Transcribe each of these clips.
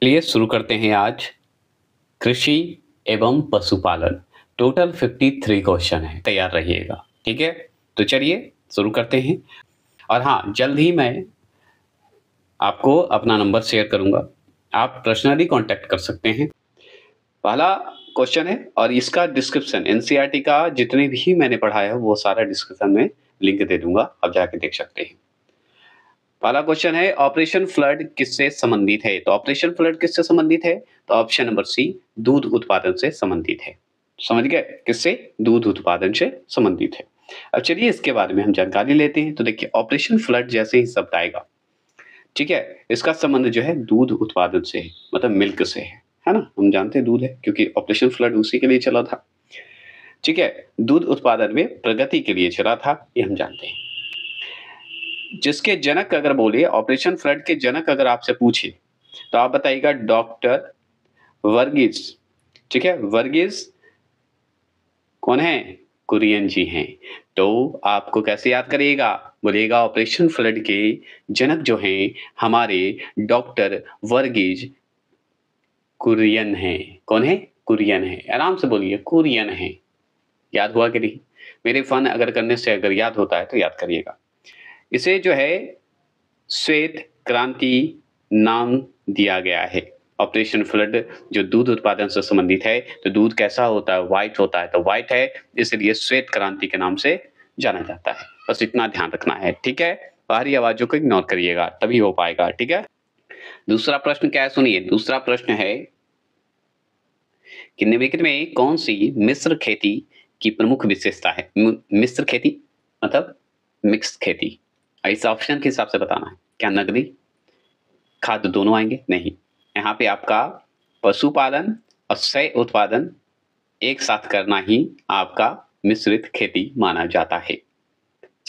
चलिए शुरू करते हैं आज कृषि एवं पशुपालन। टोटल 53 क्वेश्चन है, तैयार रहिएगा। ठीक है, तो चलिए शुरू करते हैं। और हाँ, जल्द ही मैं आपको अपना नंबर शेयर करूंगा, आप पर्सनली कांटेक्ट कर सकते हैं। पहला क्वेश्चन है और इसका डिस्क्रिप्शन एनसीईआरटी का जितने भी मैंने पढ़ाया है वो सारा डिस्क्रिप्शन में लिंक दे दूंगा, आप जाके देख सकते हैं। पहला क्वेश्चन है, ऑपरेशन फ्लड किससे संबंधित है? तो ऑपरेशन फ्लड किससे संबंधित है? तो ऑप्शन नंबर सी, दूध उत्पादन से संबंधित है। समझ गए? किससे? दूध उत्पादन से संबंधित है। अब चलिए इसके बारे में हम जानकारी लेते हैं। तो देखिए, ऑपरेशन फ्लड जैसे ही शब्द आएगा, ठीक है, इसका संबंध जो है दूध उत्पादन से है, मतलब मिल्क से है ना। हम जानते हैं दूध है क्योंकि ऑपरेशन फ्लड उसी के लिए चला था। ठीक है, दूध उत्पादन में प्रगति के लिए चला था, ये हम जानते हैं। जिसके जनक अगर बोले, ऑपरेशन फ्लड के जनक अगर आपसे पूछे तो आप बताइएगा डॉक्टर वर्गीस। ठीक है, वर्गीस कौन है? कुरियन जी हैं। तो आपको कैसे याद करिएगा? बोलिएगा ऑपरेशन फ्लड के जनक जो हैं हमारे डॉक्टर वर्गीज कुरियन हैं। कौन है? कुरियन है। आराम से बोलिए, कुरियन है। याद हुआ कि नहीं? मेरे फन अगर करने से अगर याद होता है तो याद करिएगा। इसे जो है श्वेत क्रांति नाम दिया गया है। ऑपरेशन फ्लड जो दूध उत्पादन से संबंधित है, तो दूध कैसा होता है? व्हाइट होता है, तो व्हाइट है, इसलिए श्वेत क्रांति के नाम से जाना जाता है। बस इतना ध्यान रखना है, ठीक है। बाहरी आवाजों को इग्नोर करिएगा, तभी हो पाएगा, ठीक है। दूसरा प्रश्न क्या है, सुनिए। दूसरा प्रश्न है कि निम्नलिखित में कौन सी मिश्र खेती की प्रमुख विशेषता है? मिश्र खेती मतलब मिक्स खेती। इस ऑप्शन के हिसाब से बताना है। क्या नगदी खाद्य दोनों आएंगे? नहीं, यहाँ पे आपका पशुपालन और सह उत्पादन एक साथ करना ही आपका मिश्रित खेती माना जाता है।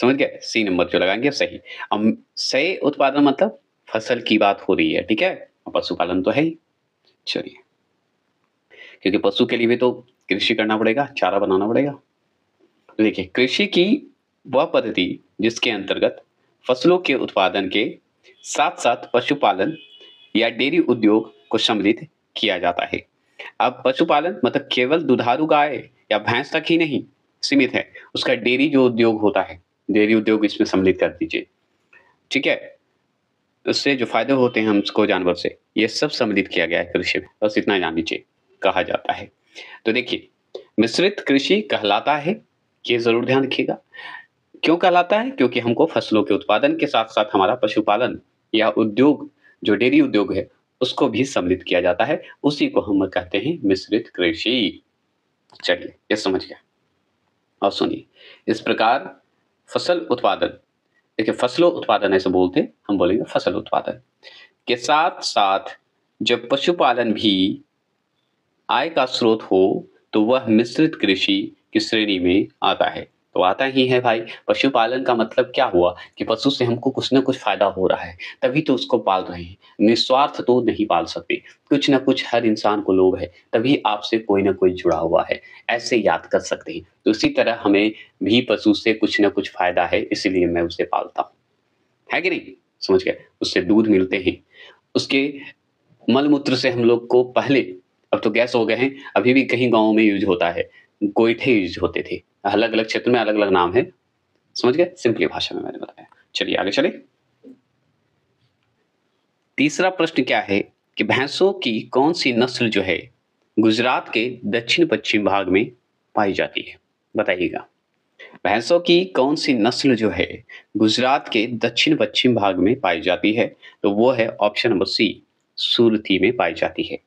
समझ गए? सी नंबर जो लगाएंगे सही। अब सह उत्पादन मतलब फसल की बात हो रही है, ठीक है, और पशुपालन तो है ही। चलिए, क्योंकि पशु के लिए भी तो कृषि करना पड़ेगा, चारा बनाना पड़ेगा। तो देखिए, कृषि की वह पद्धति जिसके अंतर्गत फसलों के उत्पादन के साथ साथ पशुपालन या डेयरी उद्योग को सम्मिलित किया जाता है। अब पशुपालन मतलब केवल दुधारू गाय या भैंस तक ही नहीं सीमित है, उसका डेयरी जो उद्योग होता है, डेयरी उद्योग इसमें सम्मिलित कर दीजिए, ठीक है। उससे जो फायदे होते हैं हमको जानवर से, ये सब सम्मिलित किया गया है कृषि में, बस इतना जान लीजिए, कहा जाता है। तो देखिए, मिश्रित कृषि कहलाता है, ये जरूर ध्यान रखिएगा। क्यों कहलाता है? क्योंकि हमको फसलों के उत्पादन के साथ साथ हमारा पशुपालन या उद्योग जो डेयरी उद्योग है उसको भी सम्मिलित किया जाता है, उसी को हम कहते हैं मिश्रित कृषि। चलिए, ये समझ गया। और सुनिए, इस प्रकार फसल उत्पादन, देखिए फसलों उत्पादन ऐसे बोलते हैं, हम बोलेंगे फसल उत्पादन के साथ साथ जब पशुपालन भी आय का स्रोत हो तो वह मिश्रित कृषि की श्रेणी में आता है। तो आता ही है भाई। पशुपालन का मतलब क्या हुआ कि पशु से हमको कुछ ना कुछ फायदा हो रहा है, तभी तो उसको पाल रहे हैं। निस्वार्थ तो नहीं पाल सकते, कुछ ना कुछ हर इंसान को लोभ है, तभी आपसे कोई ना कोई जुड़ा हुआ है, ऐसे याद कर सकते हैं। तो इसी तरह हमें भी पशु से कुछ ना कुछ फायदा है, इसीलिए मैं उसे पालता हूँ, है कि नहीं? समझ गए? उससे दूध मिलते हैं, उसके मल मूत्र से हम लोग को पहले, अब तो गैस हो गए हैं, अभी भी कहीं गाँव में यूज़ होता है, गोईठे यूज़ होते थे। अलग-अलग क्षेत्र में अलग-अलग नाम है। समझ गए? सिंपली भाषा में मैंने बताया। चलिए आगे चलें। तीसरा प्रश्न क्या है कि भैंसों की कौन-सी नस्ल जो है गुजरात के दक्षिण-पश्चिम भाग में पाई जाती है? बताइएगा। भैंसों की कौन-सी नस्ल जो है गुजरात के दक्षिण-पश्चिम भाग में पाई जाती है? तो वो है ऑप्शन नंबर सी, सुरती में पाई जाती है।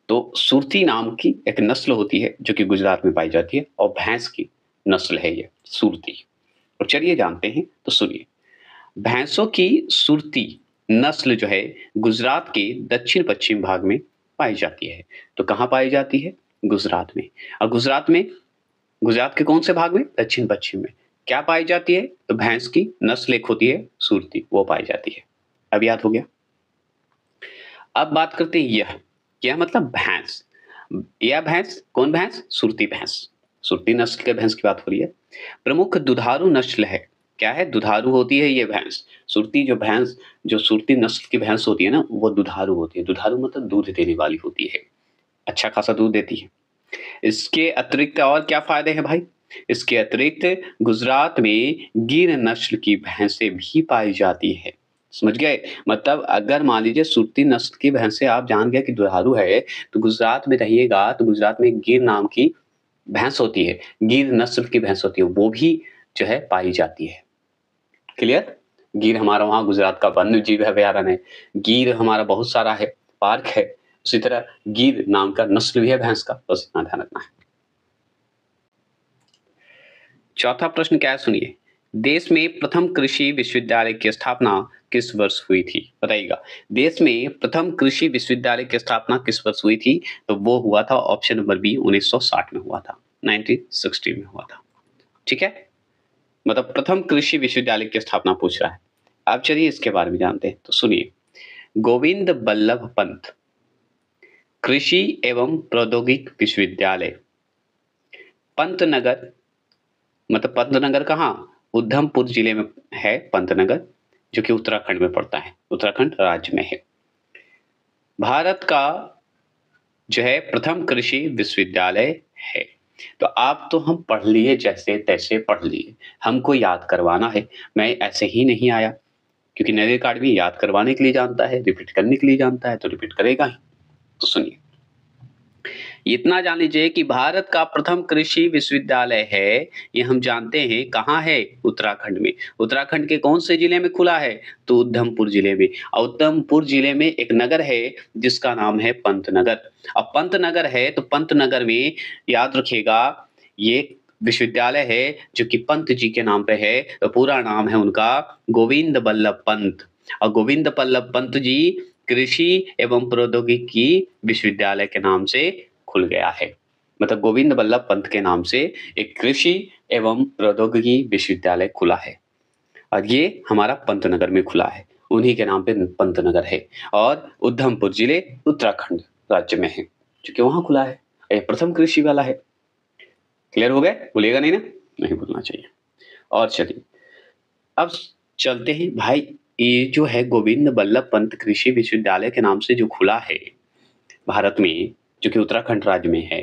तो सुरती नाम की एक नस्ल होती है जो कि गुजरात में पाई जाती है और भैंस की नस्ल है ये सुरती। और चलिए जानते हैं, तो सुनिए। भैंसों की सुरती नस्ल जो है गुजरात के दक्षिण पश्चिम भाग में पाई जाती है। तो कहाँ पाई जाती है? गुजरात में। और गुजरात के कौन से भाग में? दक्षिण पश्चिम में। क्या पाई जाती है? तो भैंस की नस्ल एक होती है सुरती, वो पाई जाती है। अब याद हो गया। अब बात करते हैं यह मतलब भैंस। यह भैंस कौन भैंस? सुरती भैंस। सुरती नस्ल के भैंस की बात हो रही है। प्रमुख दुधारू नस्ल है क्या है? दुधारू होती है ये भैंस। सुरती जो भैंस, जो सुरती नस्ल की भैंस होती है ना, वो दुधारू होती है। दुधारू मतलब दूध देने वाली होती है, अच्छा खासा दूध देती है। इसके अतिरिक्त और क्या फ़ायदे हैं भाई? इसके अतिरिक्त गुजरात में गिर नस्ल की भैंसें भी पाई जाती है। समझ गए? मतलब अगर मान लीजिए सुरती नस्ल की भैंसें आप जान गए कि दुधारू है, तो गुजरात में रहिएगा तो गुजरात में गिर नाम की भैंस होती है, गिर नस्ल की भैंस होती है, वो भी जो है पाई जाती है। क्लियर? गिर हमारा वहाँ गुजरात का वन्य जीव अभयारण्य है। गिर हमारा बहुत सारा है, पार्क है। उसी तरह गिर नाम का नस्ल भी है भैंस का, बस इतना ध्यान रखना है। चौथा प्रश्न क्या है सुनिए। देश में प्रथम कृषि विश्वविद्यालय की स्थापना किस वर्ष हुई थी? बताइएगा। देश में प्रथम कृषि विश्वविद्यालय की स्थापना किस वर्ष हुई थी? तो वो हुआ था ऑप्शन नंबर बी 1960 में हुआ था, 1960 में हुआ था। ठीक है? मतलब प्रथम कृषि विश्वविद्यालय की स्थापना पूछ रहा है। अब चलिए इसके बारे में जानते हैं। तो सुनिए, गोविंद बल्लभ पंत कृषि एवं प्रौद्योगिक विश्वविद्यालय पंतनगर, मतलब पंतनगर कहाँ? उधमपुर जिले में है पंतनगर, जो कि उत्तराखंड में पड़ता है, उत्तराखंड राज्य में है। भारत का जो है प्रथम कृषि विश्वविद्यालय है। तो आप तो हम पढ़ लिए, जैसे तैसे पढ़ लिए, हमको याद करवाना है। मैं ऐसे ही नहीं आया, क्योंकि नरेश अकाडमी याद करवाने के लिए जानता है, रिपीट करने के लिए जानता है, तो रिपीट करेगा ही। तो सुनिए, इतना जान लीजिए कि भारत का प्रथम कृषि विश्वविद्यालय है, ये हम जानते हैं कहाँ है? उत्तराखंड में। उत्तराखंड के कौन से जिले में खुला है? तो उधमपुर जिले में। और उधमपुर जिले में एक नगर है जिसका नाम है पंतनगर। अब पंतनगर है तो पंतनगर में याद रखिएगा ये विश्वविद्यालय है जो कि पंत जी के नाम पे है। तो पूरा नाम है उनका गोविंद बल्लभ पंत। और गोविंद बल्लभ पंत जी कृषि एवं प्रौद्योगिकी विश्वविद्यालय के नाम से खुल गया है। मतलब गोविंद बल्लभ पंत के नाम से एक कृषि एवं प्रौद्योगिकी विश्वविद्यालय खुला है, और ये हमारा पंतनगर में खुला है। उन्हीं के नाम पे पंतनगर है, और उधमपुर जिले उत्तराखंड राज्य में है, क्योंकि वहां खुला है। ये प्रथम कृषि वाला है। क्लियर हो गए? भूलिएगा नहीं ना? नहीं भूलना चाहिए। और चलिए अब चलते हैं भाई, ये जो है गोविंद बल्लभ पंत कृषि विश्वविद्यालय के नाम से जो खुला है भारत में, जो कि उत्तराखंड राज्य में है,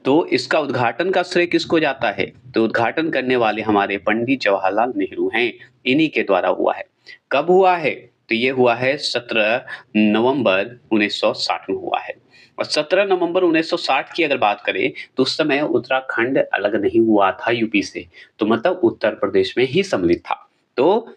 तो इसका उद्घाटन का श्रेय किसको जाता है? तो उद्घाटन करने वाले हमारे पंडित जवाहरलाल नेहरू हैं, इन्हीं के द्वारा हुआ है। कब हुआ है? तो ये हुआ है 17 नवंबर 1960 में हुआ है। और 17 नवंबर 1960 की अगर बात करें तो उस समय उत्तराखंड अलग नहीं हुआ था यूपी से, तो मतलब उत्तर प्रदेश में ही सम्मिलित था। तो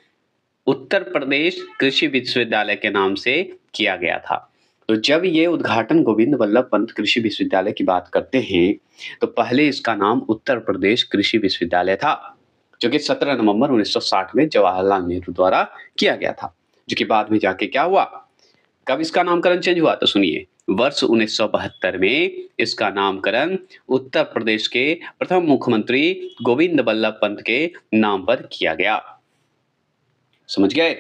उत्तर प्रदेश कृषि विश्वविद्यालय के नाम से किया गया था। तो जब ये उद्घाटन गोविंद बल्लभ पंत कृषि विश्वविद्यालय की बात करते हैं, तो पहले इसका नाम उत्तर प्रदेश कृषि विश्वविद्यालय था, जो कि 17 नवंबर 1960 में जवाहरलाल नेहरू द्वारा किया गया था, जो कि बाद में जाके क्या हुआ? कब इसका नामकरण चेंज हुआ? तो सुनिए, वर्ष 1972 में इसका नामकरण उत्तर प्रदेश के प्रथम मुख्यमंत्री गोविंद बल्लभ पंत के नाम पर किया गया। समझ गए?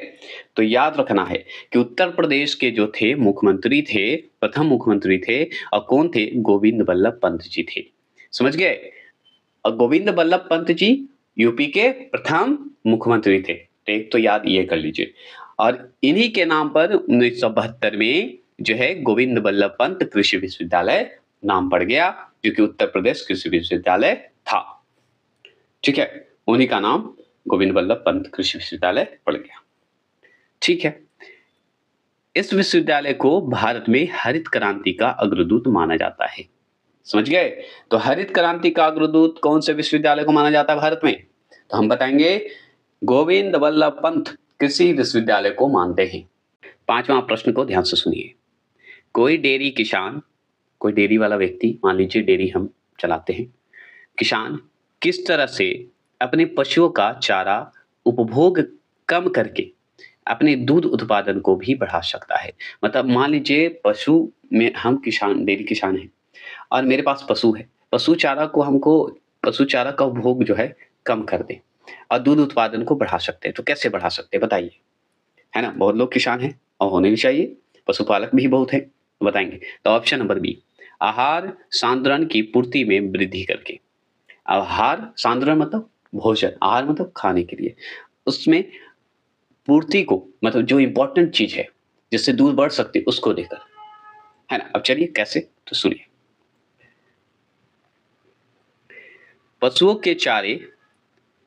तो याद रखना है कि उत्तर प्रदेश के जो थे मुख्यमंत्री थे, प्रथम मुख्यमंत्री थे, और कौन थे? गोविंद बल्लभ पंत जी थे। समझ गए? और गोविंद बल्लभ पंत जी यूपी के प्रथम मुख्यमंत्री थे। तो एक तो याद ये कर लीजिए। और इन्हीं के नाम पर 1972 में जो है गोविंद बल्लभ पंत कृषि विश्वविद्यालय नाम पड़ गया, जो कि उत्तर प्रदेश कृषि विश्वविद्यालय था। ठीक है, उन्हीं का नाम गोविंद बल्लभ पंत कृषि विश्वविद्यालय पड़ गया। ठीक है, इस विश्वविद्यालय को भारत में हरित क्रांति का अग्रदूत माना जाता है। समझ गए? तो हरित क्रांति का अग्रदूत कौन से विश्वविद्यालय को माना जाता है भारत में? तो हम बताएंगे गोविंद बल्लभ पंत कृषि विश्वविद्यालय को मानते हैं। पांचवा प्रश्न को ध्यान से सुनिए। कोई डेयरी किसान, कोई डेयरी वाला व्यक्ति, मान लीजिए डेयरी हम चलाते हैं, किसान किस तरह से अपने पशुओं का चारा उपभोग कम करके अपने दूध उत्पादन को भी बढ़ा सकता है। मतलब मान लीजिए पशु में हम किसान, डेयरी किसान हैं, और मेरे पास पशु है, पशु चारा को हमको, पशु चारा का उपभोग जो है कम कर दें और दूध उत्पादन को बढ़ा सकते हैं। तो कैसे बढ़ा सकते हैं बताइए? है ना, बहुत लोग किसान हैं और होने भी चाहिए, पशुपालक भी बहुत हैं, तो बताएंगे। तो ऑप्शन नंबर बी, आहार सांद्रण की पूर्ति में वृद्धि करके। आहार सांद्रण मतलब भोजन, आहार मतलब खाने के लिए, उसमें पूर्ति को मतलब जो इम्पोर्टेंट चीज़ है, जिससे दूध बढ़ सकती है उसको लेकर, है ना? अब चलिए कैसे? तो सुनिए। पशुओं के चारे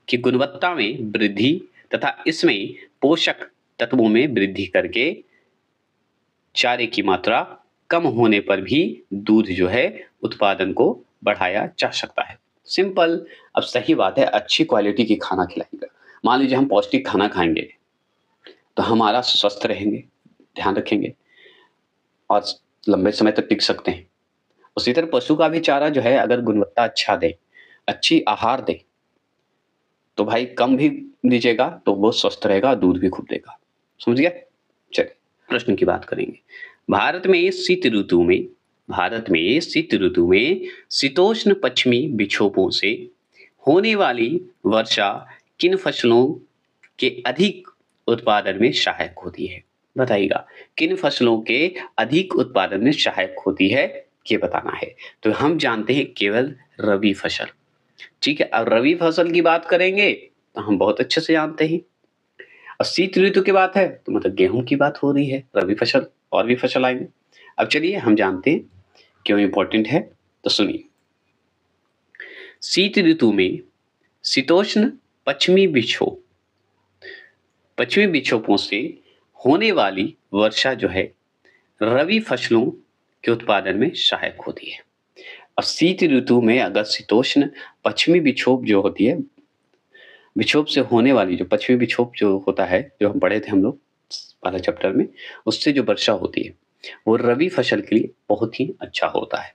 की गुणवत्ता में वृद्धि तथा इसमें पोषक तत्वों में वृद्धि करके चारे की मात्रा कम होने पर भी दूध जो है उत्पादन को बढ़ाया जा सकता है। सिंपल, अब सही बात है, अच्छी क्वालिटी की खाना खिलाइएगा। मान लीजिए हम पौष्टिक खाना खाएँगे, तो हमारा स्वस्थ रहेंगे, ध्यान रखेंगे और लंबे समय तक टिक सकते हैं। उसी तरह पशु का भी चारा जो है अगर गुणवत्ता अच्छा दे, अच्छी आहार दे, तो भाई कम भी दीजिएगा तो वो स्वस्थ रहेगा, दूध भी खूब देगा। समझ गए? चलिए प्रश्न की बात करेंगे। भारत में शीत ऋतु में भारत में शीत ऋतु में शीतोष्ण पश्चिमी विक्षोभों से होने वाली वर्षा किन फसलों के अधिक उत्पादन में सहायक होती है? बताइएगा, किन फसलों के अधिक उत्पादन में सहायक होती है, ये बताना है। तो हम जानते हैं केवल रबी फसल, ठीक है? अब रबी फसल की बात करेंगे, तो हम बहुत अच्छे से जानते हैं। और शीत ऋतु की बात है, तो मतलब गेहूँ की बात हो रही है, रबी फसल और भी फसल आएँगे। अब चलिए हम जानते हैं क्यों इम्पोर्टेंट है, तो सुनिए। शीत ऋतु में शीतोष्ण पश्चिमी विक्षोभ पश्चिमी विक्षोभों से होने वाली वर्षा जो है, रबी फसलों के उत्पादन में सहायक होती है। अब शीत ऋतु में अगर शीतोष्ण पश्चिमी विक्षोभ जो होती है, विक्षोभ से होने वाली जो पश्चिमी विक्षोभ जो होता है, जो हम पढ़े थे हम लोग पहले चैप्टर में, उससे जो वर्षा होती है, वो रबी फसल के लिए बहुत ही अच्छा होता है।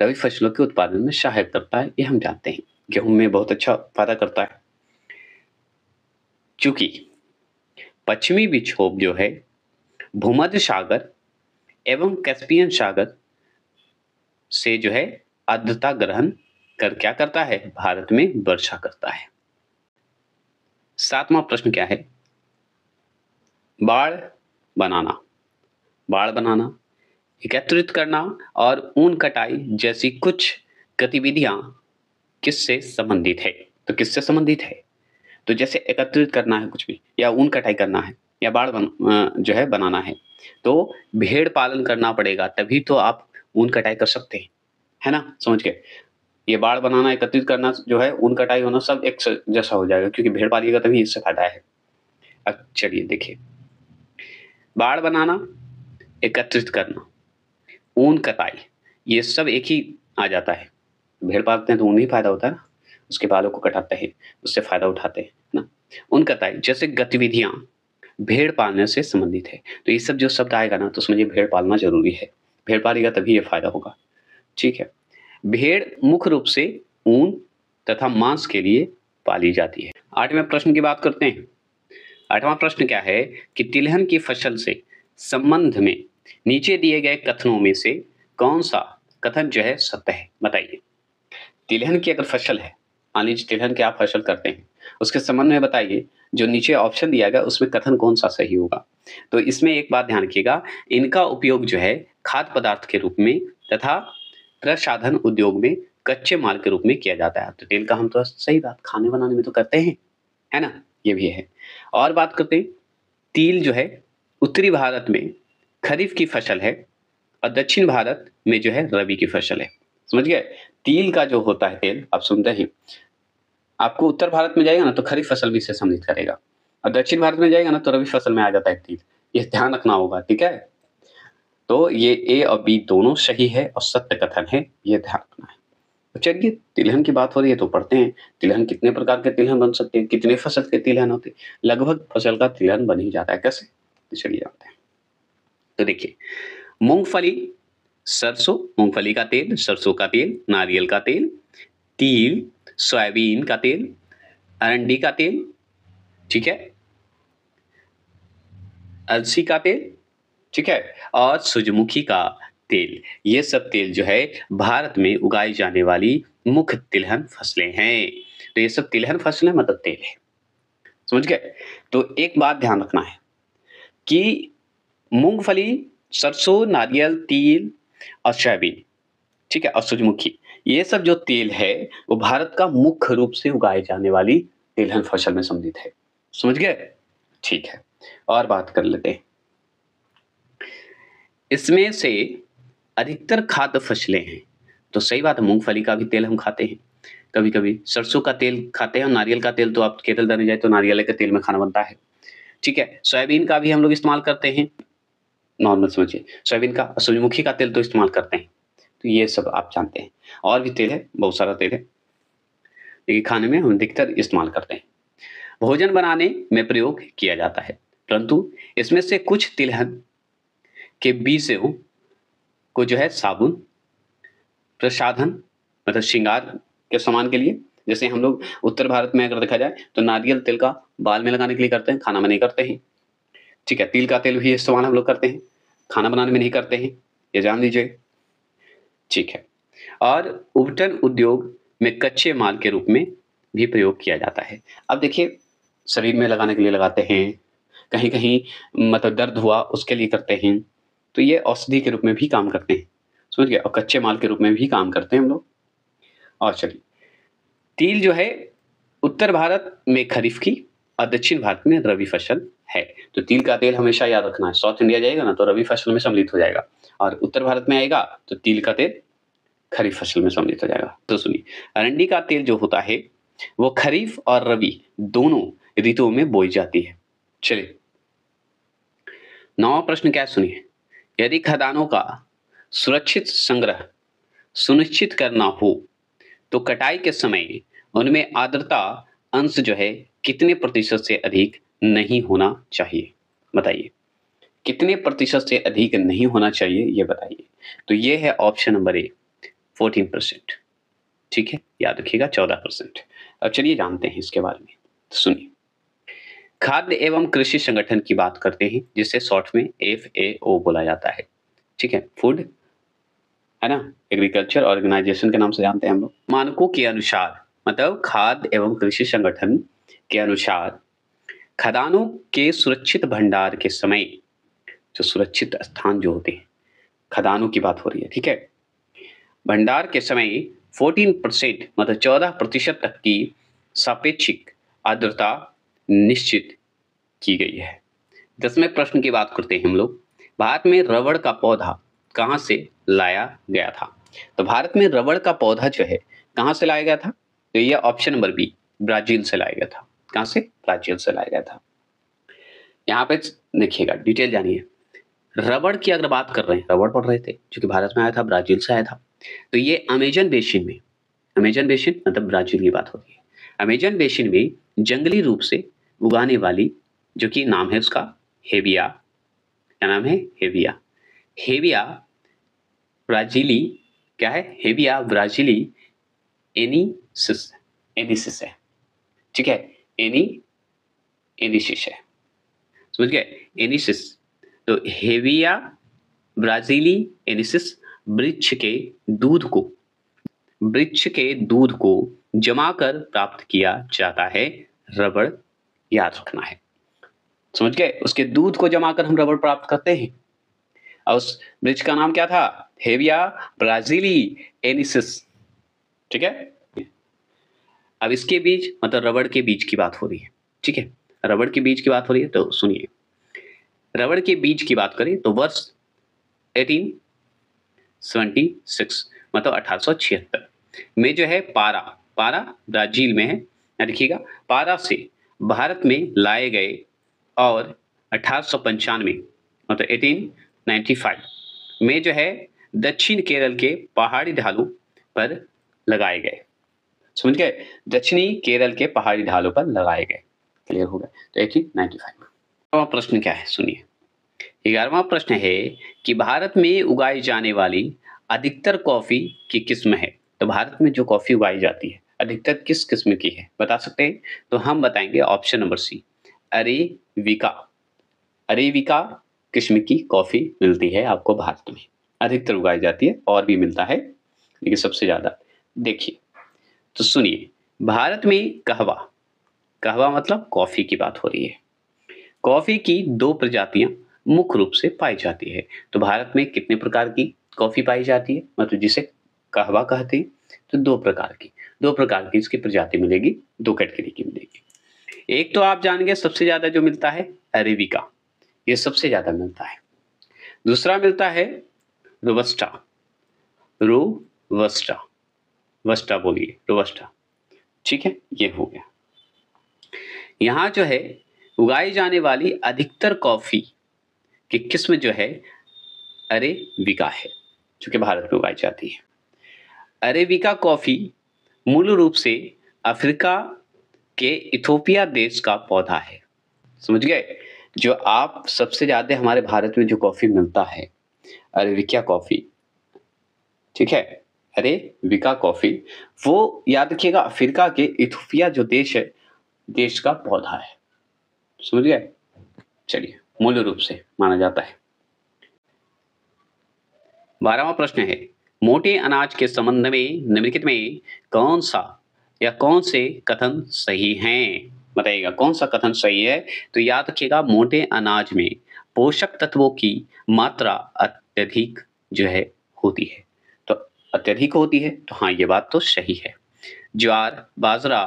रबी फसलों के उत्पादन में सहायक करता है, ये हम जानते हैं। गेहूँ में बहुत अच्छा फायदा करता है। चूँकि पश्चिमी विक्षोभ जो है, भूमध्य सागर एवं कैस्पियन सागर से जो है आर्द्रता ग्रहण कर क्या करता है? भारत में वर्षा करता है। 7वां प्रश्न क्या है? बाड़ बनाना, बाड़ बनाना, एकत्रित करना और ऊन कटाई जैसी कुछ गतिविधियां किससे संबंधित है? तो किससे संबंधित है? तो जैसे एकत्रित करना है कुछ भी, या ऊन कटाई करना है, या जो है बनाना है, तो भेड़ पालन करना पड़ेगा, तभी तो आप ऊन कटाई कर सकते हैं, है ना? समझ गए? ये बाड़ बनाना, एकत्रित करना जो है, ऊन कटाई होना, सब एक जैसा हो जाएगा, क्योंकि भेड़ पालिएगा तभी इससे फायदा है। अब चलिए देखिए, बाड़ बनाना, एकत्रित करना, ऊन कटाई, ये सब एक ही आ जाता है। भेड़ पालते हैं तो ऊन ही फायदा होता है ना, उसके बालों को कटाते हैं, उससे फायदा उठाते हैं ना। ऊन कटाई जैसे गतिविधियां भेड़ पालने से संबंधित है, तो ये सब जो शब्द आएगा ना, तो समझिए भेड़ पालना जरूरी है। भेड़ पालेगा तभी ये फायदा होगा, ठीक है? भेड़ मुख्य रूप से ऊन तथा मांस के लिए पाली जाती है। 8वें प्रश्न की बात करते हैं। 8वां प्रश्न क्या है कि तिलहन की फसल से संबंध में नीचे दिए गए कथनों में से कौन सा कथन जो है सत्य है? बताइए। तिलहन की अगर फसल है, मान लीजिए तिलहन की आप फसल करते हैं, उसके संबंध में बताइए, जो नीचे ऑप्शन दिया गया उसमें कथन कौन सा सही होगा? तो इसमें एक बात ध्यान रखिएगा, इनका उपयोग जो है खाद्य पदार्थ के रूप में तथा प्रसाधन उद्योग में कच्चे माल के रूप में किया जाता है। तो तेल का हम तो सही बात खाने बनाने में तो करते हैं, है ना? ये भी है। और बात करते हैं, तिल जो है उत्तरी भारत में खरीफ की फसल है और दक्षिण भारत में जो है रबी की फसल है। समझ गए? तिल का जो होता है तेल, आप सुनते हैं, आपको उत्तर भारत में जाएगा ना तो खरीफ फसल भी इसे सम्मिलित करेगा, और दक्षिण भारत में जाएगा ना तो रबी फसल में आ जाता है तिल। ये ध्यान रखना होगा, ठीक है? तो ये ए और बी दोनों सही है और सत्य कथन है, ये ध्यान रखना है। तो चलिए, तिलहन की बात हो रही है तो पढ़ते हैं, तिलहन कितने प्रकार के तिलहन बन सकते हैं, कितने फसल के तिलहन होते हैं? लगभग फसल का तिलहन बन ही जाता है। कैसे? तो चलिए जानते हैं। तो देखिए, मूंगफली, सरसों, मूंगफली का तेल, सरसों का तेल, नारियल का तेल, तिल, सोयाबीन का तेल, अरंडी का तेल, ठीक है, अलसी का तेल, ठीक है, और सूरजमुखी का तेल। ये सब तेल जो है भारत में उगाई जाने वाली मुख्य तिलहन फसलें हैं। तो ये सब तिलहन फसलें मतलब तेल है। समझ गए? तो एक बात ध्यान रखना है कि मूंगफली, सरसों, नारियल, तिल और सोयाबीन, ठीक है, और सूरजमुखी, ये सब जो तेल है वो भारत का मुख्य रूप से उगाए जाने वाली तिलहन फसल में सम्मिलित है। समझ गए? ठीक है, और बात कर लेते हैं। इसमें से अधिकतर खाद्य फसलें हैं, तो सही बात है, मूँगफली का भी तेल हम खाते हैं, कभी-कभी सरसों का तेल खाते हैं और नारियल का तेल तो आप केरल जाने जाए तो नारियल के तेल में खाना बनता है। ठीक है, सोयाबीन का भी हम लोग इस्तेमाल करते हैं, नॉर्मल समझिए, सोयाबीन का, सूर्यमुखी का तेल तो इस्तेमाल करते हैं। तो ये सब आप जानते हैं, और भी तेल है, बहुत सारा तेल है, लेकिन खाने में हम अधिकतर इस्तेमाल करते हैं। भोजन बनाने में प्रयोग किया जाता है, परंतु इसमें से कुछ तिलहन के बीजों को जो है साबुन, प्रसाधन मतलब श्रृंगार के सामान के लिए, जैसे हम लोग उत्तर भारत में अगर देखा जाए तो नारियल तेल का बाल में लगाने के लिए करते हैं, खाना में नहीं करते हैं। ठीक है, तिल का तेल भी इस्तेमाल हम लोग करते हैं, खाना बनाने में नहीं करते हैं, ये जान लीजिए। ठीक है, और उबटन उद्योग में कच्चे माल के रूप में भी प्रयोग किया जाता है। अब देखिए, शरीर में लगाने के लिए लगाते हैं, कहीं-कहीं मतलब दर्द हुआ उसके लिए करते हैं, तो ये औषधि के रूप में भी काम करते हैं, समझ गए? और कच्चे माल के रूप में भी काम करते हैं हम लोग। और चलिए, तिल जो है उत्तर भारत में खरीफ की और दक्षिण भारत में रबी फसल है। तो तिल का तेल हमेशा याद रखना है, साउथ इंडिया जाएगा ना तो रबी फसल में सम्मिलित हो जाएगा, और उत्तर भारत में आएगा तो तिल का तेल खरीफ फसल में सम्मिलित हो जाएगा। तो सुनिए, अरंडी का तेल जो होता है वो खरीफ और रबी दोनों ऋतुओं में बोई जाती है। चलिए, 9वां प्रश्न क्या है सुनिए, यदि खदानों का सुरक्षित संग्रह सुनिश्चित करना हो तो कटाई के समय उनमें आर्द्रता अंश जो है कितने प्रतिशत से अधिक नहीं होना चाहिए? बताइए, कितने प्रतिशत से अधिक नहीं होना चाहिए, ये बताइए। तो ये है ऑप्शन नंबर ए, 14%। ठीक है, याद रखिएगा 14%। अब चलिए जानते हैं इसके बारे में। तो सुनिए, खाद्य एवं कृषि संगठन की बात करते हैं, जिसे शॉर्ट में FAO बोला जाता है। ठीक है, फूड है ना, एग्रीकल्चर ऑर्गेनाइजेशन के नाम से जानते हैं हम लोग। मानकों के अनुसार, मतलब खाद्य एवं कृषि संगठन के अनुसार, खदानों के सुरक्षित भंडार के समय, जो सुरक्षित स्थान जो होते हैं, खदानों की बात हो रही है, ठीक है, भंडार के समय 14% मतलब 14% तक की सापेक्षिक आर्द्रता निश्चित की गई है। 10वें प्रश्न की बात करते हैं हम लोग, भारत में रबड़ का पौधा कहाँ से लाया गया था? तो भारत में रबड़ का पौधा जो है कहाँ से लाया गया था? तो ये ऑप्शन नंबर बी, ब्राजील से लाया गया था। कहाँ से? ब्राजील से लाया गया था। यहाँ पे देखिएगा, डिटेल जानिए। रबड़ की अगर बात कर रहे हैं, रबड़ पढ़ रहे थे, जो कि भारत में आया था, ब्राजील से आया था, तो ये अमेजन बेसिन में, अमेजन बेसिन मतलब ब्राजील की बात होती है, अमेजन बेसिन में जंगली रूप से उगाने वाली, जो कि नाम है उसका हेविया, क्या नाम है? हेविया। हेविया ब्राजीली, क्या है? हेविया ब्राजीली एनिसिस, एनिसिस है, ठीक है, एनिसिस है, समझ गए? एनिसिस। तो हेविया ब्राजीली एनिसिस वृक्ष के दूध को जमाकर प्राप्त किया जाता है रबड़, याद रखना है, समझ गए? उसके दूध को जमाकर हम रबड़ प्राप्त करते हैं, और उस वृक्ष का नाम क्या था? हेविया ब्राजीली एनिसिस, ठीक है। अब इसके बीज मतलब रबड़ के बीज की बात हो रही है, ठीक है, रबड़ के बीज की बात हो रही है, तो सुनिए, रबड़ के बीज की बात करें तो वर्ष 1876 मतलब 1876 में जो है पारा ब्राजील में है, देखिएगा, पारा से भारत में लाए गए, और 1895 मतलब 1895 में जो है दक्षिण केरल के पहाड़ी ढालों पर लगाए गए, समझ गए? दक्षिणी केरल के पहाड़ी ढालों पर लगाए गए। क्लियर हो गया? तो 1895। प्रश्न क्या है सुनिए, 11वां प्रश्न है कि भारत में उगाई जाने वाली अधिकतर कॉफी की किस्म है। तो भारत में जो कॉफी उगाई जाती है अधिकतर किस किस्म की है, बता सकते हैं? तो हम बताएंगे option number C, arabica. Arabica किस्म की कॉफी मिलती है आपको भारत में, अधिकतर उगाई जाती है, और भी मिलता है लेकिन सबसे ज्यादा। देखिए, तो सुनिए, भारत में कहवा मतलब कॉफी की बात हो रही है, कॉफी की 2 प्रजातियां मुख्य रूप से पाई जाती है। तो भारत में कितने प्रकार की कॉफी पाई जाती है, मतलब जिसे कहवा कहते हैं, तो दो प्रकार की इसकी प्रजाति मिलेगी, दो कैटेगरी की मिलेगी। एक तो आप जानेंगे सबसे ज्यादा जो मिलता है अरेबिका, ये सबसे ज्यादा मिलता है। दूसरा मिलता है रोबस्टा, वस्टा बोलिए, रोबस्टा। ठीक है, ये हो गया। यहाँ जो है उगाई जाने वाली अधिकतर कॉफी की किस्म जो है अरेबिका है, जो कि भारत में उगाई जाती है। अरेबिका कॉफी मूल रूप से अफ्रीका के इथोपिया देश का पौधा है। समझ गए? जो आप सबसे ज्यादा हमारे भारत में जो कॉफी मिलता है अरेबिका कॉफी, ठीक है, अरेबिका कॉफी, वो याद रखिएगा अफ्रीका के इथोपिया जो देश है, देश का पौधा है। समझ गए? चलिए, मूल रूप से माना जाता है। 12वां प्रश्न है, मोटे अनाज के संबंध में निम्नलिखित में कौन सा या कौन से कथन सही हैं? बताइएगा कौन सा कथन सही है। तो याद रखिएगा मोटे अनाज में पोषक तत्वों की मात्रा अत्यधिक जो है होती है, तो अत्यधिक होती है, तो हाँ ये बात तो सही है। ज्वार, बाजरा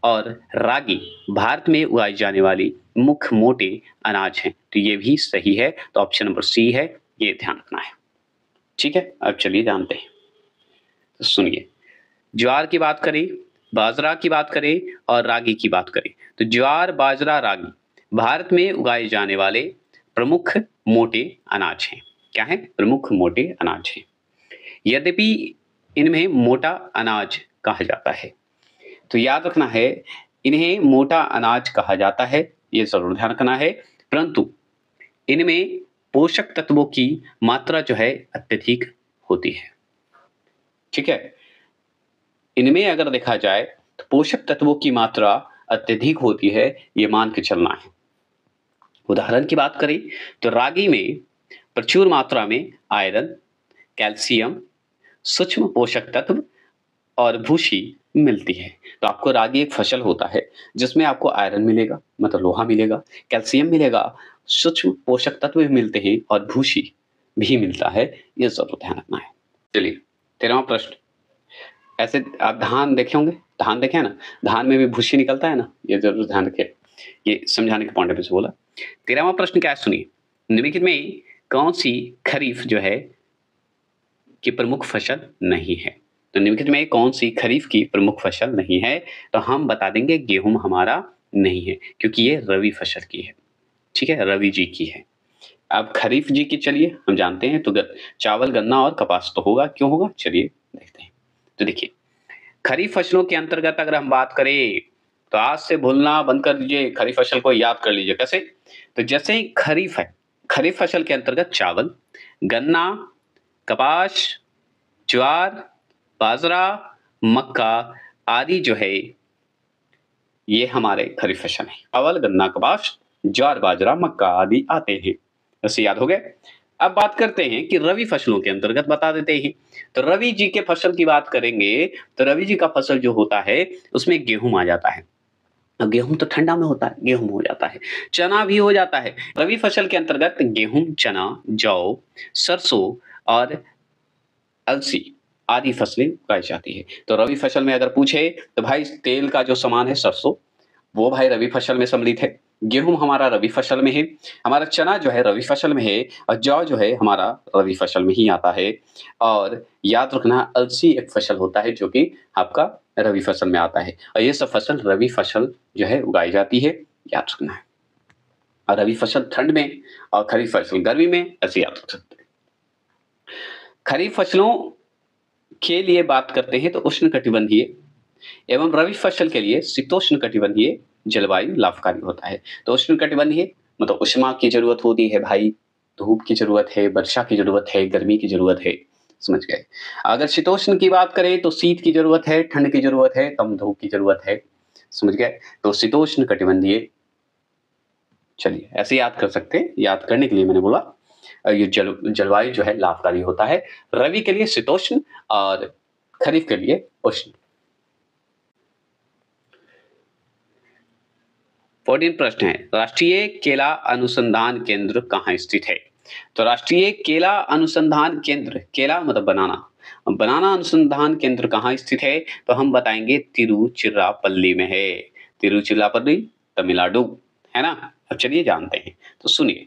और रागी भारत में उगाई जाने वाली मुख्य मोटे अनाज हैं, तो ये भी सही है। तो ऑप्शन नंबर सी है, ये ध्यान रखना है। ठीक है, अब चलिए जानते हैं। तो सुनिए, ज्वार की बात करें, बाजरा की बात करें और रागी की बात करें, तो ज्वार, बाजरा, रागी भारत में उगाए जाने वाले प्रमुख मोटे अनाज हैं। क्या है? प्रमुख मोटे अनाज हैं। यद्यपि इनमें मोटा अनाज कहा जाता है, तो याद रखना है इन्हें मोटा अनाज कहा जाता है, ये जरूर ध्यान रखना है, परंतु इनमें पोषक तत्वों की मात्रा जो है अत्यधिक होती है। ठीक है, इनमें अगर देखा जाए तो पोषक तत्वों की मात्रा अत्यधिक होती है, ये मान के चलना है। उदाहरण की बात करें तो रागी में प्रचुर मात्रा में आयरन, कैल्शियम, सूक्ष्म पोषक तत्व और भूसी मिलती है। तो आपको रागी एक फसल होता है जिसमें आपको आयरन मिलेगा, मतलब लोहा मिलेगा, कैल्शियम मिलेगा, सूक्ष्म पोषक तत्व भी मिलते हैं और भूसी भी मिलता है, ये जरूर ध्यान रखना है। चलिए 13वां प्रश्न, ऐसे आप धान देखे होंगे, धान देखे ना, धान में भी भूसी निकलता है ना, ये जरूर ध्यान रखिए, ये समझाने के पॉइंट से बोला। 13वां प्रश्न क्या है सुनिए, निम्नलिखित में कौन सी खरीफ जो है की प्रमुख फसल नहीं है? तो निम्नलिखित में कौन सी खरीफ की प्रमुख फसल नहीं है? तो हम बता देंगे गेहूं हमारा नहीं है, क्योंकि ये रवि फसल की है। ठीक है, रवि जी की है। अब खरीफ जी की चलिए हम जानते हैं, तो चावल, गन्ना और कपास तो होगा, क्यों होगा चलिए देखते हैं। तो देखिए, खरीफ फसलों के अंतर्गत अगर हम बात करें तो आज से भूलना बंद कर दीजिए, खरीफ फसल को याद कर लीजिए। कैसे? तो जैसे ही खरीफ है, खरीफ फसल के अंतर्गत चावल, गन्ना, कपास, ज्वार, बाजरा, मक्का आदि जो है ये हमारे खरीफ फसल है। चावल, गन्ना, कपास, ज्वार, बाजरा, मक्का आदि आते हैं। ऐसे याद हो गए। अब बात करते हैं कि रवि फसलों के अंतर्गत बता देते हैं। तो रवि जी के फसल की बात करेंगे तो रवि जी का फसल जो होता है उसमें गेहूं आ जाता है। अब गेहूं तो ठंडा में होता है, गेहूं हो जाता है, चना भी हो जाता है। रवि फसल के अंतर्गत गेहूं, चना, जौ, सरसों और अलसी आदि फसलें उगाई जाती है। तो रवि फसल में अगर पूछे तो भाई तेल का जो सामान है सरसों, वो भाई रवि फसल में सम्मिलित है। गेहूं हमारा रवि फसल में है, हमारा चना जो है रवि फसल में है और जौ जो है हमारा रवि फसल में ही आता है। और याद रखना अलसी एक फसल होता है जो कि आपका रवि फसल में आता है, और ये सब फसल रवि फसल जो है उगाई जाती है, याद रखना है। और रवि फसल ठंड में और खरीफ फसल गर्मी में, ऐसे याद रख सकते हैं। खरीफ फसलों के लिए बात करते हैं तो उष्णकटिबंधीय एवं रवि फसल के लिए शीतोष्ण कटिबंधीय जलवायु लाभकारी होता है। तो उष्णकटिबंधीय मतलब उष्मा की जरूरत होती है भाई, धूप की जरूरत है, वर्षा की जरूरत है, गर्मी की जरूरत है, समझ गए। अगर शीतोष्ण की बात करें तो शीत की जरूरत है, ठंड की जरूरत है, कम धूप की जरूरत है, समझ गए। तो शीतोष्ण कटिबंधीय, चलिए ऐसे याद कर सकते हैं, याद करने के लिए मैंने बोला। ये जलवायु जो है लाभकारी होता है, रवि के लिए शीतोष्ण और खरीफ के लिए उष्ण। 14 प्रश्न है, राष्ट्रीय केला अनुसंधान केंद्र कहाँ स्थित है? तो राष्ट्रीय केला अनुसंधान केंद्र, केला मतलब बनाना, बनाना अनुसंधान केंद्र कहाँ स्थित है? तो हम बताएँगे तिरुचिरापल्ली में है। तिरुचिरापल्ली, तमिलनाडु, है ना? अब चलिए जानते हैं। तो सुनिए,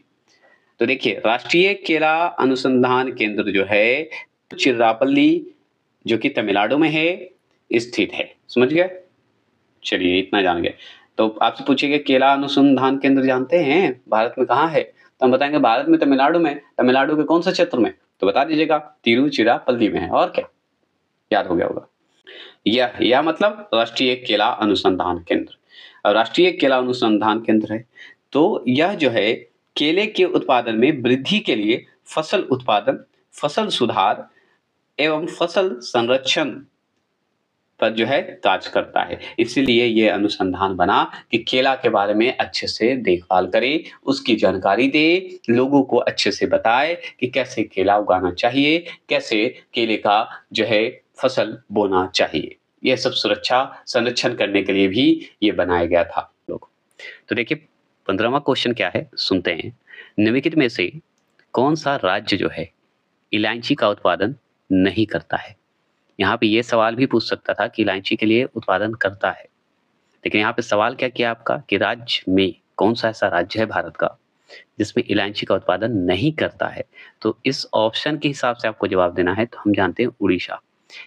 तो देखिए राष्ट्रीय केला अनुसंधान केंद्र जो है चिरापल्ली, जो कि तमिलनाडु में है, स्थित है। समझ गए? चलिए इतना जान गए। तो आपसे पूछेंगे केला अनुसंधान केंद्र जानते हैं भारत में कहाँ है? तो हम बताएँगे भारत में तमिलनाडु में। तमिलनाडु के कौन से क्षेत्र में? तो बता दीजिएगा, तिरुचिरापल्ली में है। और क्या? याद हो गया होगा। यह मतलब राष्ट्रीय केला अनुसंधान केंद्र। राष्ट्रीय केला अनुसंधान केंद्र है, तो यह जो है केले के उत्पादन में वृद्धि के लिए फसल उत्पादन, फसल सुधार एवं फसल संरक्षण पर जो है कार्य करता है। इसीलिए ये अनुसंधान बना कि केला के बारे में अच्छे से देखभाल करे, उसकी जानकारी दे, लोगों को अच्छे से बताए कि कैसे केला उगाना चाहिए, कैसे केले का जो है फसल बोना चाहिए। यह सब सुरक्षा संरक्षण करने के लिए भी ये बनाया गया था लोग। तो देखिए 15वां क्वेश्चन क्या है, सुनते हैं। निम्नलिखित में से कौन सा राज्य जो है इलायची का उत्पादन नहीं करता है? यहाँ पे ये सवाल भी पूछ सकता था कि इलायची के लिए उत्पादन करता है, लेकिन यहाँ पे सवाल क्या किया आपका कि राज्य में कौन सा ऐसा राज्य है भारत का जिसमें इलायची का उत्पादन नहीं करता है? तो इस ऑप्शन के हिसाब से आपको जवाब देना है, तो हम जानते हैं उड़ीसा,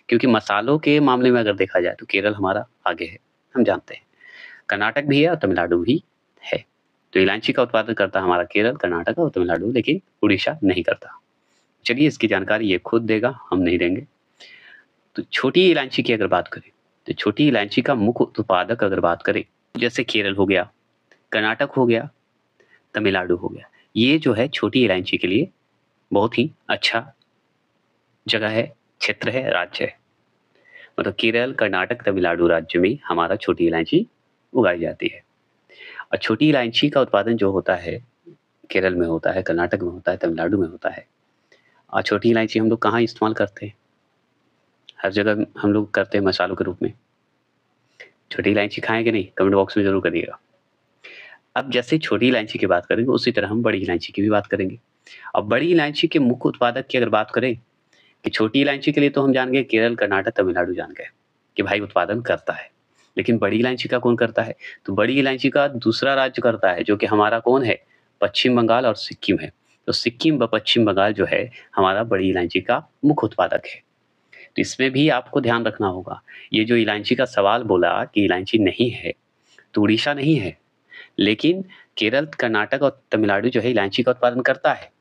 क्योंकि मसालों के मामले में अगर देखा जाए तो केरल हमारा आगे है, हम जानते हैं। कर्नाटक भी है और तमिलनाडु भी है। तो इलायची का उत्पादन करता है हमारा केरल, कर्नाटक और तमिलनाडु, लेकिन उड़ीसा नहीं करता। चलिए इसकी जानकारी ये खुद देगा, हम नहीं देंगे। तो छोटी इलायची की अगर बात करें, तो छोटी इलायची का मुख्य उत्पादक अगर बात करें, जैसे केरल हो गया, कर्नाटक हो गया, तमिलनाडु हो गया, ये जो है छोटी इलायची के लिए बहुत ही अच्छा जगह है, क्षेत्र है, राज्य है। मतलब केरल, कर्नाटक, तमिलनाडु राज्य में हमारा छोटी इलायची उगाई जाती है। और छोटी इलायची का उत्पादन जो होता है, केरल में होता है, कर्नाटक में होता है, तमिलनाडु में होता है। और छोटी इलायची हम लोग कहाँ इस्तेमाल करते हैं? हर जगह हम लोग करते हैं मसालों के रूप में। छोटी इलायची खाएँ कि नहीं? कमेंट बॉक्स में ज़रूर करिएगा। अब जैसे छोटी इलायची की बात करेंगे, उसी तरह हम बड़ी इलायची की भी बात करेंगे। अब बड़ी इलायची के मुख्य उत्पादक की अगर बात करें, कि छोटी इलायची के लिए तो हम जान गए केरल, कर्नाटक, तमिलनाडु जान गए कि भाई उत्पादन करता है। लेकिन बड़ी इलायची का कौन करता है? तो बड़ी इलायची का दूसरा राज्य करता है, जो कि हमारा कौन है? पश्चिम बंगाल और सिक्किम है। तो सिक्किम व पश्चिम बंगाल जो है, हमारा बड़ी इलायची का मुख्य उत्पादक है। तो इसमें भी आपको ध्यान रखना होगा। ये जो इलायची का सवाल बोला कि इलायची नहीं है, तो उड़ीसा नहीं है, लेकिन केरल, कर्नाटक और तमिलनाडु जो है इलायची का उत्पादन करता है।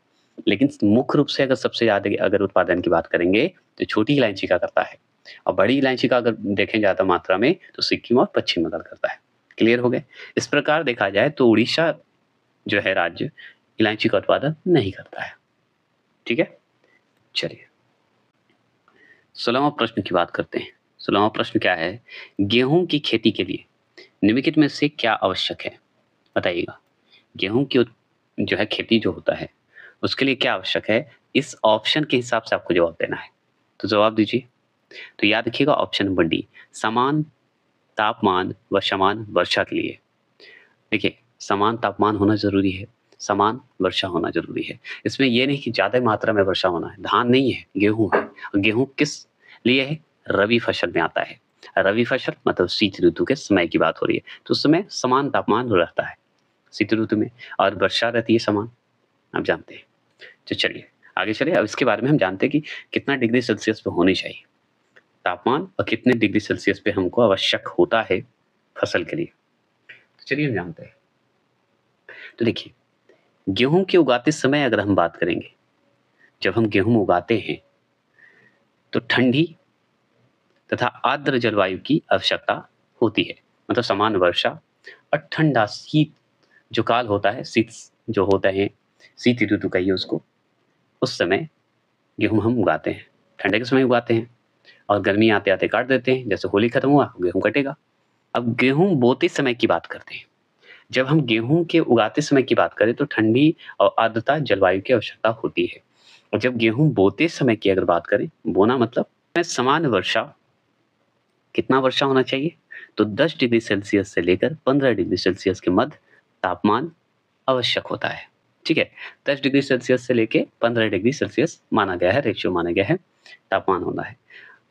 लेकिन मुख्य रूप से अगर सबसे ज़्यादा अगर उत्पादन की बात करेंगे, तो छोटी इलायची का करता है। और बड़ी इलायची का अगर देखें ज़्यादा मात्रा में, तो सिक्किम और पश्चिम बंगाल करता है। क्लियर हो गए? इस प्रकार देखा जाए तो उड़ीसा जो है राज्य, इलायची का उत्पादन नहीं करता है। ठीक है? चलिए 16वां प्रश्न की बात करते हैं। 16वां प्रश्न क्या है? गेहूँ की खेती के लिए निम्नलिखित में से क्या आवश्यक है? बताइएगा। गेहूँ की जो है खेती जो होता है, उसके लिए क्या आवश्यक है? इस ऑप्शन के हिसाब से आपको जवाब देना है। तो जवाब दीजिए। तो याद रखिएगा ऑप्शन नंबर डी, समान तापमान व समान वर्षा के लिए। देखिए, समान तापमान होना ज़रूरी है, समान वर्षा होना ज़रूरी है। इसमें ये नहीं कि ज़्यादा मात्रा में वर्षा होना है, धान नहीं है, गेहूँ है। और गेहूँ किस लिए है? रबी फसल में आता है। रबी फसल मतलब शीत ऋतु के समय की बात हो रही है, तो उस समय समान तापमान रहता है शीत ऋतु में, और वर्षा रहती है समान, आप जानते हैं। तो चलिए आगे चलिए, अब इसके बारे में हम जानते हैं कि कितना डिग्री सेल्सियस पे होनी चाहिए तापमान और कितने डिग्री सेल्सियस पे हमको आवश्यक होता है फसल के लिए। तो चलिए हम जानते हैं। तो देखिए, गेहूं के उगाते समय अगर हम बात करेंगे, जब हम गेहूं उगाते हैं तो ठंडी तथा आर्द्र जलवायु की आवश्यकता होती है। मतलब समान वर्षा और ठंडा शीत जो काल होता है, शीत जो होता है, शीत ऋतु कहिए उसको, उस समय गेहूं हम उगाते हैं। ठंडे के समय उगाते हैं और गर्मी आते आते काट देते हैं। जैसे होली खत्म हुआ, गेहूं कटेगा। अब गेहूं बोते समय की बात करते हैं। जब हम गेहूं के उगाते समय की बात करें तो ठंडी और आर्द्रता जलवायु की आवश्यकता होती है। और जब गेहूं बोते समय की अगर बात करें, बोना मतलब समान वर्षा, कितना वर्षा होना चाहिए? तो 10 डिग्री सेल्सियस से लेकर 15 डिग्री सेल्सियस के मध्य तापमान आवश्यक होता है। ठीक है। 10 डिग्री सेल्सियस से लेके 15 डिग्री सेल्सियस माना गया है, रेशियो माना गया है, तापमान होना है।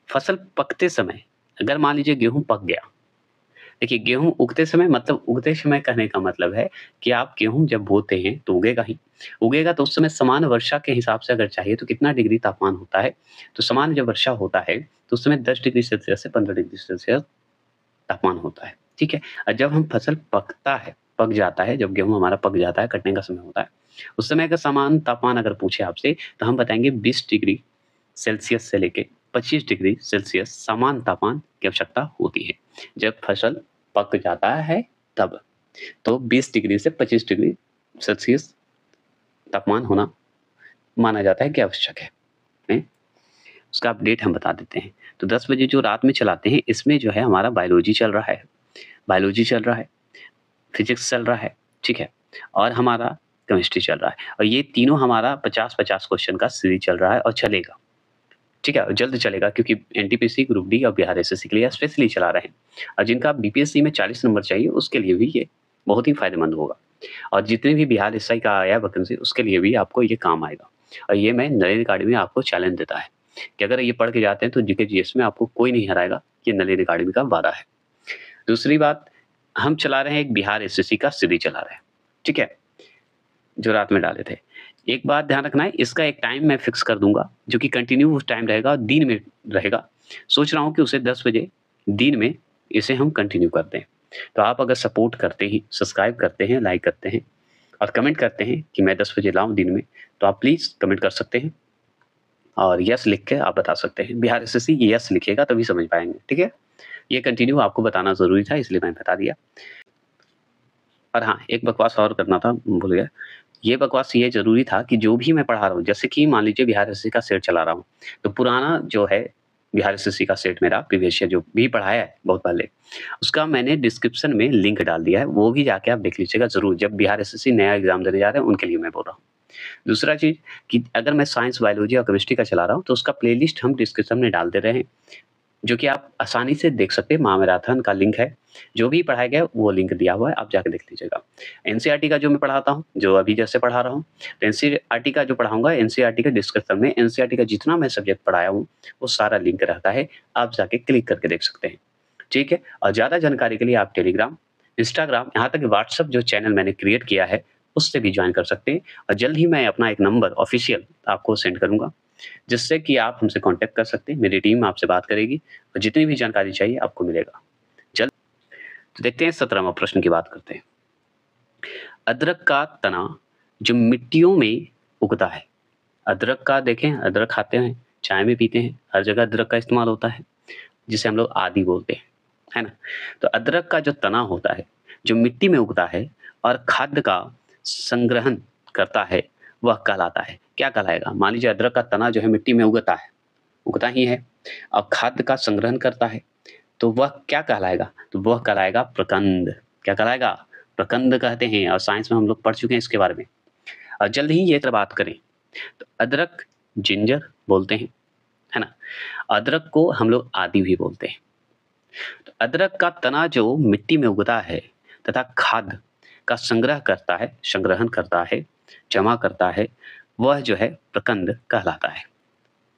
फसल पकते समय अगर मान लीजिए गेहूँ पक गया, देखिए गेहूँ उगते समय मतलब उगते समय कहने का मतलब है कि आप गेहूँ जब बोते हैं तो उगेगा ही। उगेगा तो उस समय समान वर्षा के हिसाब से अगर चाहिए तो कितना डिग्री तापमान होता है, तो समान जब वर्षा होता है तो उस समय 10 डिग्री सेल्सियस से 15 डिग्री सेल्सियस तापमान होता है, ठीक है। और जब हम फसल पकता है, पक जाता है, जब गेहूँ हमारा पक जाता है, कटने का समय होता है, उस समय का समान तापमान अगर पूछे आपसे तो हम बताएँगे 20 डिग्री सेल्सियस से लेके 25 डिग्री सेल्सियस समान तापमान की आवश्यकता होती है। जब फसल पक जाता है तब, तो 20 डिग्री से 25 डिग्री सेल्सियस तापमान होना माना जाता है कि आवश्यक है। हैं? उसका अपडेट हम बता देते हैं। तो 10 बजे जो रात में चलाते हैं, इसमें जो है हमारा बायोलॉजी चल रहा है, बायोलॉजी चल रहा है, फिजिक्स चल रहा है, ठीक है? और हमारा केमिस्ट्री चल रहा है और ये तीनों हमारा 50-50 क्वेश्चन का सीरीज़ चल रहा है और चलेगा, ठीक है? जल्द चलेगा क्योंकि एनटीपीसी, ग्रुप डी और बिहार एसएससी के लिए स्पेशली चला रहे हैं और जिनका बीपीएससी में 40 नंबर चाहिए, उसके लिए भी ये बहुत ही फ़ायदेमंद होगा और जितने भी बिहार एसआई का आया वैकेंसी, उसके लिए भी आपको ये काम आएगा और ये मैं नरेंद्र अकेडमी आपको चैलेंज देता है कि अगर ये पढ़ के जाते हैं तो जीके जीएस में आपको कोई नहीं हराएगा, ये नरेंद्र अकेडमी का वादा है। दूसरी बात, हम चला रहे हैं एक बिहार एसएससी का सीरीज चला रहे हैं, ठीक है? जो रात में डाले थे। एक बात ध्यान रखना है, इसका एक टाइम मैं फिक्स कर दूँगा, जो कि कंटिन्यू उस टाइम रहेगा, दिन में रहेगा। सोच रहा हूँ कि उसे 10 बजे दिन में इसे हम कंटिन्यू करते हैं। तो आप अगर सपोर्ट करते हैं, सब्सक्राइब करते हैं, लाइक करते हैं और कमेंट करते हैं कि मैं 10 बजे लाऊँ दिन में, तो आप प्लीज़ कमेंट कर सकते हैं और यस लिख के आप बता सकते हैं। बिहार एसएससी यस लिखिएगा तभी समझ पाएँगे, ठीक है? ये कंटिन्यू आपको बताना ज़रूरी था इसलिए मैंने बता दिया। और हाँ, एक बकवास और करना था, भूल गया। ये बकवास ये ज़रूरी था कि जो भी मैं पढ़ा रहा हूँ, जैसे कि मान लीजिए बिहार एसएससी का सेट चला रहा हूँ, तो पुराना जो है बिहार एसएससी का सेट मेरा प्रीवियस ईयर जो भी पढ़ाया है बहुत पहले, उसका मैंने डिस्क्रिप्शन में लिंक डाल दिया है, वो भी जाके आप देख लीजिएगा ज़रूर, जब बिहार एसएससी नया एग्ज़ाम देने जा रहे हैं, उनके लिए मैं बोल रहा हूँ। दूसरा चीज़ कि अगर मैं साइंस, बायोलॉजी और केमिस्ट्री का चला रहा हूँ, तो उसका प्लेलिस्ट हम डिस्क्रिप्शन में डाल दे रहे हैं। जो कि आप आसानी से देख सकते हैं, महामैराथन का लिंक है। जो भी पढ़ाया गया है, वो लिंक दिया हुआ है, आप जाके देख लीजिएगा। एनसीईआरटी का जो मैं पढ़ाता हूँ, जो अभी जैसे पढ़ा रहा हूँ, तो एनसीईआरटी का जो पढ़ाऊँगा, एनसीईआरटी के डिस्क्रिप्शन में एनसीईआरटी का जितना मैं सब्जेक्ट पढ़ाया हूँ, वो सारा लिंक रहता है। आप जाके क्लिक करके देख सकते हैं, ठीक है? और ज़्यादा जानकारी के लिए आप टेलीग्राम, इंस्टाग्राम, यहाँ तक कि व्हाट्सएप जो चैनल मैंने क्रिएट किया है, उससे भी जॉइन कर सकते हैं और जल्द ही मैं अपना एक नंबर ऑफ़िशियल आपको सेंड करूँगा, जिससे कि आप हमसे कॉन्टैक्ट कर सकते हैं। मेरी टीम आपसे बात करेगी और जितनी भी जानकारी चाहिए आपको मिलेगा। जल्द तो देखते हैं 17वां प्रश्न की बात करते हैं। अदरक का तना जो मिट्टियों में उगता है। अदरक का देखें, अदरक खाते हैं, चाय में पीते हैं, हर जगह अदरक का इस्तेमाल होता है, जिसे हम लोग आदि बोलते हैं, है ना? तो अदरक का जो तना होता है, जो मिट्टी में उगता है और खाद्य का संग्रहण करता है, वह कहलाता है। क्या कहलाएगा? मान लीजिए अदरक का तना जो है मिट्टी में उगता ही है और खाद्य का संग्रहण करता है, तो वह क्या कहलाएगा? तो वह कहलाएगा प्रकंद। क्या कहलाएगा? प्रकंद कहते हैं और साइंस में हम लोग पढ़ चुके हैं इसके बारे में। और जल्द ही ये बात करें, तो अदरक जिंजर बोलते हैं, है ना? अदरक को हम लोग आदि भी बोलते हैं। तो अदरक का तना जो मिट्टी में उगता है तथा खाद्य का संग्रह करता है, संग्रहण करता है, जमा करता है, वह जो है प्रकंद कहलाता है।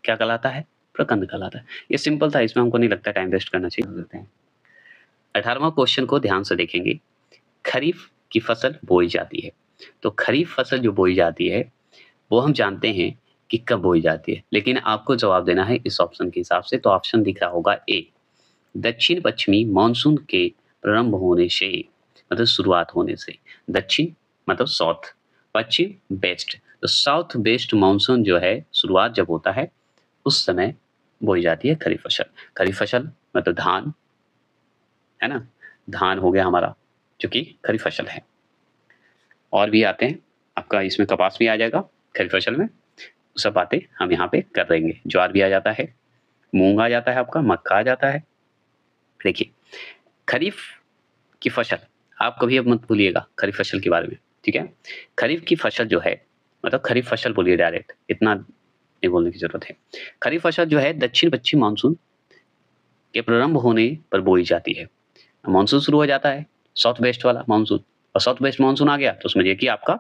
क्या कहलाता है? प्रकंद कहलाता है। ये सिंपल था, इसमें हमको नहीं लगता टाइम वेस्ट करना चाहिए। करते हैं 18वां क्वेश्चन को ध्यान से देखेंगे। खरीफ की फसल बोई जाती है। तो खरीफ फसल जो बोई जाती है, वो हम जानते हैं कि कब बोई जाती है, लेकिन आपको जवाब देना है इस ऑप्शन के हिसाब से। तो ऑप्शन दिख रहा होगा ए, दक्षिण पश्चिमी मानसून के प्रारंभ होने से, मतलब शुरुआत होने से। दक्षिण मतलब साउथ, पश्चिम वेस्ट। तो साउथ वेस्ट मानसून जो है शुरुआत जब होता है, उस समय बोई जाती है खरीफ फसल। खरीफ फसल मतलब धान, है ना? धान हो गया हमारा, जो कि खरीफ फसल है। और भी आते हैं, आपका इसमें कपास भी आ जाएगा खरीफ फसल में। सब बातें हम यहाँ पे कर देंगे। ज्वार भी आ जाता है, मूंग आ जाता है, आपका मक्का आ जाता है। देखिए, खरीफ की फसल आप कभी अब मत भूलिएगा खरीफ फसल के बारे में, ठीक है? खरीफ की फसल जो है, मतलब खरीफ फसल बोलिए डायरेक्ट, इतना नहीं बोलने की ज़रूरत है। खरीफ फसल जो है दक्षिण पश्चिम मानसून के प्रारंभ होने पर बोई जाती है। मानसून शुरू हो जाता है, साउथ वेस्ट वाला मानसून, और साउथ वेस्ट मानसून आ गया तो समझिए कि आपका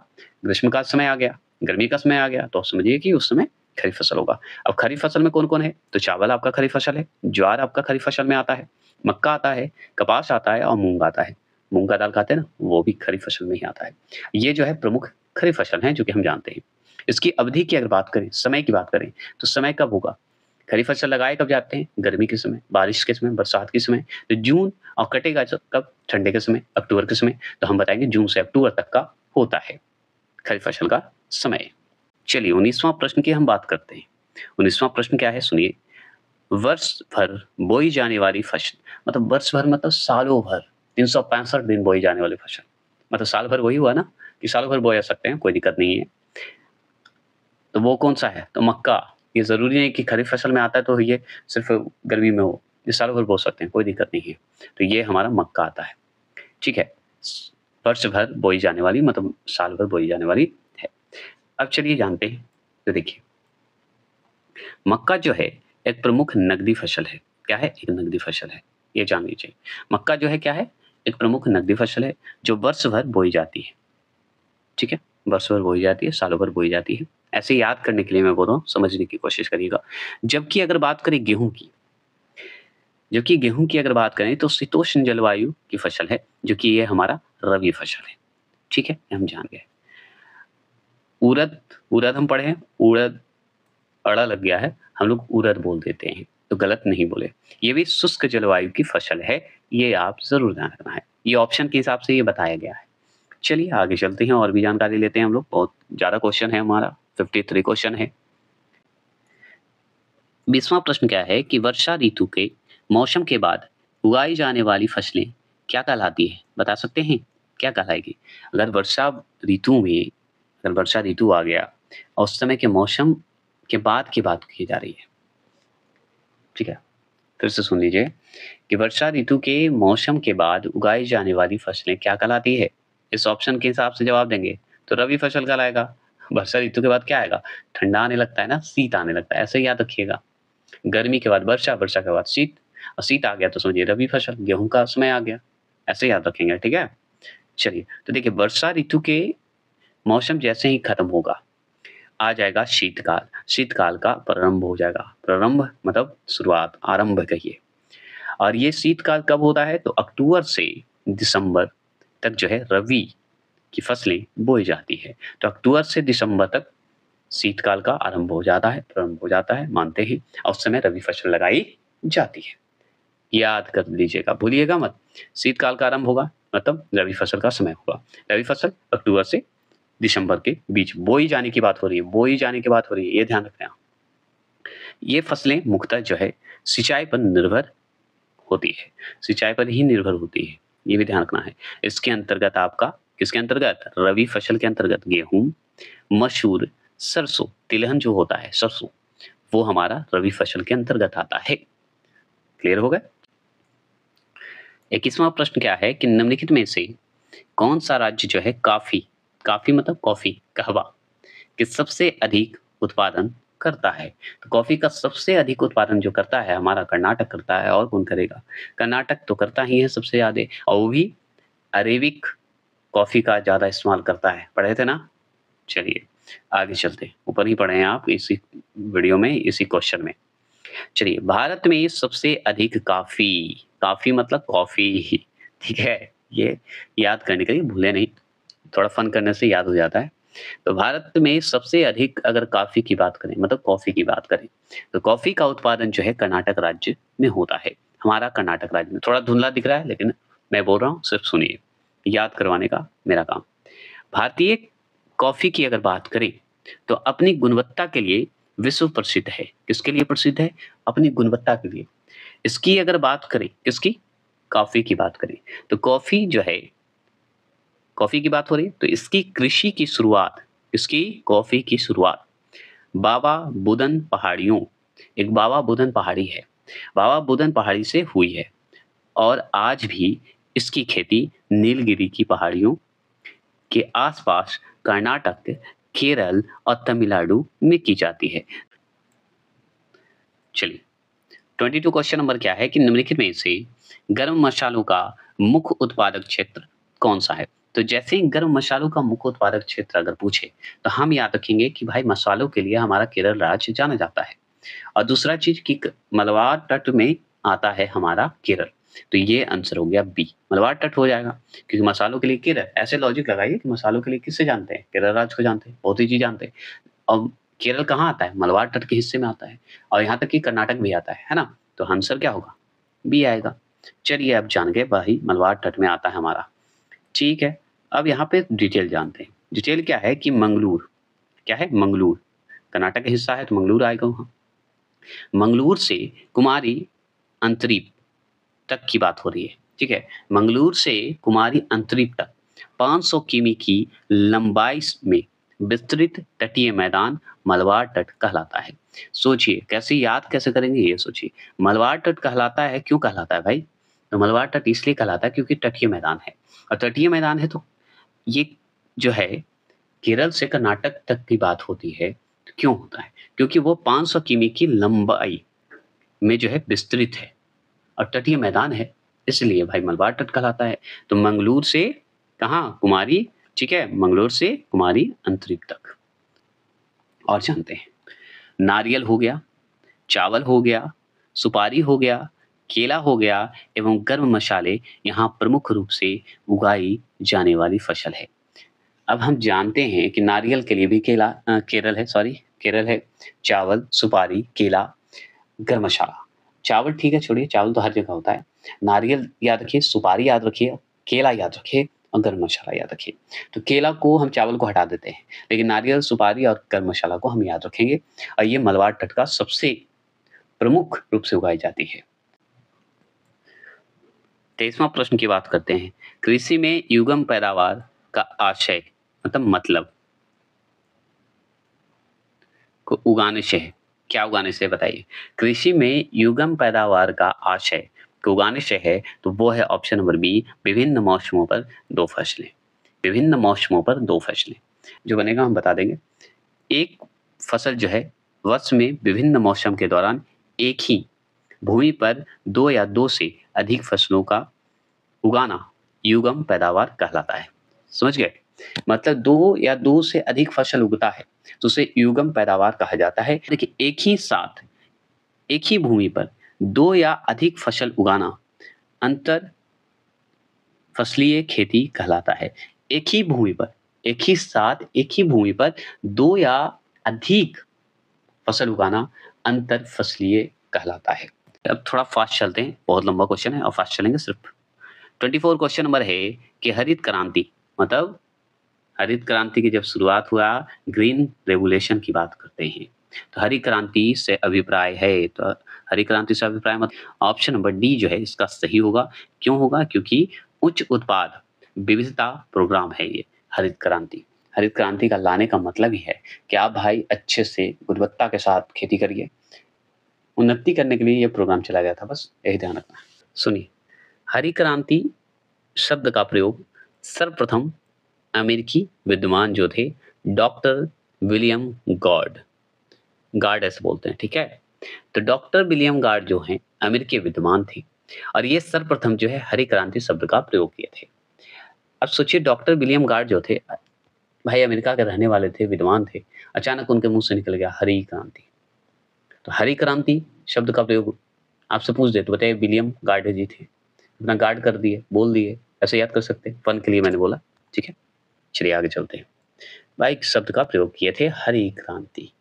ग्रीष्म का समय आ गया, गर्मी का समय आ गया, तो समझिए कि उस समय खरीफ फसल होगा। अब खरीफ फसल में कौन-कौन है? तो चावल आपका खरीफ फसल है, ज्वार आपका खरीफ फसल में आता है, मक्का आता है, कपास आता है और मूँग आता है। मूँग का दाल खाते हैं ना, वो भी खरीफ फसल में ही आता है। ये जो है प्रमुख खरीफ फसल हैं जो कि हम जानते हैं। इसकी अवधि की अगर बात करें, समय की बात करें, तो समय कब होगा? खरीफ फसल लगाए कब जाते हैं? गर्मी के समय, बारिश के समय, बरसात के समय। तो जून और कटेगा कब? ठंडे के समय, अक्टूबर के समय। तो हम बताएँगे जून से अक्टूबर तक का होता है खरीफ फसल का समय। चलिए 19वां प्रश्न की हम बात करते हैं। 19वां प्रश्न क्या है सुनिए। वर्ष भर बोई जाने वाली फसल, मतलब वर्ष भर मतलब सालों भर, 365 दिन बोई जाने वाली फसल। मतलब साल भर वही हुआ ना कि सालों भर बोया सकते हैं, कोई दिक्कत नहीं है। तो वो कौन-सा है? तो मक्का। ये ज़रूरी नहीं कि खरीफ फसल में आता है तो ये सिर्फ़ गर्मी में हो। ये सालों भर बो सकते हैं, कोई दिक्कत नहीं है। तो ये हमारा मक्का आता है। ठीक है? स वर्ष भर बोई जाने वाली मतलब साल भर बोई जाने वाली है। अब चलिए जानते हैं। तो देखिए, मक्का जो है एक प्रमुख नगदी फसल है। क्या है? एक नगदी फसल है। ये जान लीजिए। मक्का जो है क्या है? एक प्रमुख नगदी फसल है जो वर्ष भर बोई जाती है। ठीक है? वर्ष भर बोई जाती है, सालों भर बोई जाती है। ऐसे याद करने के लिए मैं बोल रहा हूँ, समझने की कोशिश करिएगा। जबकि अगर बात करें गेहूँ की, जबकि गेहूँ की अगर बात करें तो शीतोष्ण जलवायु की फसल है, जो कि ये हमारा रबी फसल है। ठीक है? ये हम जान गए। उड़द, उड़द हम पढ़े हैं, उड़द अड़ा लग गया है, हम लोग उड़द बोल देते हैं, तो गलत नहीं बोले। ये भी शुष्क जलवायु की फसल है, ये आप ज़रूर ध्यान रखना है। ये ऑप्शन के हिसाब से ये बताया गया है। चलिए आगे चलते हैं और भी जानकारी लेते हैं हम लोग। बहुत ज़्यादा क्वेश्चन है हमारा, 53 क्वेश्चन है। 20वां प्रश्न क्या है कि वर्षा ऋतु के मौसम के बाद उगाई जाने वाली फसलें क्या कहलाती है? बता सकते हैं? क्या कहलाएगी? अगर वर्षा ऋतु में अगर वर्षा ऋतु आ गया और उस समय के मौसम के बाद की बात की जा रही है, ठीक है? फिर से सुन लीजिए कि वर्षा ऋतु के मौसम के बाद उगाई जाने वाली फसलें क्या कहलाती है? इस ऑप्शन के हिसाब से जवाब देंगे तो रबी फसल कहलाएगा। वर्षा ऋतु के बाद क्या आएगा? ठंडा आने लगता है ना, शीत आने लगता है, ऐसे याद रखिएगा। गर्मी के बाद वर्षा, वर्षा के बाद शीत और शीत आ गया तो समझिए रबी फसल, गेहूँ का समय आ गया। ऐसे याद रखेंगे, ठीक है? चलिए, तो देखिए वर्षा ऋतु के मौसम जैसे ही खत्म होगा, आ जाएगा शीतकाल। शीतकाल का प्रारंभ हो जाएगा। प्रारंभ मतलब शुरुआत, आरंभ कहिए। और ये शीतकाल कब होता है? तो अक्टूबर से दिसंबर तक जो है रबी की फसलें बोई जाती है। तो अक्टूबर से दिसंबर तक शीतकाल का आरंभ हो जाता है, प्रारंभ हो जाता है, मानते हैं और उस समय रबी फसल लगाई जाती है। याद कर लीजिएगा, भूलिएगा मत। शीतकाल का आरंभ होगा मतलब रबी फसल का समय होगा। रबी फसल अक्टूबर से दिसंबर के बीच बोई जाने की बात हो रही है, बोई जाने की बात हो रही है, ये ध्यान रखना। ये फसलें मुख्यतः जो है सिंचाई पर निर्भर होती है, सिंचाई पर ही निर्भर होती है, ये भी ध्यान रखना है। इसके अंतर्गत आपका किसके अंतर्गत? रबी फसल के अंतर्गत गेहूँ, मसूर, सरसों, तिलहन जो होता है सरसों, वो हमारा रबी फसल के अंतर्गत आता है। क्लियर हो गया? 21वां प्रश्न क्या है कि निम्नलिखित में से कौन सा राज्य जो है कॉफी, कॉफी मतलब कॉफी, कहवा के सबसे अधिक उत्पादन करता है? तो कॉफी का सबसे अधिक उत्पादन जो करता है हमारा कर्नाटक करता है, और कौन करेगा? कर्नाटक तो करता ही है सबसे ज़्यादा, और वो भी अरेबिक कॉफी का ज़्यादा इस्तेमाल करता है। पढ़े थे ना? चलिए आगे चलते हैं। ऊपर ही पढ़े हैं आप इसी वीडियो में, इसी क्वेश्चन में। चलिए, भारत में सबसे अधिक कॉफ़ी, कॉफ़ी मतलब कॉफ़ी, ठीक है? ये याद करने के लिए भूले नहीं, थोड़ा फन करने से याद हो जाता है। तो भारत में सबसे अधिक अगर कॉफ़ी की बात करें, मतलब कॉफ़ी की बात करें, तो कॉफ़ी का उत्पादन जो है कर्नाटक राज्य में होता है। हमारा कर्नाटक राज्य में। थोड़ा धुंधला दिख रहा है, लेकिन मैं बोल रहा हूँ, सिर्फ सुनिए, याद करवाने का मेरा काम। भारतीय कॉफ़ी की अगर बात करें, तो अपनी गुणवत्ता के लिए विश्व प्रसिद्ध है। किसके लिए प्रसिद्ध है? अपनी गुणवत्ता के लिए। इसकी अगर बात करें, किसकी? कॉफ़ी की बात करें, तो कॉफ़ी जो है, कॉफ़ी की बात हो रही है, तो इसकी कृषि की शुरुआत, इसकी कॉफ़ी की शुरुआत बाबा बुदन पहाड़ियों, एक बाबा बुदन पहाड़ी है, बाबा बुदन पहाड़ी से हुई है और आज भी इसकी खेती नीलगिरी की पहाड़ियों के आसपास कर्नाटक, केरल और तमिलनाडु में की जाती है। चलिए 22 क्वेश्चन नंबर क्या है कि निम्नलिखित में से गर्म मसालों का मुख्य उत्पादक क्षेत्र कौन सा है? तो जैसे ही गर्म मसालों का मुख्य उत्पादक क्षेत्र अगर पूछे तो हम याद रखेंगे कि भाई मसालों के लिए हमारा केरल राज्य जाना जाता है। और दूसरा चीज कि मलबार तट में आता है हमारा केरल। तो ये आंसर हो गया बी, मलबार तट हो जाएगा, क्योंकि मसालों के लिए केरल। ऐसे लॉजिक लगाइए कि मसालों के लिए किससे जानते हैं, केरल राज्य को जानते हैं, बहुत ही चीज जानते हैं। और केरल कहाँ आता है, मलबार तट के हिस्से में आता है, और यहाँ तक कि कर्नाटक भी आता है ना। तो आंसर क्या होगा, बी आएगा। चलिए अब जान गए भाई मलबार तट में आता है हमारा, ठीक है। अब यहाँ पे डिटेल जानते हैं। डिटेल क्या है कि मंगलूर, क्या है, मंगलूर कर्नाटक का हिस्सा है तो मंगलूर आएगा वहाँ। मंगलूर से कुमारी अंतरीप तक की बात हो रही है, ठीक है। मंगलूर से कुमारी अंतरीप तक 500 किमी की लंबाई में विस्तृत तटीय मैदान मलबार तट कहलाता है। सोचिए कैसे याद कैसे करेंगे, ये सोचिए। मलबार तट कहलाता है, क्यों कहलाता है भाई, तो मलबार तट इसलिए कहलाता है क्योंकि तटीय मैदान है, और तटीय मैदान है तो ये जो है केरल से कर्नाटक तक की बात होती है। तो क्यों होता है, क्योंकि वो 500 किमी की लंबाई में जो है विस्तृत है और तटीय मैदान है, इसलिए भाई मलबार तट कहलाता है। तो मंगलूर से कहाँ, कुमारी, ठीक है, मंगलूर से कुमारी अंतरिप तक। और जानते हैं, नारियल हो गया, चावल हो गया, सुपारी हो गया, केला हो गया एवं गर्म मसाले यहाँ प्रमुख रूप से उगाई जाने वाली फसल है। अब हम जानते हैं कि नारियल के लिए भी केरल है, सॉरी केरल है, चावल, सुपारी, केला, गरम मसाला। चावल ठीक है, छोड़िए, चावल तो हर जगह होता है। नारियल याद रखिए, सुपारी याद रखिए, केला याद रखिए और गरम मसाला याद रखिए। तो केला को हम चावल को हटा देते हैं, लेकिन नारियल, सुपारी और गरम मसाला को हम याद रखेंगे। और ये मलबार तट का सबसे प्रमुख रूप से उगाई जाती है। 23वां प्रश्न की बात करते हैं। कृषि में युगम पैदावार का आशय मतलब को उगाने से है, क्या उगाने से बताइए। कृषि में युगम पैदावार का आशय को उगाने से है, तो वो है ऑप्शन नंबर बी, विभिन्न मौसमों पर 2 फसलें। विभिन्न मौसमों पर 2 फसलें जो बनेगा हम बता देंगे। एक फसल जो है वर्ष में विभिन्न मौसम के दौरान एक ही भूमि पर 2 या 2 से अधिक फसलों का उगाना युगम पैदावार कहलाता है। समझ गए, मतलब 2 या 2 से अधिक फसल उगता है तो उसे युगम पैदावार कहा जाता है। देखिए, एक ही साथ एक ही भूमि पर 2 या अधिक फसल उगाना अंतर फसलीय खेती कहलाता है। एक ही भूमि पर, एक ही साथ एक ही भूमि पर 2 या अधिक फसल उगाना अंतर फसलीय कहलाता है। अब थोड़ा फास्ट चलते हैं, बहुत लंबा क्वेश्चन है और फास्ट चलेंगे सिर्फ। 24 क्वेश्चन नंबर है कि हरित क्रांति, मतलब हरित क्रांति की जब शुरुआत हुआ, ग्रीन रेवोल्यूशन की बात करते हैं। तो हरित क्रांति से अभिप्राय है, तो हरित क्रांति से अभिप्राय मतलब ऑप्शन नंबर डी जो है इसका सही होगा। क्यों होगा, क्योंकि उच्च उत्पाद विविधता प्रोग्राम है ये हरित क्रांति। हरित क्रांति का लाने का मतलब ही है कि आप भाई अच्छे से गुणवत्ता के साथ खेती करिए, उन्नति करने के लिए ये प्रोग्राम चलाया गया था, बस यही ध्यान रखना। सुनिए, हरित क्रांति शब्द का प्रयोग सर्वप्रथम अमेरिकी विद्वान जो थे डॉक्टर विलियम गार्ड ऐसे बोलते हैं, ठीक है। तो डॉक्टर विलियम गार्ड जो हैं अमेरिकी विद्वान थे और ये सर्वप्रथम जो है हरित क्रांति शब्द का प्रयोग किए थे। अब सोचिए, डॉक्टर विलियम गार्ड जो थे भाई अमेरिका के रहने वाले थे, विद्वान थे, अचानक उनके मुंह से निकल गया हरी क्रांति। तो हरी क्रांति शब्द का प्रयोग आपसे पूछ दे तो बताइए, विलियम गार्ड जी थे, अपना गार्ड कर दिए, बोल दिए, ऐसे याद कर सकते हैं, फन के लिए मैंने बोला, ठीक है। चलिए आगे चलते हैं। भाई शब्द का प्रयोग किए थे हरी क्रांति,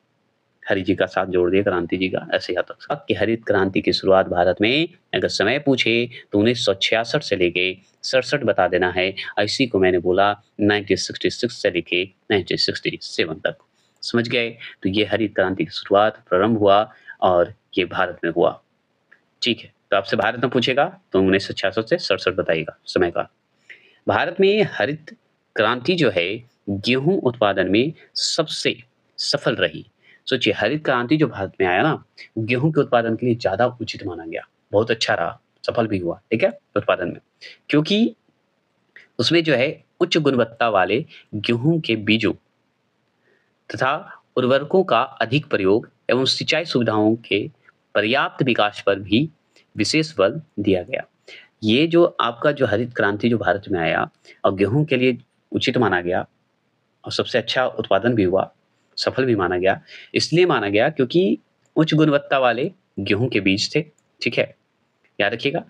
हरि जी का साथ जोड़ दिया क्रांति जी का, ऐसे याद रख सकते कि हरित क्रांति की शुरुआत भारत में अगर समय पूछे तो 1966 से लेके 67 बता देना है। इसी को मैंने बोला 1966 से लेके 1967 तक। समझ गए, तो ये हरित क्रांति की शुरुआत प्रारंभ हुआ और ये भारत में हुआ, ठीक है। तो आपसे भारत में पूछेगा तो 1966 से 67 बताइएगा समय का। भारत में हरित क्रांति जो है गेहूं उत्पादन में सबसे सफल रही। सोचिए, हरित क्रांति जो भारत में आया ना, गेहूं के उत्पादन के लिए ज्यादा उचित माना गया, बहुत अच्छा रहा, सफल भी हुआ, ठीक है, उत्पादन में, क्योंकि उसमें जो है उच्च गुणवत्ता वाले गेहूं के बीजों तथा उर्वरकों का अधिक प्रयोग एवं सिंचाई सुविधाओं के पर्याप्त विकास पर भी विशेष बल दिया गया। ये जो आपका जो हरित क्रांति जो भारत में आया और गेहूँ के लिए उचित माना गया और सबसे अच्छा उत्पादन भी हुआ, सफल भी माना गया। इसलिए माना गया क्योंकि उच्च गुणवत्ता वाले गेहूँ के बीज थे, ठीक है? याद रखिएगा।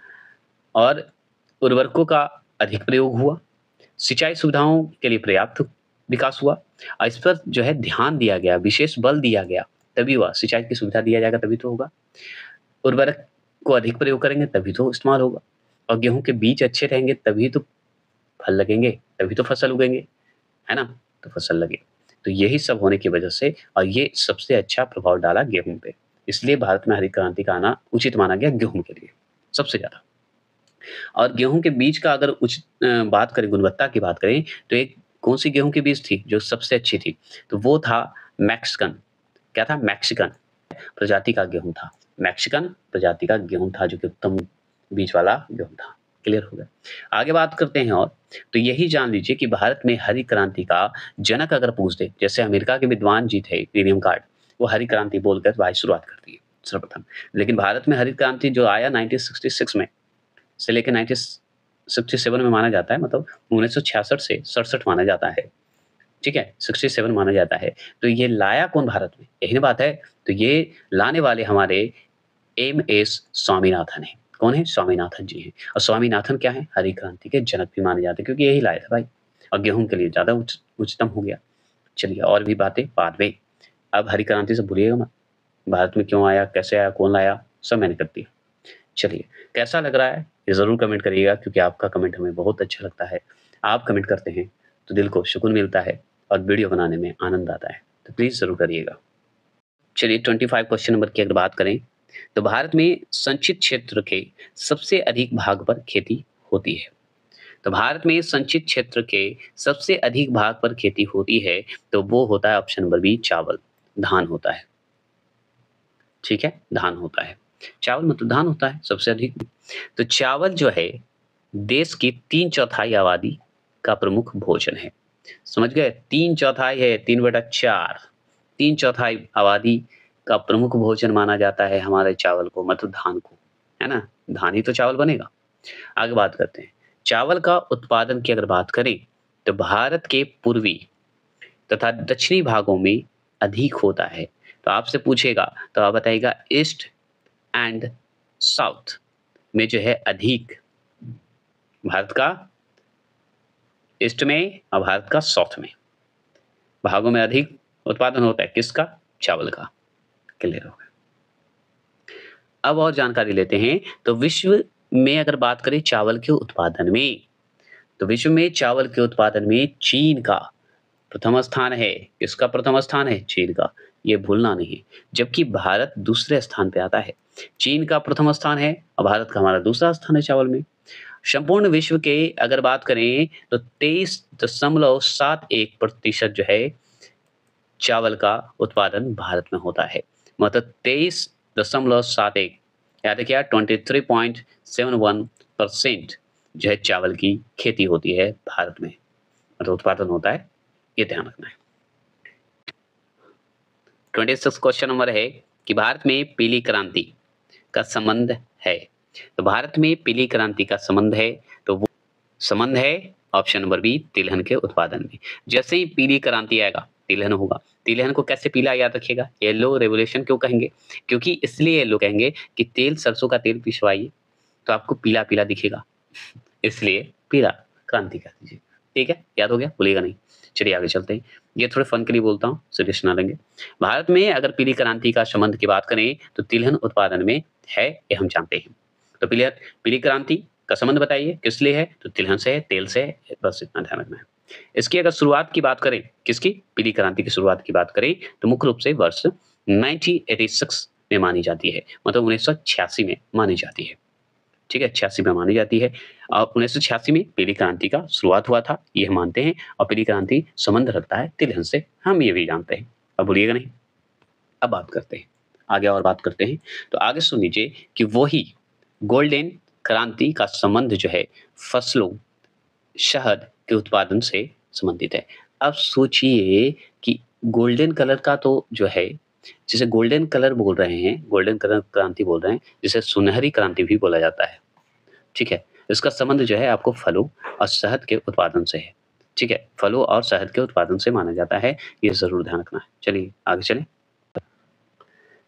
और उर्वरकों का अधिक प्रयोग हुआ, सिंचाई सुविधाओं के लिए पर्याप्त विकास हुआ और इस पर जो है ध्यान दिया गया, विशेष बल दिया गया, तभी हुआ। सिंचाई की सुविधा दिया जाएगा तभी तो होगा। उर्वरक को अधिक प्रयोग करेंगे तभी तो इस्तेमाल होगा और गेहूँ के बीज अच्छे रहेंगे तभी तो फल लगेंगे, तभी तो फसल उगेंगे, है ना? तो फसल लगे। तो यही सब होने की वजह से और ये सबसे अच्छा प्रभाव डाला गेहूँ पे। इसलिए भारत में हरित क्रांति का आना उचित माना गया गेहूँ के लिए, सबसे ज़्यादा। और गेहूँ के बीज का अगर बात करें, गुणवत्ता की बात करें, तो एक कौन-सी गेहूँ की बीज थी जो सबसे अच्छी थी? तो वो था मैक्सिकन। क्या था? मैक्सिकन प्रजाति का गेहूँ था। मैक्सिकन प्रजाति का गेहूँ था जो कि उत्तम बीज वाला गेहूँ था। क्लियर हो गया? आगे बात करते हैं और तो यही जान लीजिए कि भारत में हरित क्रांति का जनक अगर पूछ दे, जैसे अमेरिका के विद्वान जी थे विलियम कार्ड, वो हरित क्रांति बोलकर भाई शुरुआत कर दी सर्वप्रथम। लेकिन भारत में हरित क्रांति जो आया 1966 में से लेके 1967 में माना जाता है, मतलब 1966 से 67 माना जाता है। ठीक है? 67 माना जाता है। तो ये लाया कौन भारत में? यही ना बात है। तो ये लाने वाले हमारे एम.एस. स्वामीनाथन हैं। कौन है? स्वामीनाथन जी हैं। और स्वामीनाथन क्या है? हरित क्रांति के जनक भी माने जाते हैं क्योंकि यही लाए थे भाई। और गेहूँ के लिए ज़्यादा उच्चतम हो गया। चलिए और भी बातें बाद में। अब हरित क्रांति से भूलिएगा मत। भारत में क्यों आया, कैसे आया, कौन लाया, सब मैंने कर दिया। चलिए, कैसा लग रहा है? ये ज़रूर कमेंट करिएगा क्योंकि आपका कमेंट हमें बहुत अच्छा लगता है। आप कमेंट करते हैं तो दिल को सुकून मिलता है और वीडियो बनाने में आनंद आता है। तो प्लीज़ ज़रूर करिएगा। चलिए 25 क्वेश्चन नंबर की अगर बात करें, तो भारत में संचित क्षेत्र के सबसे अधिक भाग पर खेती होती है। तो भारत में संचित क्षेत्र के सबसे अधिक भाग पर खेती होती है, तो वो होता है ऑप्शन नंबर बी चावल, धान होता है। ठीक है? धान होता है। चावल मतलब धान होता है सबसे अधिक। तो चावल जो है देश की 3/4 आबादी का प्रमुख भोजन है। समझ गए? 3/4 है 3/4 3/4 आबादी का प्रमुख भोजन माना जाता है हमारे चावल को, मतलब धान को, है ना? धान ही तो चावल बनेगा। आगे बात करते हैं। चावल का उत्पादन की अगर बात करें, तो भारत के पूर्वी तथा दक्षिणी भागों में अधिक होता है। तो आपसे पूछेगा तो आप बताइएगा ईस्ट एंड साउथ में जो है अधिक, भारत का ईस्ट में और भारत का साउथ में भागों में अधिक उत्पादन होता है किसका? चावल का। क्लियर हो गया। अब और जानकारी लेते हैं। तो विश्व में अगर बात करें चावल के उत्पादन में, तो विश्व में चावल के उत्पादन में चीन का प्रथम स्थान है। किसका प्रथम स्थान है? चीन का। ये भूलना नहीं है। जबकि भारत दूसरे स्थान पे आता है। चीन का प्रथम स्थान है और भारत का हमारा दूसरा स्थान है चावल में। संपूर्ण विश्व के अगर बात करें तो 23.71% जो है चावल का उत्पादन भारत में होता है। मतलब 23.71, याद है क्या? 23.71% जो है चावल की खेती होती है भारत में, मतलब उत्पादन होता है। ये ध्यान रखना है। 26 क्वेश्चन नंबर है कि भारत में पीली क्रांति का संबंध है। तो भारत में पीली क्रांति का संबंध है, तो वो संबंध है ऑप्शन नंबर बी तिलहन के उत्पादन में। जैसे ही पीली क्रांति आएगा तिलहन होगा। तिलहन को कैसे पीला याद रखिएगा? येलो रेवोल्यूशन क्यों कहेंगे? क्योंकि इसलिए येलो कहेंगे कि तेल, सरसों का तेल पिसवाइए तो आपको पीला-पीला दिखेगा। इसलिए पीला क्रांति कह दीजिए। ठीक है? याद हो गया? भूलिएगा नहीं। चलिए आगे चलते हैं। ये थोड़े फन के लिए बोलता हूँ, सीरियस ना लेंगे। भारत में अगर पीली क्रांति का संबंध की बात करें तो तिलहन उत्पादन में है, ये हम जानते हैं। तो पीली क्रांति का संबंध बताइए किस लिए है? तो तिलहन से है, तेल से है, बस इतना ध्यान रखना है। इसकी अगर शुरुआत की बात करें, किसकी? पीली क्रांति की शुरुआत की बात करें तो मुख्य रूप से वर्ष 1986 में मानी जाती है, मतलब 1986 में मानी जाती है। ठीक है? 86 में मानी जाती है और 1986 में पीली क्रांति का शुरुआत हुआ था, ये हम मानते हैं। और पीली क्रांति संबंध रखता है तिलहन से, हम ये भी जानते हैं। अब भूलिएगा नहीं। अब बात करते हैं, आगे और बात करते हैं। तो आगे सुन लीजिए कि वही गोल्डन क्रांति का संबंध जो है फसलों, शहद के उत्पादन से संबंधित है। अब सोचिए कि गोल्डन कलर का तो जो है, जिसे गोल्डन कलर बोल रहे हैं, गोल्डन कलर क्रांति बोल रहे हैं, जिसे सुनहरी क्रांति भी बोला जाता है। ठीक है? इसका संबंध जो है आपको फलों और शहद के उत्पादन से है। ठीक है, फलों और शहद के उत्पादन से माना जाता है, ये ज़रूर ध्यान रखना है। चलिए आगे चलें।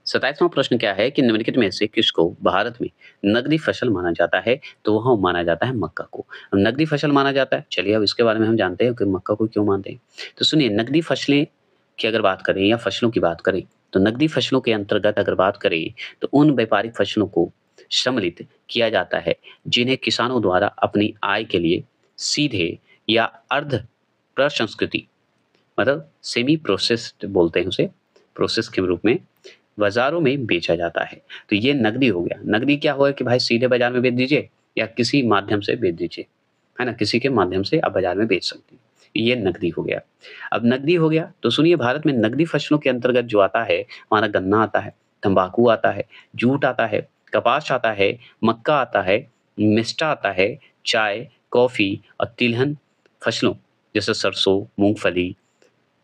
27वां प्रश्न क्या है कि निम्नलिखित में से किसको भारत में नगदी फसल माना जाता है? तो वह माना जाता है मक्का को। अब नगदी फसल माना जाता है, चलिए अब इसके बारे में हम जानते हैं कि मक्का को क्यों मानते हैं। तो सुनिए, नगदी फसलें की अगर बात करें या फसलों की बात करें, तो नगदी फसलों के अंतर्गत अगर बात करें, तो उन व्यापारिक फसलों को सम्मिलित किया जाता है, जिन्हें किसानों द्वारा अपनी आय के लिए सीधे या अर्ध प्रसंस्कृति, मतलब सेमी प्रोसेस्ड बोलते हैं उसे, प्रोसेस के रूप में बाज़ारों में बेचा जाता है। तो ये नकदी हो गया। नकदी क्या हुआ कि भाई सीधे बाज़ार में बेच दीजिए या किसी माध्यम से बेच दीजिए, है ना? किसी के माध्यम से आप बाज़ार में बेच सकते हैं। ये नकदी हो गया। अब नकदी हो गया तो सुनिए, भारत में नकदी फसलों के अंतर्गत जो आता है, हमारा गन्ना आता है, तंबाकू आता है, जूट आता है, कपास आता है, मक्का आता है, मिस्टा आता है, चाय, कॉफ़ी और तिलहन फसलों जैसे सरसों, मूँगफली,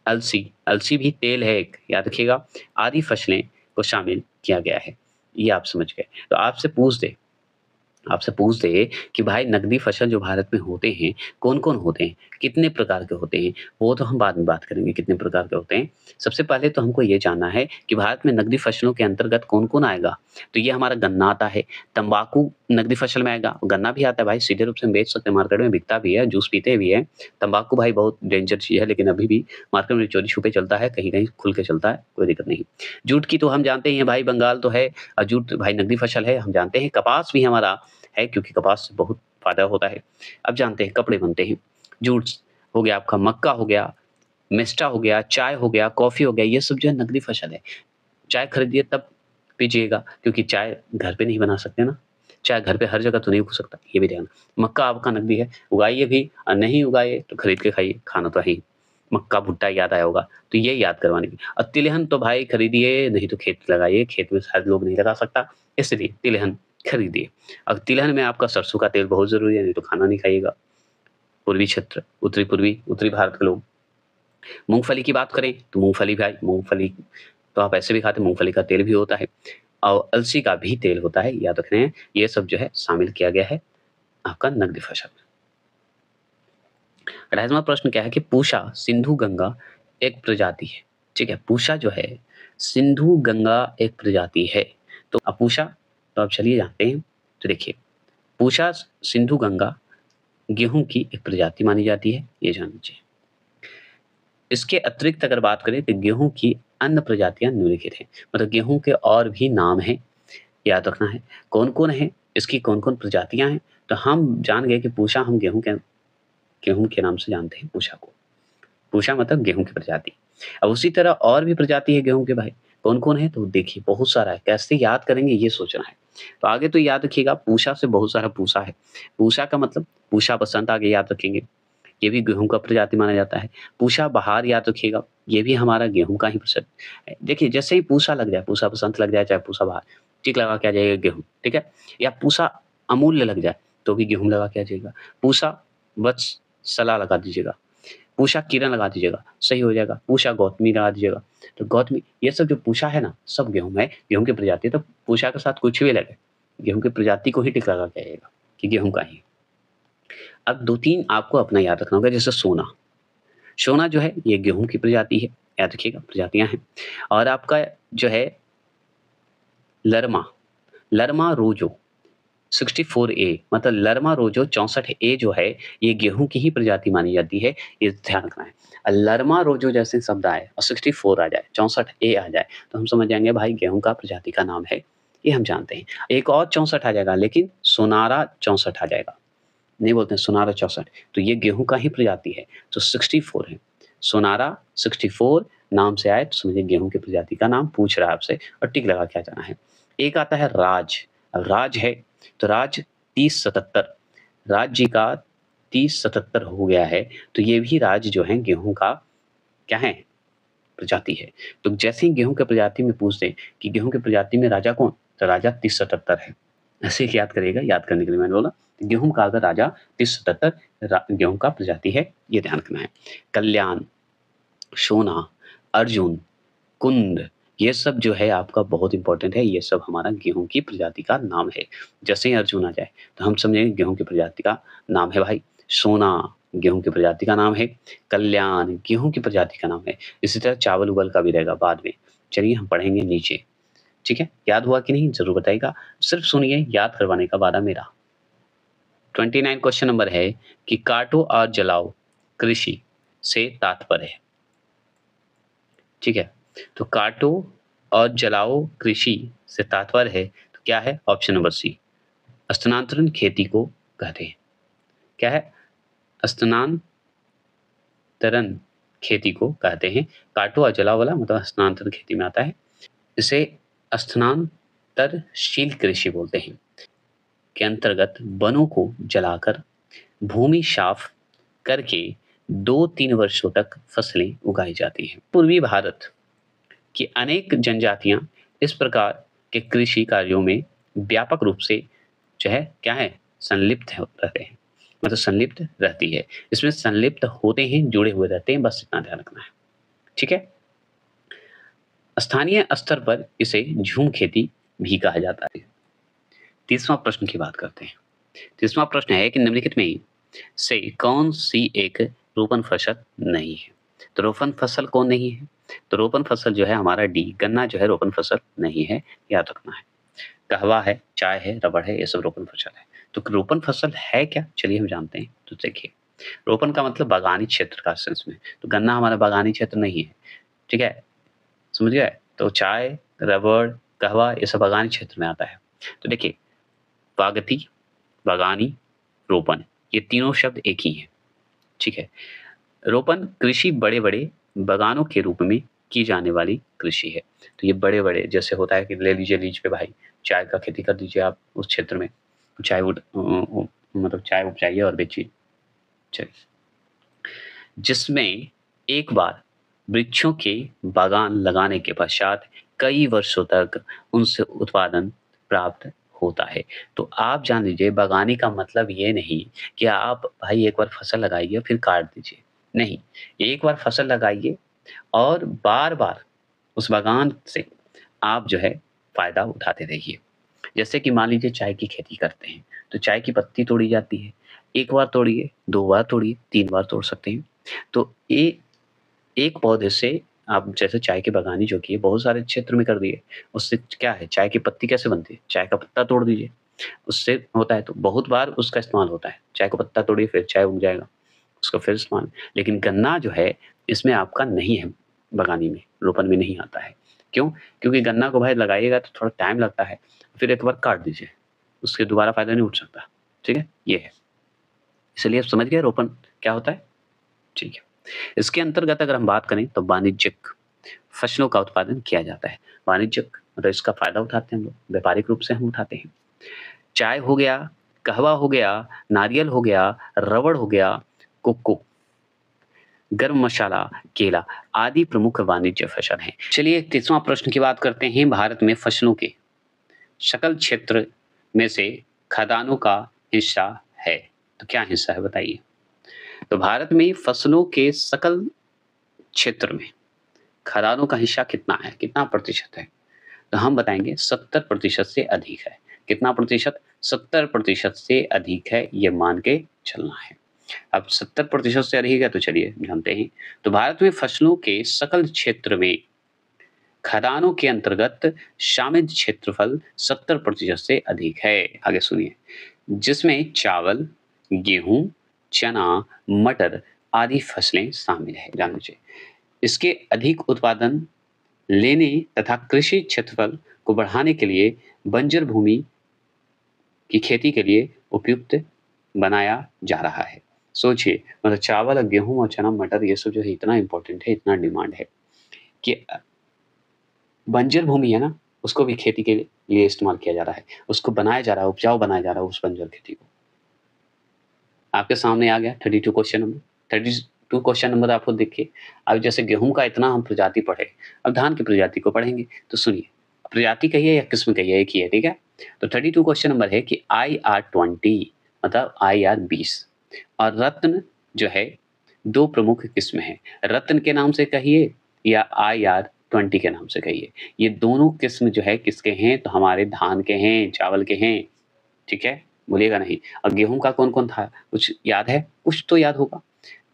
अलसी, अलसी भी तेल है एक, याद रखिएगा, आदि फसलें को शामिल किया गया है। ये आप समझ गए। तो आपसे पूछ दे कि भाई नकदी फसल जो भारत में होते हैं, कौन-कौन होते हैं? कितने प्रकार के होते हैं? वो तो हम बाद में बात करेंगे कितने प्रकार के होते हैं। सबसे पहले तो हमको ये जानना है कि भारत में नकदी फसलों के अंतर्गत कौन-कौन आएगा? तो ये हमारा गन्ना आता है, तंबाकू नकदी फसल में आएगा, गन्ना भी आता है भाई, सीधे रूप से हम बेच सकते हैं, मार्केट में बिकता भी है, जूस पीते भी हैं। तंबाकू भाई बहुत डेंजर चीज़ है, लेकिन अभी भी मार्केट में चोरी-छुपे चलता है, कहीं-कहीं खुल के चलता है, कोई दिक्कत नहीं। जूट की तो हम जानते ही हैं भाई, बंगाल तो है, जूट भाई नकदी फसल है, हम जानते हैं। कपास भी हमारा है क्योंकि कपास से बहुत फ़ायदा होता है। अब जानते हैं कपड़े बनते हैं, जूट हो गया आपका, मक्का हो गया, मेस्टा हो गया, चाय हो गया, कॉफ़ी हो गया, ये सब जो है नकदी फसल है। चाय खरीदिए तब पीजिएगा क्योंकि चाय घर पे नहीं बना सकते ना, चाय घर पे हर जगह तो नहीं हो सकता, ये भी ध्यान। मक्का आपका नकदी है, उगाइए भी और नहीं उगाइए तो खरीद के खाइए, खाना तो है ही। मक्का भुट्टा याद आया होगा, तो ये याद करवाने की। और तिलहन तो भाई खरीदिए, नहीं तो खेत लगाइए, खेत में शायद लोग नहीं लगा सकता, इसलिए तिलहन खरीदिए। अब तिलहन में आपका सरसों का तेल बहुत ज़रूरी है, नहीं तो खाना नहीं खाइएगा। पूर्वी क्षेत्र, उत्तरी भारत के लोग। मूँगफली की बात करें, तो मूँगफली भाई मूँगफली तो आप ऐसे भी खाते हैं, मूँगफली का तेल भी होता है और अलसी का भी तेल होता है, याद रखना है। ये सब जो है शामिल किया गया है आपका नकदी फसल में। 28वां प्रश्न क्या है कि पूषा सिंधु गंगा एक प्रजाति है, ठीक है? पूषा जो है सिंधु गंगा एक प्रजाति है। तो अब पूषा तो आप चलिए जानते हैं। तो देखिए, पूषा सिंधु गंगा गेहूँ की एक प्रजाति मानी जाती है, ये जान लीजिए। इसके अतिरिक्त अगर बात करें तो गेहूँ की अन्य प्रजातियाँ निम्नलिखित हैं। मतलब गेहूँ के और भी नाम हैं, याद रखना है। कौन-कौन है, इसकी कौन-कौन प्रजातियाँ हैं? तो हम जान गए कि पूषा हम गेहूँ के नाम से जानते हैं पूषा को। पूषा मतलब गेहूँ की प्रजाति। अब उसी तरह और भी प्रजाति है गेहूँ के भाई, कौन-कौन है? तो देखिए बहुत सारा है, कैसे याद करेंगे ये सोचना है। तो आगे तो याद रखिएगा पूषा से बहुत सारा पूषा है। पूषा का मतलब पूषा बसंत आगे याद रखेंगे, ये भी गेहूँ का प्रजाति माना जाता है। पूषा बहार याद रखिएगा, ये भी हमारा गेहूँ का ही देखिए जैसे ही पूषा लग जाए, पूषा बसंत लग जाए, चाहे पूषा बहार, टिक लगा के आ जाइएगा गेहूँ, ठीक है? या पूषा अमूल्य लग जाए, तो भी गेहूँ लगा के आ जाइएगा। पूषा वत्सला लगा दीजिएगा। पूषा किरण लगा दीजिएगा, सही हो जाएगा। पूषा गौतमी लगा दीजिएगा। तो गौतमी ये सब जो पूषा है ना, सब गेहूँ है, गेहूँ की प्रजाति है। तो पूषा के साथ कुछ भी लगे, गेहूँ की प्रजाति को ही टिक लगा के आइएगा कि गेहूँ का ही। अब 2-3 आपको अपना याद रखना होगा, जैसे सोना। सोना जो है ये गेहूँ की प्रजाति है, याद रखिएगा प्रजातियाँ हैं। और आपका जो है लरमा, लरमा रोज़ो 64A मतलब लरमा रोज़ो 64A जो है, ये गेहूँ की ही प्रजाति मानी जाती है, ये ध्यान रखना है। लरमा रोज़ो जैसे शब्द आए और 64 आ जाए, 64A आ जाए, तो हम समझ जाएँगे भाई गेहूँ का प्रजाति का नाम है, ये हम जानते हैं। एक और 64 आ जाएगा, लेकिन सोनारा 64 आ जाएगा। नहीं बोलते हैं सोनारा 64, तो ये गेहूँ का ही प्रजाति है, तो 64 है। सोनारा 64 नाम से आए तो समझिए गेहूँ की प्रजाति का नाम पूछ रहा है आपसे और टिक लगा के आ जाना है। एक आता है राज, अब राज है तो राज 3077, राज जी का 3077 हो गया है, तो ये भी राज जो है गेहूँ का क्या है? प्रजाति है। तो जैसे ही गेहूँ के प्रजाति में पूछ दें कि गेहूँ की प्रजाति में राजा कौन? तो राजा 3077 है। ऐसे ही याद करिएगा, याद करने के लिए मैंने बोला। गेहूँ का अगर राजा 3077 गेहूँ का प्रजाति है, ये ध्यान रखना है। कल्याण, सोना, अर्जुन, कुंद ये सब जो है आपका बहुत इंपॉर्टेंट है, ये सब हमारा गेहूँ की प्रजाति का नाम है। जैसे ही अर्जुन आ जाए तो हम समझेंगे गेहूँ की प्रजाति का नाम है भाई, सोना गेहूँ की प्रजाति का नाम है, कल्याण गेहूँ की प्रजाति का नाम है। इसी तरह चावल-उवल का भी रहेगा बाद में। चलिए हम पढ़ेंगे नीचे, ठीक है? याद हुआ कि नहीं ज़रूर बताइएगा। सिर्फ सुनिए, याद करवाने का वादा मेरा। 29 क्वेश्चन नंबर है कि काटो और जलाओ कृषि से तात्पर्य है। ठीक है? तो काटो और जलाओ कृषि से तात्पर्य है, तो क्या है? ऑप्शन नंबर सी, स्थानांतरण खेती को कहते हैं। क्या है? स्थानांतरण खेती को कहते हैं। काटो और जलाओ वाला मतलब स्थानांतरण खेती में आता है। इसे स्थानांतरशील कृषि बोलते हैं, के अंतर्गत वनों को जलाकर भूमि साफ करके 2-3 वर्षों तक फसलें उगाई जाती हैं। पूर्वी भारत की अनेक जनजातियां इस प्रकार के कृषि कार्यों में व्यापक रूप से जो है क्या है संलिप्त रहते हैं, मतलब संलिप्त रहती है। इसमें संलिप्त होते हैं, जुड़े हुए रहते हैं, बस इतना ध्यान रखना है। ठीक है? स्थानीय स्तर पर इसे झूम खेती भी कहा जाता है। तीसवां प्रश्न की बात करते हैं। तीसवां प्रश्न है कि निम्नलिखित में से कौन सी एक रोपण फसल नहीं है? तो रोपण फसल कौन नहीं है? तो रोपण फसल जो है हमारा डी, गन्ना जो है रोपण फसल नहीं है, याद रखना है। कहवा है, चाय है, रबड़ है, ये सब रोपण फसल है। तो रोपण फसल है क्या? चलिए हम जानते हैं। तो देखिए, रोपण का मतलब बागानी क्षेत्र का सेंस में, तो गन्ना हमारा बागानी क्षेत्र नहीं है। ठीक है? समझ गए? तो चाय, रबड़, कहवा ये सब बागानी क्षेत्र में आता है। तो देखिए, बागती, बागानी, रोपण ये तीनों शब्द एक ही हैं। ठीक है? रोपण कृषि बड़े-बड़े बागानों के रूप में की जाने वाली कृषि है। तो ये बड़े-बड़े जैसे होता है कि ले लीजिए लीज पे भाई, चाय का खेती कर दीजिए आप उस क्षेत्र में, चाय मतलब चाय उपजाइए और बेचिए। चलिए, जिसमें एक बार वृक्षों के बागान लगाने के पश्चात कई वर्षों तक उनसे उत्पादन प्राप्त होता है। तो आप जान लीजिए बागानी का मतलब ये नहीं कि आप भाई एक बार फसल लगाइए फिर काट दीजिए। नहीं, एक बार फसल लगाइए और बार-बार उस बागान से आप जो है फ़ायदा उठाते रहिए। जैसे कि मान लीजिए चाय की खेती करते हैं, तो चाय की पत्ती तोड़ी जाती है। 1 बार तोड़िए, 2 बार तोड़िए, 3 बार तोड़ सकते हैं। तो एक पौधे से आप जैसे चाय की बागानी जो की है बहुत सारे क्षेत्र में कर दिए, उससे क्या है चाय की पत्ती कैसे बनती है? चाय का पत्ता तोड़ दीजिए, उससे होता है तो बहुत बार उसका इस्तेमाल होता है। चाय का पत्ता तोड़िए फिर चाय उग जाएगा, उसका फिर इस्तेमाल। लेकिन गन्ना जो है इसमें आपका नहीं है, बागानी में, रोपण में नहीं आता है। क्यों? क्योंकि गन्ना को भाई लगाइएगा तो थोड़ा टाइम लगता है, फिर एक बार काट दीजिए, उसके दोबारा फ़ायदा नहीं उठ सकता। ठीक है? ये है। इसलिए आप समझ गए रोपण क्या होता है? ठीक है। इसके अंतर्गत अगर हम बात करें तो वाणिज्यिक फसलों का उत्पादन किया जाता है। वाणिज्यिक मतलब इसका फ़ायदा उठाते हैं हम लोग, व्यापारिक रूप से हम उठाते हैं। चाय हो गया, कहवा हो गया, नारियल हो गया, रबड़ हो गया, कोको, गरम मसाला, केला आदि प्रमुख वाणिज्य फसल हैं। चलिए 30वां प्रश्न की बात करते हैं। भारत में फसलों के सकल क्षेत्र में से खदानों का हिस्सा है। तो क्या हिस्सा है बताइए? तो भारत में फसलों के सकल क्षेत्र में खदानों का हिस्सा कितना है? कितना प्रतिशत है? तो हम बताएँगे 70% से अधिक है। कितना प्रतिशत? 70% से अधिक है, ये मान के चलना है। अब 70% से अधिक है तो चलिए जानते हैं। तो भारत में फसलों के सकल क्षेत्र में खदानों के अंतर्गत शामिल क्षेत्रफल 70% से अधिक है। आगे सुनिए, जिसमें चावल, गेहूँ, चना, मटर आदि फसलें शामिल हैं। जान लीजिए। इसके अधिक उत्पादन लेने तथा कृषि क्षेत्रफल को बढ़ाने के लिए बंजर भूमि की खेती के लिए उपयुक्त बनाया जा रहा है। सोचिए मतलब चावल और गेहूँ और चना मटर ये सब जो है इतना इम्पोर्टेंट है, इतना डिमांड है कि बंजर भूमि है ना, उसको भी खेती के लिए इस्तेमाल किया जा रहा है। उसको बनाया जा रहा है, उपजाऊ बनाया जा रहा है उस बंजर खेती को। आपके सामने आ गया 32 क्वेश्चन नंबर। 32 क्वेश्चन नंबर आपको देखिए। अब जैसे गेहूँ का इतना हम प्रजाति पढ़े, अब धान की प्रजाति को पढ़ेंगे। तो सुनिए, प्रजाति कहिए या किस्म कहिए, एक ही है, ठीक है? तो 32 क्वेश्चन नंबर है कि IR20 मतलब IR20 और रत्न जो है 2 प्रमुख किस्म हैं। रत्न के नाम से कहिए या IR 20 के नाम से कहिए। ये दोनों किस्म जो है किसके हैं? तो हमारे धान के हैं, चावल के हैं, ठीक है? बोलिएगा नहीं। और गेहूँ का कौन-कौन था? कुछ याद है? कुछ तो याद होगा।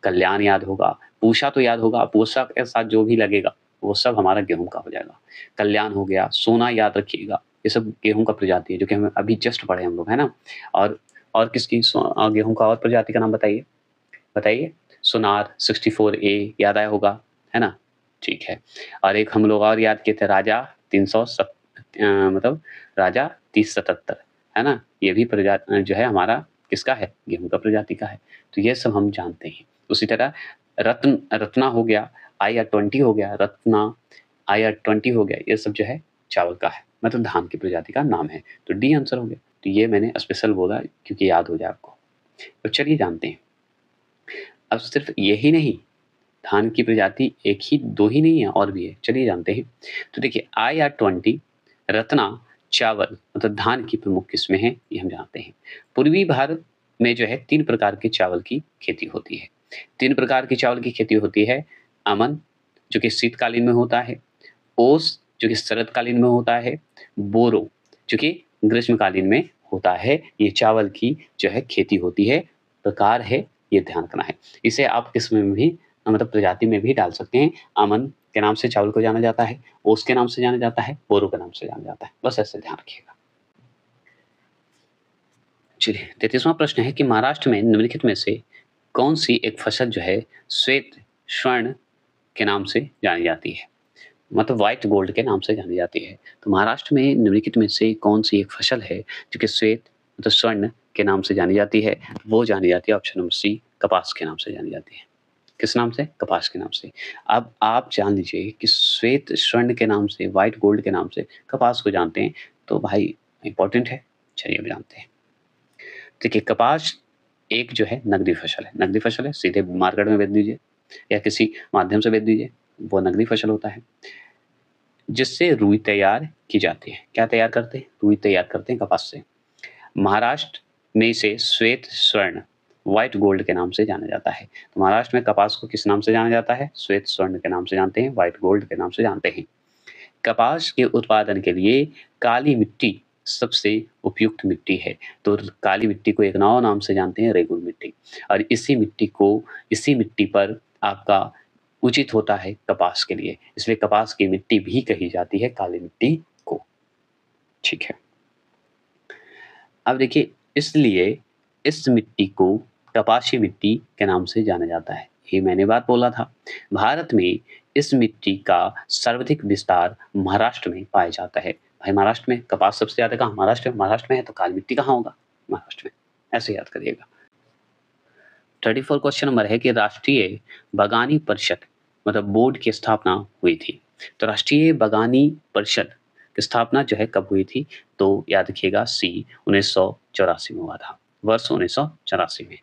कल्याण याद होगा, पूषा तो याद होगा, पूषा के साथ जो भी लगेगा, वो सब हमारा गेहूँ का हो जाएगा। कल्याण हो गया, सोना याद रखिएगा, ये सब गेहूँ का प्रजाति है, जो कि हमें अभी जस्ट पढ़े हम लोग, है ना? और किसकी गेहूँ का और प्रजाति का नाम बताइए? बताइए। सोनार 64A याद आया होगा, है ना? ठीक है। और एक हम लोग और याद किए थे राजा 300 मतलब राजा 3077, है ना? ये भी जो है हमारा किसका है? गेहूँ का प्रजाति का है। तो ये सब हम जानते हैं। उसी तरह रत्ना हो गया, IR20 हो गया, रत्ना, IR20 हो गया, ये सब जो है चावल का है, मतलब धान की प्रजाति का नाम है। तो डी आंसर हो गया। तो ये मैंने स्पेशल बोला क्योंकि याद हो जाए आपको। तो चलिए जानते हैं। अब सिर्फ यही नहीं, धान की प्रजाति एक ही, दो ही नहीं है, और भी है। चलिए जानते हैं। तो देखिए IR20, रत्ना, चावल मतलब धान की प्रमुख किस्में हैं, ये हम जानते हैं। पूर्वी भारत में जो है 3 प्रकार के चावल की खेती होती है। 3 प्रकार की चावल की खेती होती है। अमन, जो कि शीतकालीन में होता है। ओस, जो कि शरदकालीन में होता है। बोरो, जो कि ग्रीष्मकालीन में होता है। ये चावल की जो है खेती होती है, प्रकार है, ये ध्यान रखना है। इसे आप किस्म में भी मतलब प्रजाति में भी डाल सकते हैं। अमन के नाम से चावल को जाना जाता है, ओस के नाम से जाना जाता है, बोरो के नाम से जाना जाता है। बस ऐसे ध्यान रखिएगा। चलिए 33वां प्रश्न है कि महाराष्ट्र में निम्नलिखित में से कौन सी एक फसल जो है श्वेत स्वर्ण के नाम से जानी जाती है, मतलब व्हाइट गोल्ड के नाम से जानी जाती है। तो महाराष्ट्र में निम्नलिखित में से कौन सी एक फसल है जो कि श्वेत मतलब स्वर्ण के नाम से जानी जाती है? वो जानी जाती है ऑप्शन नंबर सी, कपास के नाम से जानी जाती है। किस नाम से? कपास के नाम से। अब आप जान लीजिए कि श्वेत स्वर्ण के नाम से, व्हाइट गोल्ड के नाम से कपास को जानते हैं, तो भाई इंपॉर्टेंट है। चलिए अब जानते हैं। देखिए कपास एक जो है नगदी फसल है। नगदी फसल है, सीधे मार्केट में बेच दीजिए या किसी माध्यम से बेच दीजिए, वो नगदी फसल होता है। जिससे रुई तैयार की जाती है। क्या तैयार करते हैं? रुई तैयार करते हैं कपास से। महाराष्ट्र में इसे श्वेत स्वर्ण, व्हाइट गोल्ड के नाम से जाना जाता है। तो महाराष्ट्र में कपास को किस नाम से जाना जाता है? श्वेत स्वर्ण के नाम से जानते हैं, व्हाइट गोल्ड के नाम से जानते हैं। कपास के उत्पादन के लिए काली मिट्टी सबसे उपयुक्त मिट्टी है। तो काली मिट्टी को एक नौ नाम से जानते हैं, रेगुल मिट्टी। और इसी मिट्टी पर आपका उचित होता है कपास के लिए, इसलिए कपास की मिट्टी भी कही जाती है काली मिट्टी को। ठीक है। अब देखिए, इसलिए इस मिट्टी को कपासी मिट्टी के नाम से जाना जाता है। ये मैंने बात बोला था। भारत में इस मिट्टी का सर्वाधिक विस्तार महाराष्ट्र में पाया जाता है। भाई महाराष्ट्र में कपास सबसे ज्यादा कहाँ? महाराष्ट्र में है, तो काली मिट्टी कहाँ होगा? महाराष्ट्र में। ऐसे याद करिएगा। 34 क्वेश्चन नंबर है कि राष्ट्रीय बागानी परिषद मतलब बोर्ड की स्थापना हुई थी। तो राष्ट्रीय बागानी परिषद की स्थापना जो है कब हुई थी? तो याद रखिएगा सी 1984 में हुआ था, वर्ष 1984 में।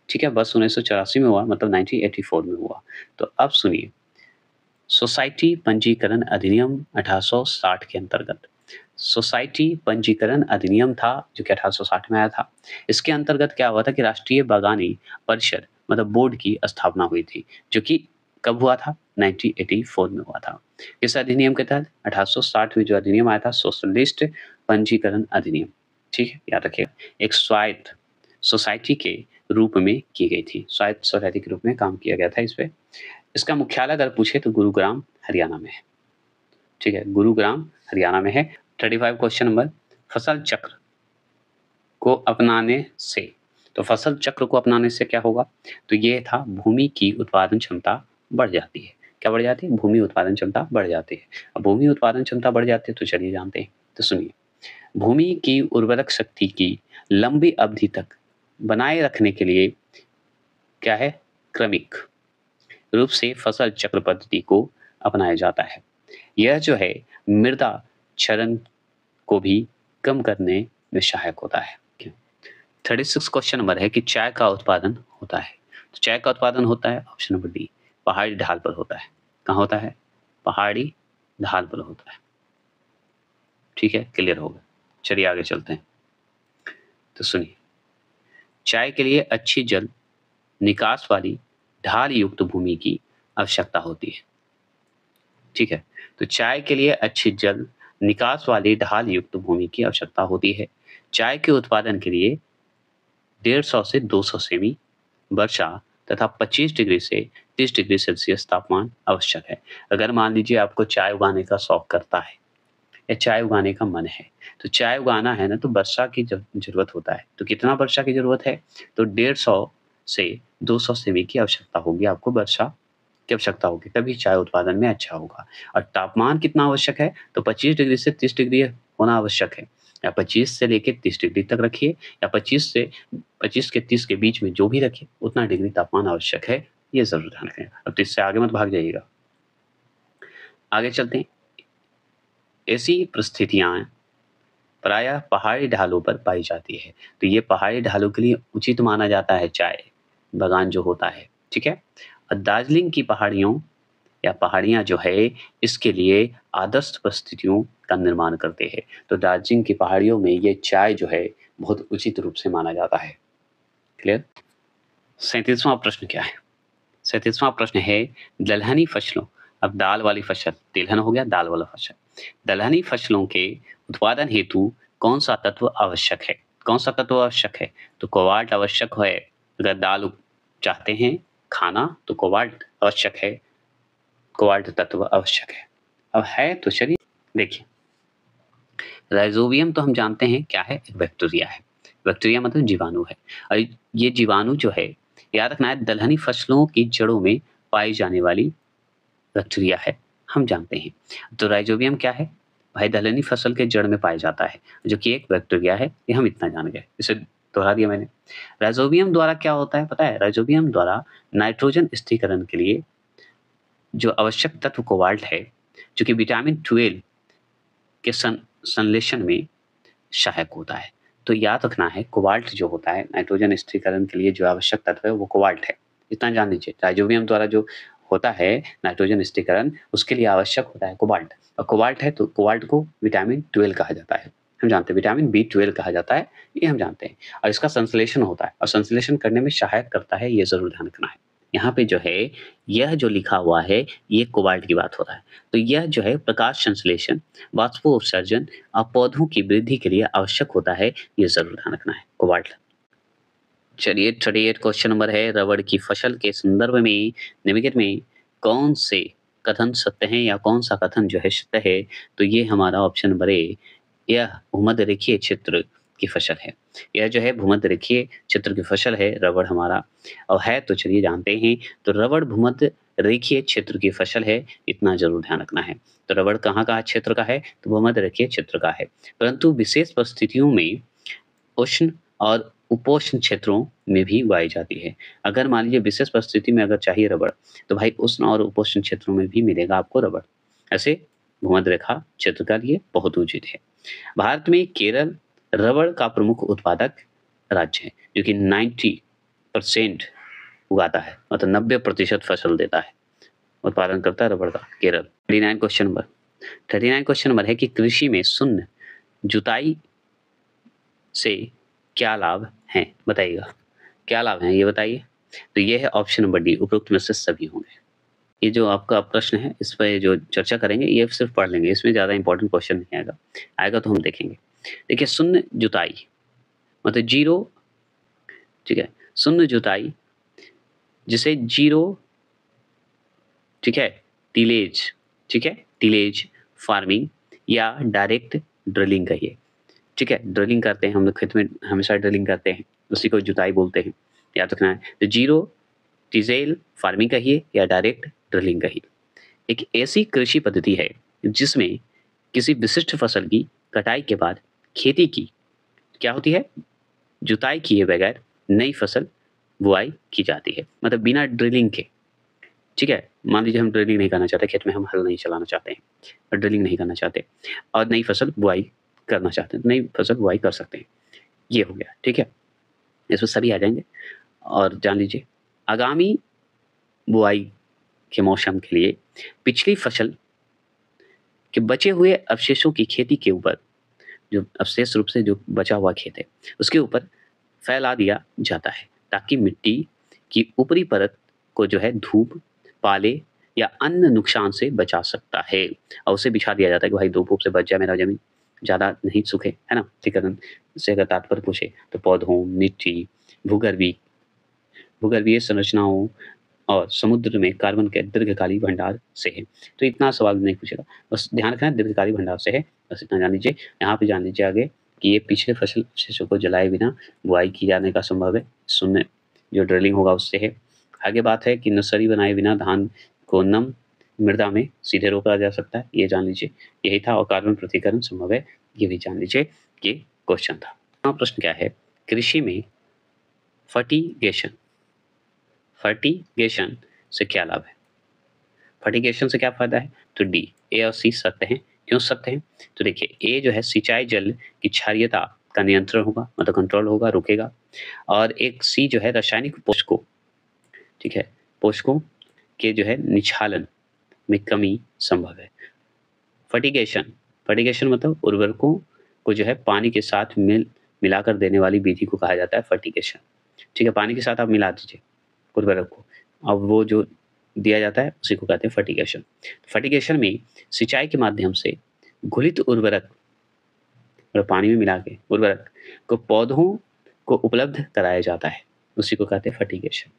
ठीक है, वर्ष 1984 में हुआ, मतलब 1984 में हुआ। तो अब सुनिए, सोसाइटी पंजीकरण अधिनियम 1860 के अंतर्गत, सोसाइटी पंजीकरण अधिनियम था जो कि 1860 में आया था। इसके अंतर्गत क्या हुआ था कि राष्ट्रीय बागानी परिषद मतलब बोर्ड की स्थापना हुई थी, जो कि कब हुआ था? 1984 में हुआ था। इस अधिनियम के तहत 1860 में जो अधिनियम आया था, सोशलिस्ट पंजीकरण अधिनियम, ठीक है, याद रखिएगा, एक स्वायत्त सोसाइटी के रूप में की गई थी। स्वायत्त सोसाइटी के रूप में काम किया गया था इस पे। इसका मुख्यालय अगर पूछे तो गुरुग्राम हरियाणा में है। ठीक है, गुरुग्राम हरियाणा में है। 35 क्वेश्चन नंबर, फसल चक्र को अपनाने से, तो फसल चक्र को अपनाने से क्या होगा? तो ये था भूमि की उत्पादन क्षमता बढ़ जाती है। क्या बढ़ जाती है? भूमि उत्पादन क्षमता बढ़ जाती है। अब भूमि उत्पादन क्षमता बढ़ जाती है तो चलिए जानते हैं। तो सुनिए, भूमि की उर्वरक शक्ति की लंबी अवधि तक बनाए रखने के लिए क्या है? क्रमिक रूप से फसल चक्र पद्धति को अपनाया जाता है। यह जो है मृदा क्षरण को भी कम करने में सहायक होता है। 36 क्वेश्चन नंबर है कि चाय का उत्पादन होता है। तो चाय का उत्पादन होता है ऑप्शन नंबर डी, पहाड़ी ढाल पर होता है। कहाँ होता है? पहाड़ी ढाल पर होता है। ठीक है, क्लियर होगा। चलिए आगे चलते हैं। तो सुनिए, चाय के लिए अच्छी जल निकास वाली ढाल युक्त भूमि की आवश्यकता होती है। ठीक है। तो चाय के लिए अच्छी जल निकास वाली ढाल युक्त भूमि की आवश्यकता होती है। चाय के उत्पादन के लिए 150 से 200 सेमी वर्षा तथा 25 डिग्री से 30 डिग्री सेल्सियस तापमान आवश्यक है। अगर मान लीजिए आपको चाय उगाने का शौक करता है या चाय उगाने का मन है, तो चाय उगाना है ना, तो वर्षा की ज़रूरत होता है। तो कितना वर्षा की ज़रूरत है? तो 150 से 200 सेमी की आवश्यकता होगी आपको, वर्षा की आवश्यकता होगी, तभी चाय उत्पादन में अच्छा होगा। और तापमान कितना आवश्यक है? तो 25 डिग्री से 30 डिग्री होना आवश्यक है, या 25 से लेके 30 डिग्री तक रखिए, या 25 के 30 के बीच में जो भी रखिए, उतना डिग्री तापमान आवश्यक है, ये ज़रूर ध्यान रखिएगा। अब तो इससे आगे मत भाग जाइएगा। आगे चलते हैं। ऐसी परिस्थितियाँ प्रायः पहाड़ी ढालों पर पाई जाती है। तो ये पहाड़ी ढालों के लिए उचित माना जाता है चाय बागान जो होता है, ठीक है? और दार्जिलिंग की पहाड़ियों या पहाड़ियाँ जो है, इसके लिए आदर्श परिस्थितियों का निर्माण करते हैं। तो दार्जिलिंग की पहाड़ियों में ये चाय जो है, बहुत उचित रूप से माना जाता है। क्लियर? 37वां प्रश्न क्या है? 37वां प्रश्न है दलहनी फसलों। अब दाल वाली फसल, तिलहन हो गया दाल वाला फसल। दलहनी फसलों के उत्पादन हेतु कौन सा तत्व आवश्यक है? कौन सा तत्व आवश्यक है? तो कोबाल्ट आवश्यक है। अगर दाल चाहते हैं खाना, तो कोबाल्ट आवश्यक है, कोबाल्ट तत्व आवश्यक है। अब है तो चलिए देखिए, राइजोबियम तो हम जानते हैं क्या है, एक बैक्टीरिया है। बैक्टीरिया मतलब जीवाणु है, और ये जीवाणु जो है, याद रखना है, दलहनी फसलों की जड़ों में पाई जाने वाली बैक्टीरिया है, हम जानते हैं। तो राइजोबियम क्या है? भाई दलहनी फसल के जड़ में पाया जाता है, जो कि एक बैक्टीरिया है, ये हम इतना जान गए, इसे दोहरा दिया मैंने। राइजोबियम द्वारा क्या होता है पता है? राइजोबियम द्वारा नाइट्रोजन स्थिरीकरण के लिए जो आवश्यक तत्व कोबाल्ट है, जो कि विटामिन 12 के संश्लेषण में सहायक होता है। तो याद रखना है, कोबाल्ट जो होता है नाइट्रोजन स्थिरीकरण के लिए जो आवश्यक तत्व है, वो कोबाल्ट है, इतना जान लीजिए। राइजोबियम द्वारा जो होता है नाइट्रोजन स्थिरीकरण, उसके लिए आवश्यक होता है कोबाल्ट, और कोबाल्ट है तो कोबाल्ट को विटामिन 12 कहा जाता है, हम जानते हैं। विटामिन B12 कहा जाता है, ये हम जानते हैं। और इसका संश्लेषण होता है, और संश्लेषण करने में सहायक करता है, ये जरूर ध्यान रखना है। यहाँ पे जो है, यह जो लिखा हुआ है, ये कोबाल्ट की बात हो रहा है। तो यह जो है प्रकाश संश्लेषण, वाष्पोत्सर्जन और पौधों की वृद्धि के लिए आवश्यक होता है, ये जरूर ध्यान रखना है, कोबाल्ट। चलिए 38 क्वेश्चन नंबर है, रबड़ की फसल के संदर्भ में निम्नलिखित में कौन से कथन सत्य हैं या कौन सा कथन जो है सत्य है? तो ये हमारा ऑप्शन नंबर ए, यह भूमध्य रेखीय क्षेत्र की फसल है। यह जो है भूमध्य रेखीय क्षेत्र की फसल है रबड़ हमारा, और है तो चलिए जानते हैं। तो रबड़ भूमध्य रेखीय क्षेत्र की फसल है, इतना जरूर ध्यान रखना है। तो रबड़ कहाँ का क्षेत्र का है? तो भूमध्य रेखीय क्षेत्र का है, परंतु विशेष परिस्थितियों में उष्ण और उपोष्ण क्षेत्रों में भी उगाई जाती है। अगर मान लीजिए विशेष परिस्थिति में अगर चाहिए रबड़, तो भाई उष्ण और उपोष्ण क्षेत्रों में भी मिलेगा आपको रबड़। ऐसे भूमध्य रेखा क्षेत्र के लिए बहुत उचित है। भारत में केरल रबड़ का प्रमुख उत्पादक राज्य है, जो कि 90% उगाता है, मतलब 90% फसल देता है, उत्पादन करता है रबड़ का केरल। 39 क्वेश्चन नंबर है कि कृषि में शून्य जुताई से क्या लाभ हैं? बताइएगा, क्या लाभ हैं ये बताइए। तो ये है ऑप्शन नंबर डी, उपरोक्त में से सभी होंगे। ये जो आपका प्रश्न है, इस पे जो चर्चा करेंगे, ये सिर्फ पढ़ लेंगे, इसमें ज़्यादा इंपॉर्टेंट क्वेश्चन नहीं आएगा, आएगा तो हम देखेंगे। देखिए शून्य जुताई मतलब जीरो, ठीक है, शून्य जुताई जिसे जीरो, ठीक है, टिलेज, ठीक है, टिलेज फार्मिंग या डायरेक्ट ड्रिलिंग कहिए, ठीक है। ड्रिलिंग करते हैं हम लोग, खेत में हमेशा ड्रिलिंग करते हैं, उसी को जुताई बोलते हैं, याद रखना है। तो जीरो टिजेल फार्मिंग कहिए या डायरेक्ट ड्रिलिंग कहिए। एक ऐसी कृषि पद्धति है जिसमें किसी विशिष्ट फसल की कटाई के बाद खेती की क्या होती है, जुताई किए बगैर नई फसल बुआई की जाती है, मतलब बिना ड्रिलिंग के, ठीक है। मान लीजिए हम ड्रिलिंग नहीं करना चाहते, खेत में हम हल नहीं चलाना चाहते हैं, और ड्रिलिंग नहीं करना चाहते और नई फसल बुआई करना चाहते हैं, नई फसल बुआई कर सकते हैं, ये हो गया, ठीक है। इसमें सभी आ जाएंगे। और जान लीजिए आगामी बुआई के मौसम के लिए पिछली फसल के बचे हुए अवशेषों की खेती के ऊपर, जो अवशेष रूप से जो बचा हुआ खेत है, उसके ऊपर फैला दिया जाता है, ताकि मिट्टी की ऊपरी परत को जो है धूप, पाले या अन्य नुकसान से बचा सकता है। और उसे बिछा दिया जाता है कि भाई धूप से बच जाए, मेरा ज़मीन ज़्यादा नहीं सूखे, है ना? पृथक्करण से अगर तात्पर्य पूछे तो पौधों, मिट्टी, भूगर्भीय भूगर्भीय संरचनाओं और समुद्र में कार्बन के दीर्घकालिक भंडार से है। तो इतना सवाल नहीं पूछेगा, बस ध्यान रखना दीर्घकालिक भंडार से है, बस इतना जान लीजिए। यहाँ पे जान लीजिए आगे कि ये पिछले फसल अवशेषों को जलाए बिना बुआई की जाने का संभव है, शून्य जो ड्रिलिंग होगा उससे है। आगे बात है कि नर्सरी बनाए बिना धान को नम मृदा में सीधे रोका जा सकता है, ये जान लीजिए। यही था, और कार्बन पृथक्करण संभव है, ये भी जान लीजिए। ये क्वेश्चन था। प्रश्न क्या है, कृषि में फर्टिगेशन फर्टिगेशन से क्या लाभ है? फर्टिगेशन से क्या फायदा है? तो डी, ए और सी सत्य हैं। क्यों सत्य हैं? तो देखिए, ए जो है सिंचाई जल की क्षारीयता का नियंत्रण होगा, मतलब कंट्रोल होगा, रुकेगा। और एक सी जो है रासायनिक पोषकों, ठीक है, पोषकों के जो है निक्षालन में कमी संभव है। फर्टिगेशन फर्टिगेशन मतलब उर्वरकों को जो है पानी के साथ मिलाकर देने वाली विधि को कहा जाता है फर्टिगेशन। ठीक है, पानी के साथ आप मिला दीजिए उर्वरक को, अब वो जो दिया जाता है उसी को कहते हैं फर्टिगेशन। फर्टिगेशन में सिंचाई के माध्यम से घुलित उर्वरक और पानी में मिला के उर्वरक को पौधों को उपलब्ध कराया जाता है, उसी को कहते हैं फर्टिगेशन।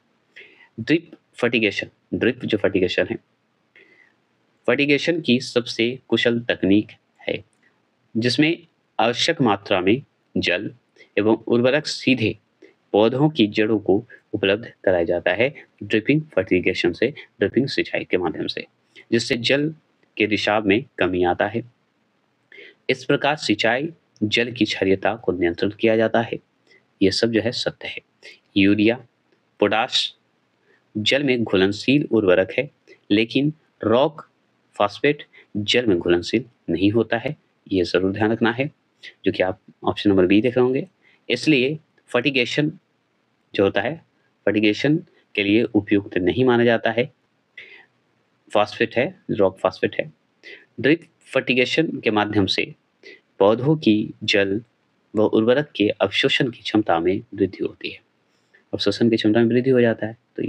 ड्रिप फर्टिगेशन, ड्रिप जो फर्टिगेशन है, फर्टिगेशन की सबसे कुशल तकनीक है जिसमें आवश्यक मात्रा में जल एवं उर्वरक सीधे पौधों की जड़ों को उपलब्ध कराया जाता है ड्रिपिंग फर्टिगेशन से, ड्रिपिंग सिंचाई के माध्यम से, जिससे जल के रिसाव में कमी आता है। इस प्रकार सिंचाई जल की क्षारीयता को नियंत्रित किया जाता है। यह सब जो है सत्य है। यूरिया, पोटाश जल में घुलनशील उर्वरक है, लेकिन रॉक फॉस्फेट जल में घुलनशील नहीं होता है, ये जरूर ध्यान रखना है, जो कि आप ऑप्शन नंबर बी देख रहे होंगे। इसलिए फर्टिगेशन जो होता है, फर्टिगेशन के लिए उपयुक्त नहीं माना जाता है। फॉस्फेट है, रॉक फॉस्फेट है। ड्रिप फर्टिगेशन के माध्यम से पौधों की जल व उर्वरक के अवशोषण की क्षमता में वृद्धि होती है, अवशोषण की क्षमता में वृद्धि हो जाता है, तो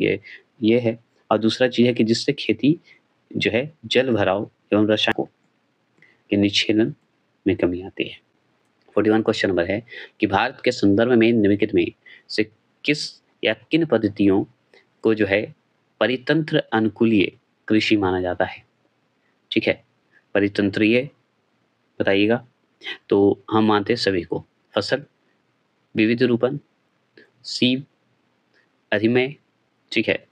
ये है। और दूसरा चीज है कि जिससे खेती जो है जल भराव एवं रसायनों के निक्षेपण में कमी आती है। 41 क्वेश्चन नंबर है कि भारत के संदर्भ में निम्नलिखित में से किस या किन पद्धतियों को जो है परितंत्र अनुकूलीय कृषि माना जाता है? ठीक है, परितंत्रीय बताइएगा। तो हम मानते हैं सभी को, फसल विविध रूपन, सीव अधिमय, ठीक है,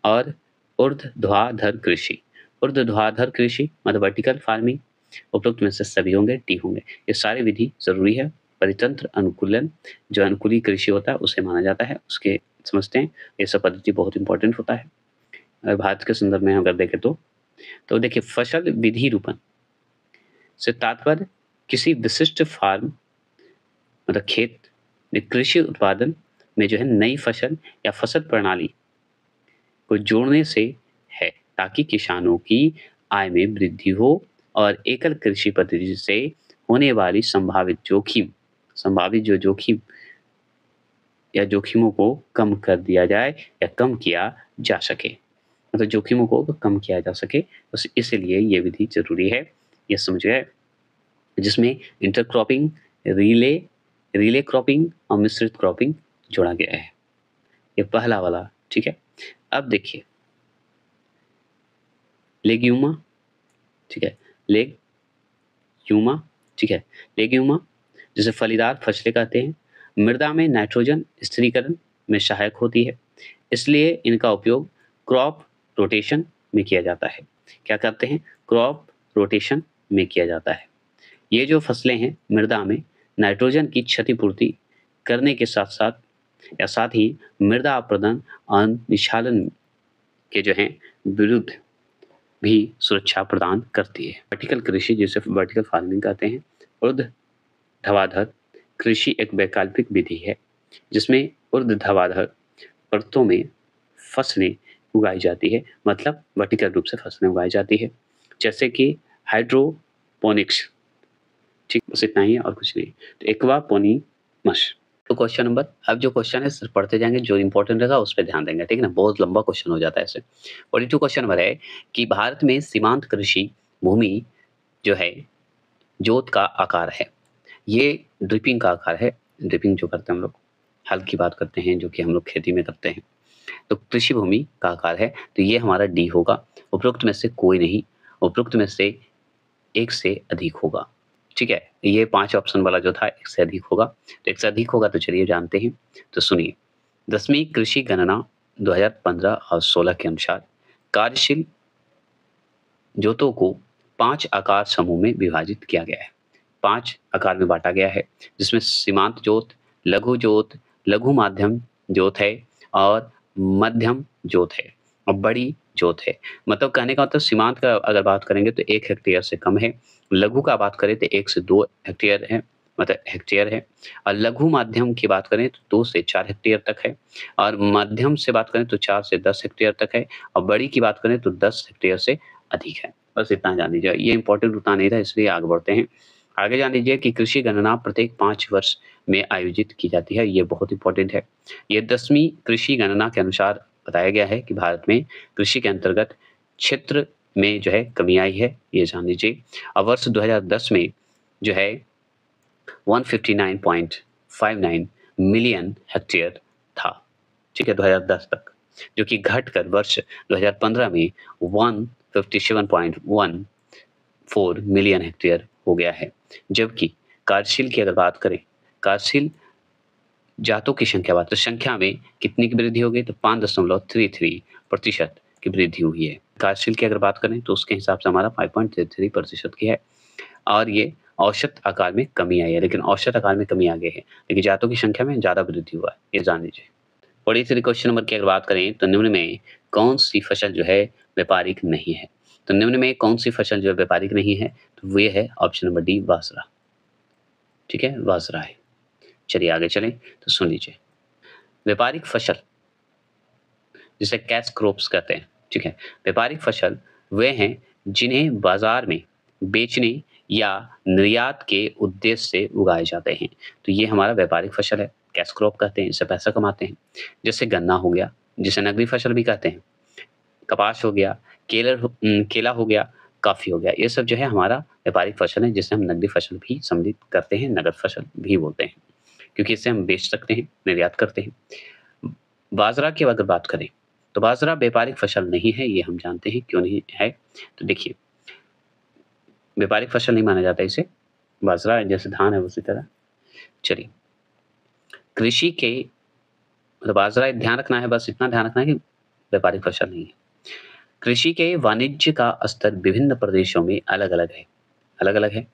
और ऊर्ध्वाधर कृषि। ऊर्ध्वाधर कृषि मतलब वर्टिकल फार्मिंग, उपरोक्त में से सभी होंगे, टी होंगे। ये सारी विधि जरूरी है। परितंत्र अनुकूलन जो अनुकूली कृषि होता है उसे माना जाता है, उसके समझते हैं। ये सब पद्धति बहुत इंपॉर्टेंट होता है अगर भारत के संदर्भ में अगर देखें तो देखिए, फसल विधि रूपन से तात्पर्य किसी विशिष्ट फार्म मतलब खेत में कृषि उत्पादन में जो है नई फसल या फसल प्रणाली को जोड़ने से है, ताकि किसानों की आय में वृद्धि हो और एकल कृषि पद्धति से होने वाली संभावित जो जोखिम या जोखिमों को कम कर दिया जाए या कम किया जा सके, मतलब जोखिमों को कम किया जा सके, बस इसलिए ये विधि जरूरी है। ये समझिए, जिसमें इंटरक्रॉपिंग, रिले क्रॉपिंग और मिश्रित क्रॉपिंग जोड़ा गया है। ये पहला वाला, ठीक है। अब देखिए लेग्यूमा, ठीक है, लेग्यूमा, ठीक है, लेग्यूमा जिसे फलीदार फसलें कहते हैं, मृदा में नाइट्रोजन स्थिरीकरण में सहायक होती है, इसलिए इनका उपयोग क्रॉप रोटेशन में किया जाता है। क्या करते हैं? क्रॉप रोटेशन में किया जाता है। ये जो फसलें हैं मृदा में नाइट्रोजन की क्षतिपूर्ति करने के साथ ही मृदा अपरदन और निक्षालन के जो हैं विरुद्ध भी सुरक्षा प्रदान करती है। वर्टिकल कृषि जिसे वर्टिकल फार्मिंग कहते हैं। ऊर्ध्वाधर कृषि एक वैकल्पिक विधि है जिसमें ऊर्ध्वाधर परतों में फसलें उगाई जाती है, मतलब वर्टिकल रूप से फसलें उगाई जाती है, जैसे कि हाइड्रोपोनिक्स। ठीक, बस इतना ही है और कुछ नहीं। तो एक्वापोनिक्स तो क्वेश्चन नंबर, अब जो क्वेश्चन है सिर्फ पढ़ते जाएँगे, जो इम्पोर्टेंट रहेगा उस पे ध्यान देंगे, ठीक है ना? बहुत लंबा क्वेश्चन हो जाता है ऐसे। 42 क्वेश्चन नंबर है कि भारत में सीमांत कृषि भूमि जो है, जोत का आकार है। ये ड्रिपिंग का आकार है, ड्रिपिंग जो करते हैं हम लोग, हल की बात करते हैं जो कि हम लोग खेती में करते हैं। तो कृषि भूमि का आकार है, तो ये हमारा डी होगा। उपरोक्त में से कोई नहीं, उपरोक्त में से एक से अधिक होगा, ठीक है? ये 5 ऑप्शन वाला जो था, एक से अधिक होगा, तो एक से अधिक होगा तो चलिए जानते हैं। तो सुनिए, 10वीं कृषि गणना 2015 और 16 के अनुसार कार्यशील जोतों को 5 आकार समूह में विभाजित किया गया है। 5 आकार में बाँटा गया है, जिसमें सीमांत जोत, लघु माध्यम जोत है और मध्यम जोत है और बड़ी जोत है। मतलब कहने का मतलब सीमांत का अगर बात करेंगे तो 1 हेक्टेयर से कम है, लघु का बात करें तो 1 से 2 हेक्टेयर है, मतलब हेक्टेयर है, और लघु माध्यम की बात करें तो 2 से 4 हेक्टेयर तक है, और मध्यम से बात करें तो 4 से 10 हेक्टेयर तक है, और बड़ी की बात करें तो 10 हेक्टेयर से अधिक है। बस इतना जान लीजिए। ये इम्पोर्टेंट उतना नहीं था, इसलिए आगे बढ़ते हैं। आगे जान लीजिए कि कृषि गणना प्रत्येक 5 वर्ष में आयोजित की जाती है, ये बहुत इम्पोर्टेंट है। ये 10वीं कृषि गणना के अनुसार बताया गया है कि भारत में कृषि के अंतर्गत क्षेत्र में जो है कमी आई है, ये जान लीजिए। और वर्ष 2010 में जो है 159.59 मिलियन हेक्टेयर था, ठीक है, 2010 तक, जो कि घटकर वर्ष 2015 में 157.14 मिलियन हेक्टेयर हो गया है। जबकि कार्यशील की अगर बात करें, कार्यशील जातों की संख्या बात तो संख्या में कितनी की वृद्धि हो गई, तो 5.33% की वृद्धि हुई है। कार्यशील की अगर बात करें तो उसके हिसाब से हमारा 5.33% की है, और ये औसत आकार में कमी आई है, लेकिन औसत आकार में कमी आ गई है, लेकिन जातों की संख्या में ज़्यादा वृद्धि हुआ है, ये जान लीजिए। 43 क्वेश्चन नंबर की अगर बात करें तो निम्न में कौन-सी फसल जो है व्यापारिक नहीं है? तो निम्न में कौन-सी फसल जो है व्यापारिक नहीं है? तो वो ये है ऑप्शन नंबर डी, बाजरा। ठीक है, बाजरा है। चलिए आगे चलें, तो सुन लीजिए। व्यापारिक फसल जिसे कैश क्रॉप्स कहते हैं, ठीक है? व्यापारिक फसल वे हैं जिन्हें बाजार में बेचने या निर्यात के उद्देश्य से उगाए जाते हैं। तो ये हमारा व्यापारिक फसल है, कैश क्रॉप कहते हैं, इससे पैसा कमाते हैं। जैसे गन्ना हो गया, जिसे नगदी फसल भी कहते हैं, कपास हो गया, केला हो गया, कॉफ़ी हो गया। ये सब जो है हमारा व्यापारिक फसल है, जिसे हम नगदी फसल भी सम्मिलित करते हैं, नगद फसल भी बोलते हैं, क्योंकि इसे हम बेच सकते हैं, निर्यात करते हैं। बाजरा की अगर बात करें, तो बाजरा व्यापारिक फसल नहीं है, ये हम जानते हैं क्यों नहीं है। तो देखिए, व्यापारिक फसल नहीं माना जाता इसे, बाजरा जैसे धान है उसी तरह। चलिए, कृषि के मतलब बाजरा ध्यान रखना है, बस इतना ध्यान रखना है कि व्यापारिक फसल नहीं है। कृषि के वाणिज्य का स्तर विभिन्न प्रदेशों में अलग-अलग है, अलग-अलग है।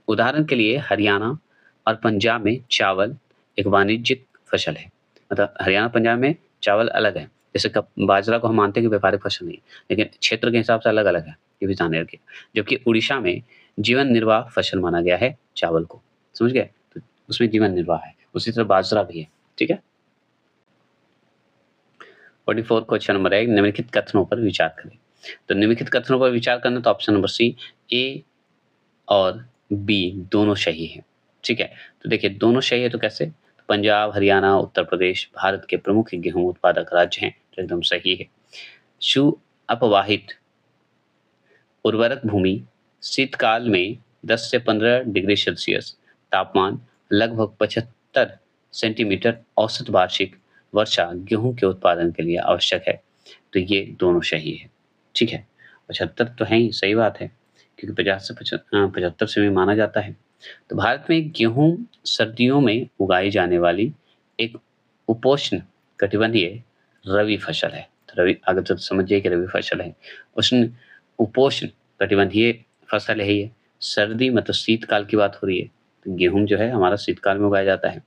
उदाहरण के लिए हरियाणा और पंजाब में चावल एक वाणिज्यिक फसल है। मतलब हरियाणा, पंजाब में चावल अलग है। जैसे कप बाजरा को हम मानते हैं कि व्यापारिक फसल नहीं है, लेकिन क्षेत्र के हिसाब से अलग-अलग है, ये भी ध्यान रखिए। जबकि उड़ीसा में जीवन निर्वाह फसल माना गया है चावल को, समझ गए? तो उसमें जीवन निर्वाह है, उसी तरह बाजरा भी है, ठीक है? 44 क्वेश्चन नंबर है, निम्नलिखित कथनों पर विचार करें। तो निम्नलिखित कथनों पर विचार करना तो ऑप्शन नंबर सी, ए और बी दोनों सही है, ठीक है? तो देखिए दोनों सही है तो कैसे? तो पंजाब, हरियाणा, उत्तर प्रदेश भारत के प्रमुख गेहूँ उत्पादक राज्य हैं, तो एकदम सही है। सु अपवाहित उर्वरक भूमि शीतकाल में 10 से 15 डिग्री सेल्सियस तापमान, लगभग 75 सेंटीमीटर औसत वार्षिक वर्षा गेहूं के उत्पादन के लिए आवश्यक है। तो ये दोनों सही है, ठीक है? 75 तो है ही, सही बात है, क्योंकि 50 से 75 से भी माना जाता है। तो भारत में गेहूं सर्दियों में उगाई जाने वाली एक उपोष्ण कटिबंधीय रबी फसल है। तो रबी अगर तो समझिए कि रबी फसल है। उष्ण उपोष्ण कटिबंधीय फसल है ये। सर्दी मतलब शीतकाल की बात हो रही है। तो गेहूँ जो है हमारा शीतकाल में उगाया जाता है।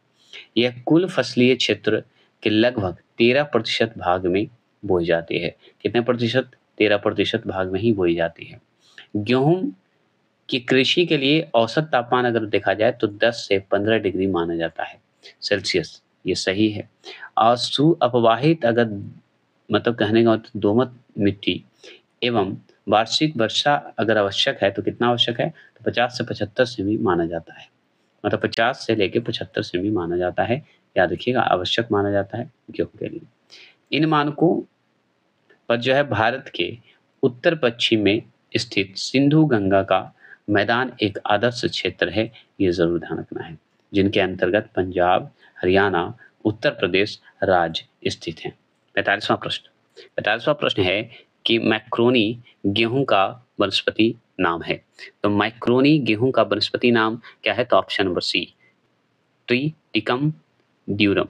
यह कुल फसलीय क्षेत्र के लगभग 13% भाग में बोई जाती है। कितने प्रतिशत? 13% भाग में ही बोई जाती है। गेहूँ की कृषि के लिए औसत तापमान अगर देखा जाए तो 10 से 15 डिग्री माना जाता है सेल्सियस, ये सही है। और सुअपवाहित अगर मतलब कहने का मतलब दोमट मिट्टी एवं वार्षिक वर्षा अगर आवश्यक है तो कितना आवश्यक है? तो 50 से 75 सेमी माना जाता है। मतलब 50 से लेके 75 सेमी माना जाता है याद रखिएगा, आवश्यक माना जाता है गेहूं के लिए। इन मानकों पर जो है भारत के उत्तर पश्चिम में स्थित सिंधु गंगा का मैदान एक आदर्श क्षेत्र है, ये जरूर ध्यान रखना है, जिनके अंतर्गत पंजाब, हरियाणा, उत्तर प्रदेश राज्य स्थित हैं। 45वां प्रश्न है कि मैक्रोनी गेहूं का वनस्पति नाम है। तो मैक्रोनी गेहूं का वनस्पति नाम क्या है? तो option number C, triticum durum.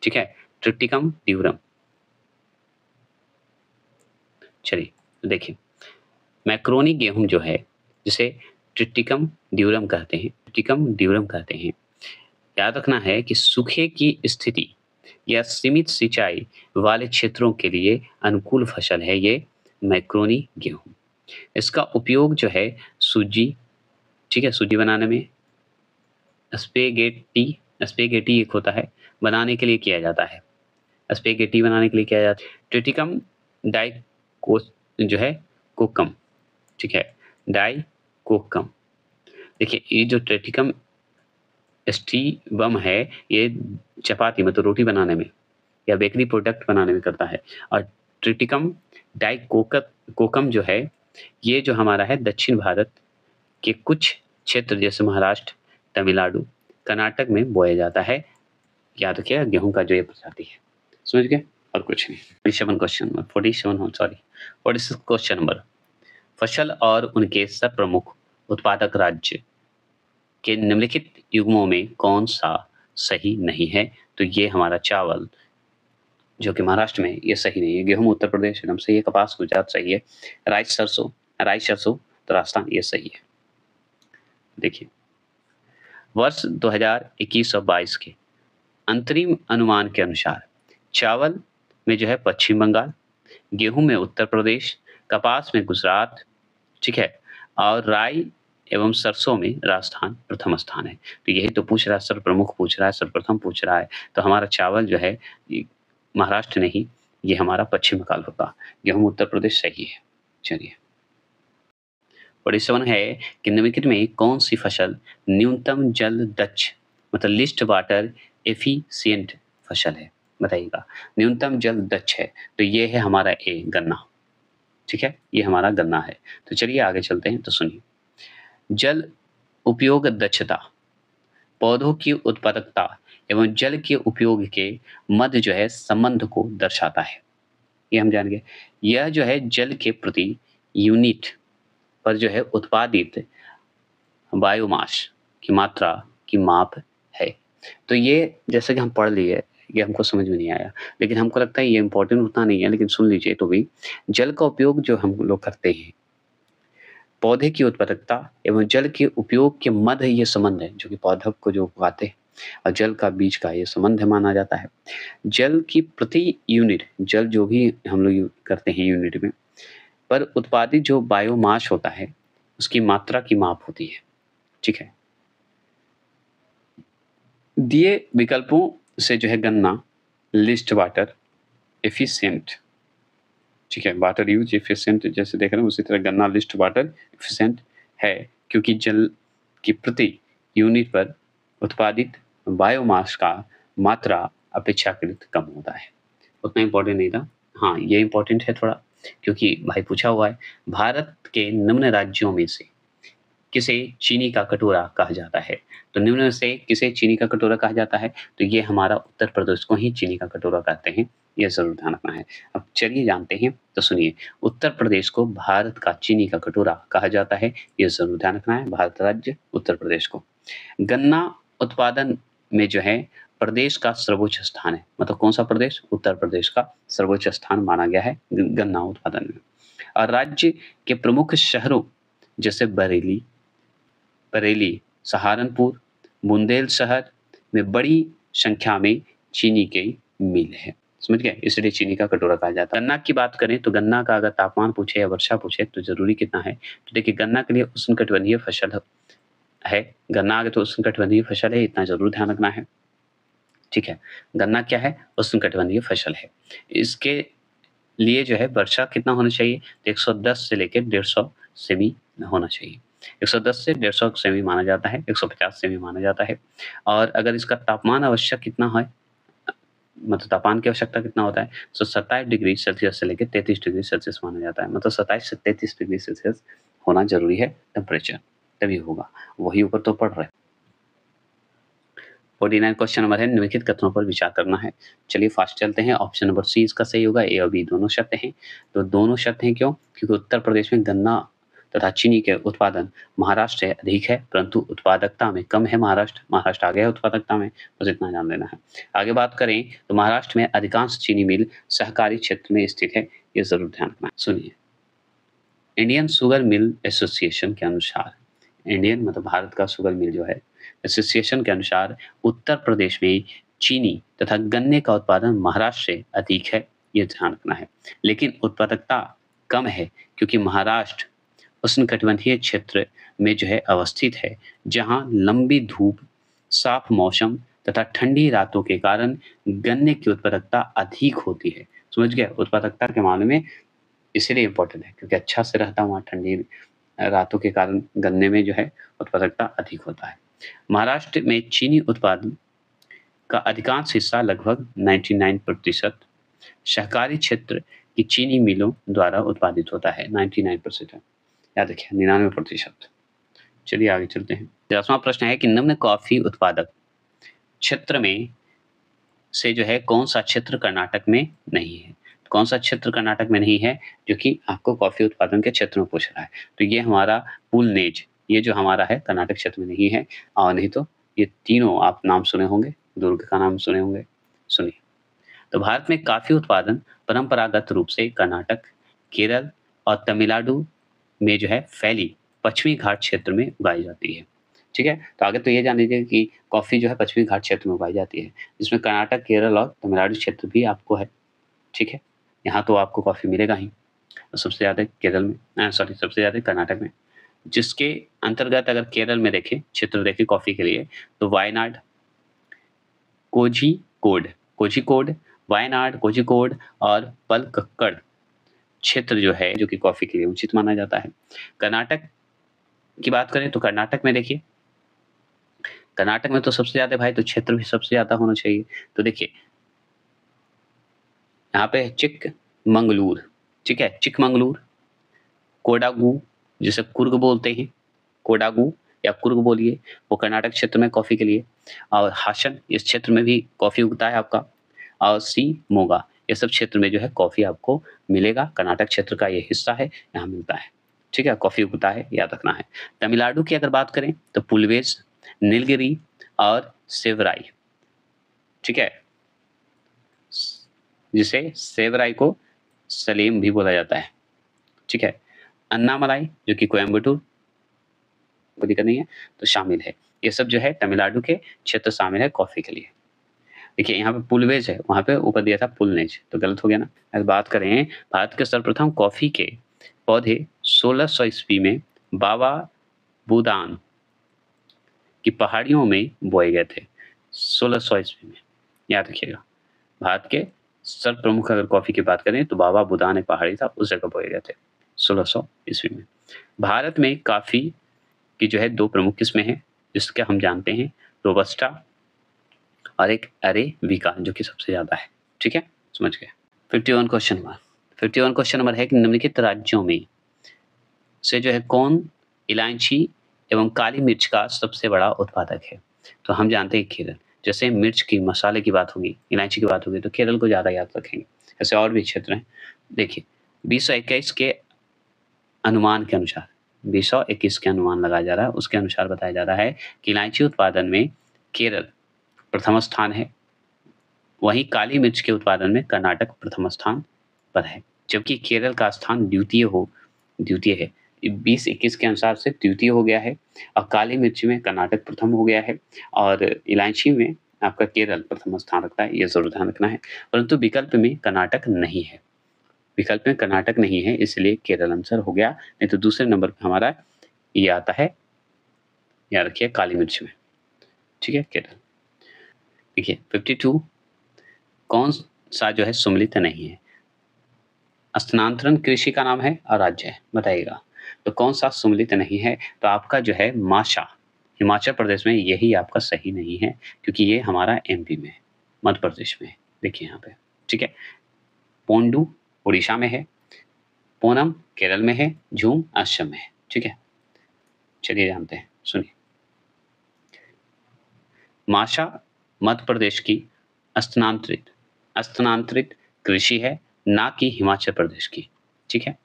ठीक है, ट्रिटिकम ड्यूरम। चलिए देखिए, मैक्रोनी गेहूं जो है जिसे ट्रिटिकम ड्यूरम कहते हैं, ट्रिटिकम ड्यूरम कहते हैं, याद रखना है कि सूखे की स्थिति या सीमित सिंचाई वाले क्षेत्रों के लिए अनुकूल फसल है ये मैक्रोनी गेहूं। इसका उपयोग जो है सूजी, ठीक है, सूजी बनाने में, स्पेगेटी, स्पेगेटी एक होता है, बनाने के लिए किया जाता है, स्पेगेटी बनाने के लिए किया जाता है। ट्रिटिकम डाइको जो है कोकम, ठीक है, डाइकोकम। देखिए ये जो ट्रिटिकम स्टीबम है ये चपाती मतलब रोटी बनाने में या बेकरी प्रोडक्ट बनाने में करता है, और ट्रिटिकम डाइकोकम जो है ये जो हमारा है दक्षिण भारत के कुछ क्षेत्र जैसे महाराष्ट्र, तमिलनाडु, कर्नाटक में बोया जाता है। याद रखिएगा गेहूं का जो ये प्रजाति है, समझ गए, और कुछ नहीं। 47 क्वेश्चन नंबर 46 क्वेश्चन नंबर, फसल और उनके सब प्रमुख उत्पादक राज्य के निम्नलिखित युग्मों में कौन सा सही नहीं है? तो ये हमारा चावल जो कि महाराष्ट्र में ये सही नहीं है, गेहूं उत्तर प्रदेश एकदम सही है, कपास गुजरात सही है, राई सरसों तो राजस्थान ये सही है। देखिए वर्ष 2021 और 22 के अंतरिम अनुमान के अनुसार चावल में जो है पश्चिम बंगाल, गेहूं में उत्तर प्रदेश, कपास में गुजरात, ठीक है, और राई एवं सरसों में राजस्थान प्रथम स्थान है। तो यही तो पूछ रहा है, सर्वप्रमुख पूछ रहा है, सर्वप्रथम पूछ रहा है, तो हमारा चावल जो है महाराष्ट्र नहीं, ये हमारा पश्चिम बंगाल होगा, गेहूं उत्तर प्रदेश सही है। चलिए 47 है कि निम्नलिखित में कौन सी फसल न्यूनतम जल दक्ष मतलब लिस्ट वाटर एफिशिएंट फसल है? बताइएगा, न्यूनतम जल दक्ष है, तो ये है हमारा ए गन्ना, ठीक है, ये हमारा गन्ना है। तो चलिए आगे चलते हैं, तो सुनिए, जल उपयोग दक्षता पौधों की उत्पादकता एवं जल के उपयोग के मध्य जो है संबंध को दर्शाता है, ये हम जान गए। यह जो है जल के प्रति यूनिट पर जो है उत्पादित बायोमास की मात्रा की माप है। तो ये जैसे कि हम पढ़ लिए, ये हमको समझ में नहीं आया, लेकिन हमको लगता है ये इंपॉर्टेंट उतना नहीं है, लेकिन सुन लीजिए तो भी, जल का उपयोग जो हम लोग करते हैं, पौधे की उत्पादकता एवं जल के उपयोग के मध्य ये संबंध है, जो कि पौधों को जो उगाते हैं और जल का बीच का ये संबंध माना जाता है। जल की प्रति यूनिट, जल जो भी हम लोग करते हैं यूनिट में, पर उत्पादित जो बायोमास होता है उसकी मात्रा की माप होती है, ठीक है। दिए विकल्पों से जो है गन्ना लिस्ट वाटर एफिशिएंट, ठीक है, वाटर यूज एफिशिएंट जैसे देख रहे हैं, उसी तरह गन्ना लिस्ट वाटर एफिशिएंट है, क्योंकि जल की प्रति यूनिट पर उत्पादित बायोमास का मात्रा अपेक्षाकृत कम होता है। उतना इंपॉर्टेंट नहीं था, हाँ ये इंपॉर्टेंट है थोड़ा, क्योंकि भाई पूछा हुआ है, भारत के निम्न राज्यों में से किसे चीनी का कटोरा कहा जाता है? तो निम्न में से किसे चीनी का कटोरा कहा जाता है? तो ये हमारा उत्तर प्रदेश को ही चीनी का कटोरा कहते हैं, ये जरूर ध्यान रखना है। अब चलिए जानते हैं, तो सुनिए, उत्तर प्रदेश को भारत का चीनी का कटोरा कहा जाता है, ये जरूर ध्यान रखना है, भारत राज्य उत्तर प्रदेश को। गन्ना उत्पादन में जो है प्रदेश का सर्वोच्च स्थान है, मतलब कौन सा प्रदेश? उत्तर प्रदेश का सर्वोच्च स्थान माना गया है गन्ना उत्पादन में। और राज्य के प्रमुख शहरों जैसे बरेली, सहारनपुर, बुंदेलशहर में बड़ी संख्या में चीनी के मिल है, समझ गए, इसलिए चीनी का कटोरा कहा जाता है। गन्ना की बात करें तो गन्ना का अगर तापमान पूछे या वर्षा पूछे तो जरूरी कितना है? तो देखिए गन्ना के लिए उष्णकटिबंधीय फसल है, गन्ना आगे तो उष्णकटिबंधीय फसल है, इतना जरूर ध्यान रखना है, ठीक है। गन्ना क्या है? उष्णकटिबंधीय फसल है। इसके लिए जो है वर्षा कितना होना चाहिए? तो 110 से लेकर 150 सेमी होना चाहिए। 110 से 150 सेमी माना जाता है, 150 सेमी माना जाता है। और अगर इसका तापमान आवश्यक कितना है, मतलब तापमान की आवश्यकता कितना होता है, तो 27 डिग्री सेल्सियस से लेकर 33 डिग्री सेल्सियस माना जाता है। मतलब 27 से 33 डिग्री सेल्सियस होना जरूरी है टेम्परेचर, तभी होगा, वही ऊपर तो पढ़ रहे। 49 क्वेश्चन नंबर है, निम्नलिखित कथनों पर विचार करना है। चलिए फास्ट चलते हैं। ऑप्शन नंबर सी इसका सही होगा, ए और बी दोनों शर्त हैं। तो दोनों शर्त हैं क्यों? क्योंकि उत्तर प्रदेश में गन्ना तथा चीनी के उत्पादन महाराष्ट्र से अधिक है, परंतु उत्पादकता में कम है। महाराष्ट्र आगे है उत्पादकता में, बस इतना जान लेना है। आगे बात करें तो महाराष्ट्र में अधिकांश चीनी मिल सहकारी क्षेत्र में स्थित है, ये जरूर ध्यान रखना है। सुनिए, इंडियन शुगर मिल एसोसिएशन के अनुसार, इंडियन मतलब भारत का शुगर मिल जो है एसोसिएशन के अनुसार, उत्तर प्रदेश में चीनी तथा गन्ने का उत्पादन महाराष्ट्र से अधिक है, ये ध्यान रखना है। लेकिन उत्पादकता कम है क्योंकि महाराष्ट्र उष्णकटिबंधीय क्षेत्र में जो है अवस्थित है, जहां लंबी धूप, साफ मौसम तथा ठंडी रातों के कारण गन्ने की उत्पादकता अधिक होती है। समझ गए? उत्पादकता के मामले में इसीलिए इम्पोर्टेंट है क्योंकि अच्छा से रहता वहाँ ठंडी रातों के कारण गन्ने में जो है उत्पादकता अधिक होता है। महाराष्ट्र में चीनी उत्पादन का अधिकांश हिस्सा लगभग 99% सहकारी क्षेत्र की चीनी मिलों द्वारा उत्पादित होता है। 99% है, याद रखिए 99%। चलिए आगे चलते हैं। 10वां प्रश्न है कि निम्न कॉफी उत्पादक क्षेत्र में से जो है कौन सा क्षेत्र कर्नाटक में नहीं है? कौन सा क्षेत्र कर्नाटक में नहीं है जो कि आपको कॉफी उत्पादन के क्षेत्र में पूछ रहा है? तो ये हमारा पुलनेज, ये जो हमारा है कर्नाटक क्षेत्र में नहीं है। और नहीं तो ये तीनों आप नाम सुने होंगे, दुर्ग का नाम सुने होंगे। सुनिए, तो भारत में कॉफी उत्पादन परंपरागत रूप से कर्नाटक, केरल और तमिलनाडु में जो है फैली पश्चिमी घाट क्षेत्र में उगाई जाती है। ठीक है, तो आगे तो ये जान लीजिए कि कॉफी जो है पश्चिमी घाट क्षेत्र में उगाई जाती है, जिसमें कर्नाटक, केरल और तमिलनाडु क्षेत्र भी आपको है। ठीक है, यहाँ तो आपको कॉफी मिलेगा ही, तो सबसे ज़्यादा केरल में, सॉरी सबसे ज़्यादा कर्नाटक में, जिसके अंतर्गत अगर केरल में देखें, क्षेत्र देखें कॉफी के लिए, तो वायनाड, कोझिकोड, वायनाड, कोझिकोड और पलक्कड़ क्षेत्र जो है जो कि कॉफी के लिए उचित माना जाता है। कर्नाटक की बात करें तो कर्नाटक में देखिए, कर्नाटक में तो सबसे ज्यादा भाई, तो क्षेत्र भी सबसे ज्यादा होना चाहिए। तो देखिए यहाँ पे चिकमंगलूर, ठीक है, चिकमंगलूर, कोडागू जिसे कुर्ग बोलते हैं, कोडागू या कुर्ग बोलिए, वो कर्नाटक क्षेत्र में कॉफी के लिए। और हासन, इस क्षेत्र में भी कॉफी उगता है आपका। और सी मोगा, ये सब क्षेत्र में जो है कॉफी आपको मिलेगा। कर्नाटक क्षेत्र का ये हिस्सा है, यहाँ मिलता है। ठीक है, कॉफी उगता है, याद रखना है। तमिलनाडु की अगर बात करें तो पुलवेज, नीलगिरी और सेवराई, ठीक है, जिसे सेवराई को सलीम भी बोला जाता है। ठीक है, अन्नामलाई जो कि कोयम्बटूर, कोई दिक्कत नहीं है, तो शामिल है। ये सब जो है तमिलनाडु के क्षेत्र शामिल है कॉफी के लिए। देखिए यहाँ पे पुलवेज है, वहां पे ऊपर दिया था पुलनेज, तो गलत हो गया ना। अगर बात करें भारत के सर्वप्रथम कॉफी के पौधे 1600 ईस्वी में बाबा बुदान की पहाड़ियों में बोए गए थे। 1600 ईस्वी में, याद रखिएगा। भारत के सर्वप्रमुख अगर कॉफी की बात करें तो बाबा बुदान एक पहाड़ी था, उस जगह बोए गए थे 1600 ईस्वी में। भारत में कॉफी की जो है 2 प्रमुख किस्में हैं, जिसके हम जानते हैं, रोबस्टा और एक अरेबिका, जो कि सबसे ज्यादा है। ठीक है, समझ गए। 51 क्वेश्चन नंबर है कि निम्नलिखित राज्यों में से जो है कौन इलायची एवं काली मिर्च का सबसे बड़ा उत्पादक है? तो हम जानते हैं केरल। जैसे मिर्च की, मसाले की बात होगी, इलायची की बात होगी, तो केरल को ज्यादा याद रखेंगे। ऐसे और भी क्षेत्र हैं। देखिए 2021 के अनुमान के अनुसार, 2021 के अनुमान लगाया जा रहा है, उसके अनुसार बताया जा रहा है कि इलायची उत्पादन में केरल प्रथम स्थान है, वहीं काली मिर्च के उत्पादन में कर्नाटक प्रथम स्थान पर है, जबकि केरल का स्थान द्वितीय है। 2021 के अनुसार से द्वितीय हो गया है, और काली मिर्च में कर्नाटक प्रथम हो गया है, और इलायची में आपका केरल प्रथम स्थान रखता है, ये जरूर ध्यान रखना है। परंतु विकल्प में कर्नाटक नहीं है, विकल्प में कर्नाटक नहीं है, इसलिए केरल आंसर हो गया। नहीं तो दूसरे नंबर पर हमारा ये आता है, याद रखिए, काली मिर्च में। ठीक है, केरल। देखिए 52, कौन सा जो है सुमिलित नहीं है? स्थानांतरण कृषि का नाम है और राज्य है, बताइएगा। तो कौन सा सम्मिलित नहीं है? तो आपका जो है माशा, हिमाचल प्रदेश में, यही आपका सही नहीं है क्योंकि ये हमारा एमपी में है, मध्य प्रदेश में है। देखिए यहाँ पे, ठीक है। पोंडू उड़ीसा में है, ओनम केरल में है, झूम असम में है, ठीक है। चलिए जानते हैं, सुनिए। माशा मध्य प्रदेश की स्थानांतरित कृषि है, ना कि हिमाचल प्रदेश की, ठीक है।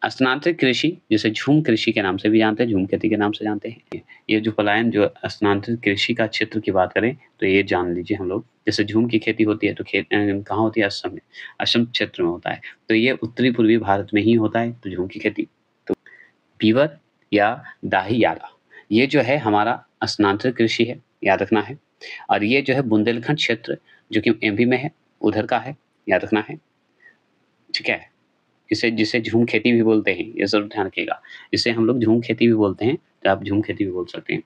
स्थानांतरित कृषि जिसे झूम कृषि के नाम से भी जानते हैं, झूम खेती के नाम से जानते हैं। ये जो पलायन, जो स्थानांतरित कृषि का क्षेत्र की बात करें तो ये जान लीजिए हम लोग, जैसे झूम की खेती होती है तो कहाँ होती है? असम में, असम क्षेत्र में होता है। तो ये उत्तरी पूर्वी भारत में ही होता है, तो झूम की खेती। तो बीवर या दाही यारा, ये जो है हमारा स्थानांतरित कृषि है, याद रखना है। और ये जो है बुंदेलखंड क्षेत्र जो कि एमपी में है, उधर का है, याद रखना है, ठीक है। जिसे झूम खेती भी बोलते हैं, ये ज़रूर ध्यान रखिएगा। इसे हम लोग झूम खेती भी बोलते हैं, तो आप झूम खेती भी बोल सकते हैं।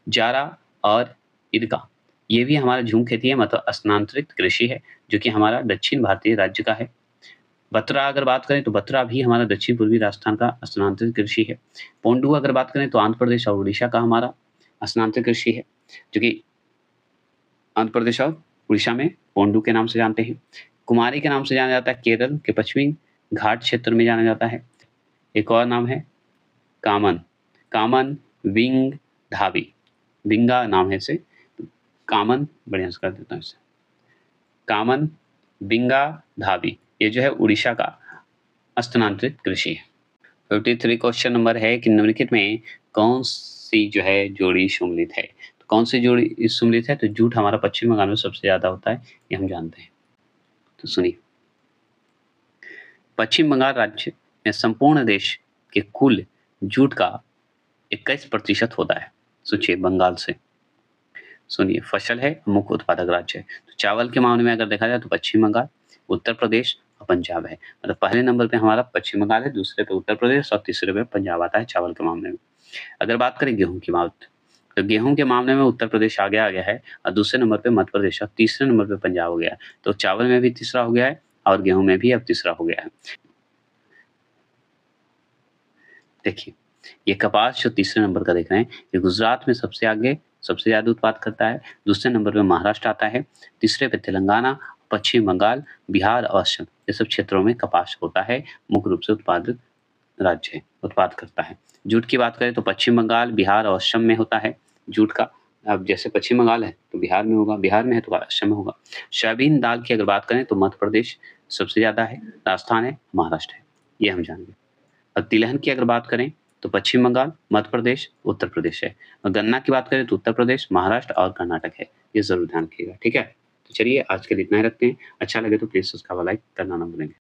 जारा और इदका, ये भी हमारा झूम खेती है, मतलब स्थानांतरित कृषि है, जो कि हमारा दक्षिण भारतीय राज्य का है। बत्रा अगर बात करें तो बत्रा भी हमारा दक्षिण पूर्वी राजस्थान का स्थानांतरित कृषि है। पोंडू अगर बात करें तो आंध्र प्रदेश और उड़ीसा का हमारा स्थानांतरित कृषि है, जो कि आंध्र प्रदेश और उड़ीसा में पोंडू के नाम से जानते हैं। कुमारी के नाम से जाना जाता है, केरल के पश्चिमी घाट क्षेत्र में जाना जाता है। एक और नाम है कामन, कामन विंग धावी, विंगा नाम है इसे, कामन, बढ़िया से कर देता हूँ इसे, कामन बिंगा धावी, ये जो है उड़ीसा का स्थानांतरित कृषि है। 53 क्वेश्चन नंबर है कि निम्नलिखित में कौन सी जो है जोड़ी सम्मिलित है? तो कौन सी जोड़ी सम्मिलित है? तो जूट हमारा पश्चिम बंगाल में सबसे ज्यादा होता है, ये हम जानते हैं। तो सुनिए, पश्चिम बंगाल राज्य में संपूर्ण देश के कुल जूट का 21% होता है। सोचिए, बंगाल से। सुनिए, फसल है, मुख्य उत्पादक राज्य है। तो चावल के मामले में अगर देखा जाए तो पश्चिम बंगाल, उत्तर प्रदेश और पंजाब है। मतलब पहले नंबर पे हमारा पश्चिम बंगाल है, दूसरे पे उत्तर प्रदेश और तीसरे पे पंजाब आता है चावल के मामले में। अगर बात करें गेहूं की बात, तो गेहूं के मामले में उत्तर प्रदेश आगे आ गया है और दूसरे नंबर पे मध्य प्रदेश और तीसरे नंबर पे पंजाब हो गया है। तो चावल में भी तीसरा हो गया है और गेहूं में भी अब तीसरा हो गया है। देखिए, ये कपास जो तीसरे नंबर का देख रहे हैं, ये गुजरात में सबसे आगे, सबसे ज़्यादा उत्पाद करता है। दूसरे नंबर पे महाराष्ट्र आता है, तीसरे पे तेलंगाना, पश्चिम बंगाल, बिहार और असम, ये सब क्षेत्रों में कपास होता है, मुख्य रूप से उत्पादित राज्य है, उत्पाद करता है। जूट की बात करें तो पश्चिम बंगाल, बिहार और असम में होता है जूट का। अब जैसे पश्चिम बंगाल है तो बिहार में होगा, बिहार में है तो असम में होगा। सोयाबीन दाल की अगर बात करें तो मध्य प्रदेश सबसे ज़्यादा है, राजस्थान है, महाराष्ट्र है, ये हम जानेंगे। और तिलहन की अगर बात करें तो पश्चिम बंगाल, मध्य प्रदेश, उत्तर प्रदेश है। और गन्ना की बात करें तो उत्तर प्रदेश, महाराष्ट्र और कर्नाटक है। ये ज़रूर ध्यान रखिएगा, ठीक है? तो चलिए आज के लिए इतना ही रखते हैं। अच्छा लगे तो प्लीज़ सब्सक्राइब और लाइक करना ना भूलें।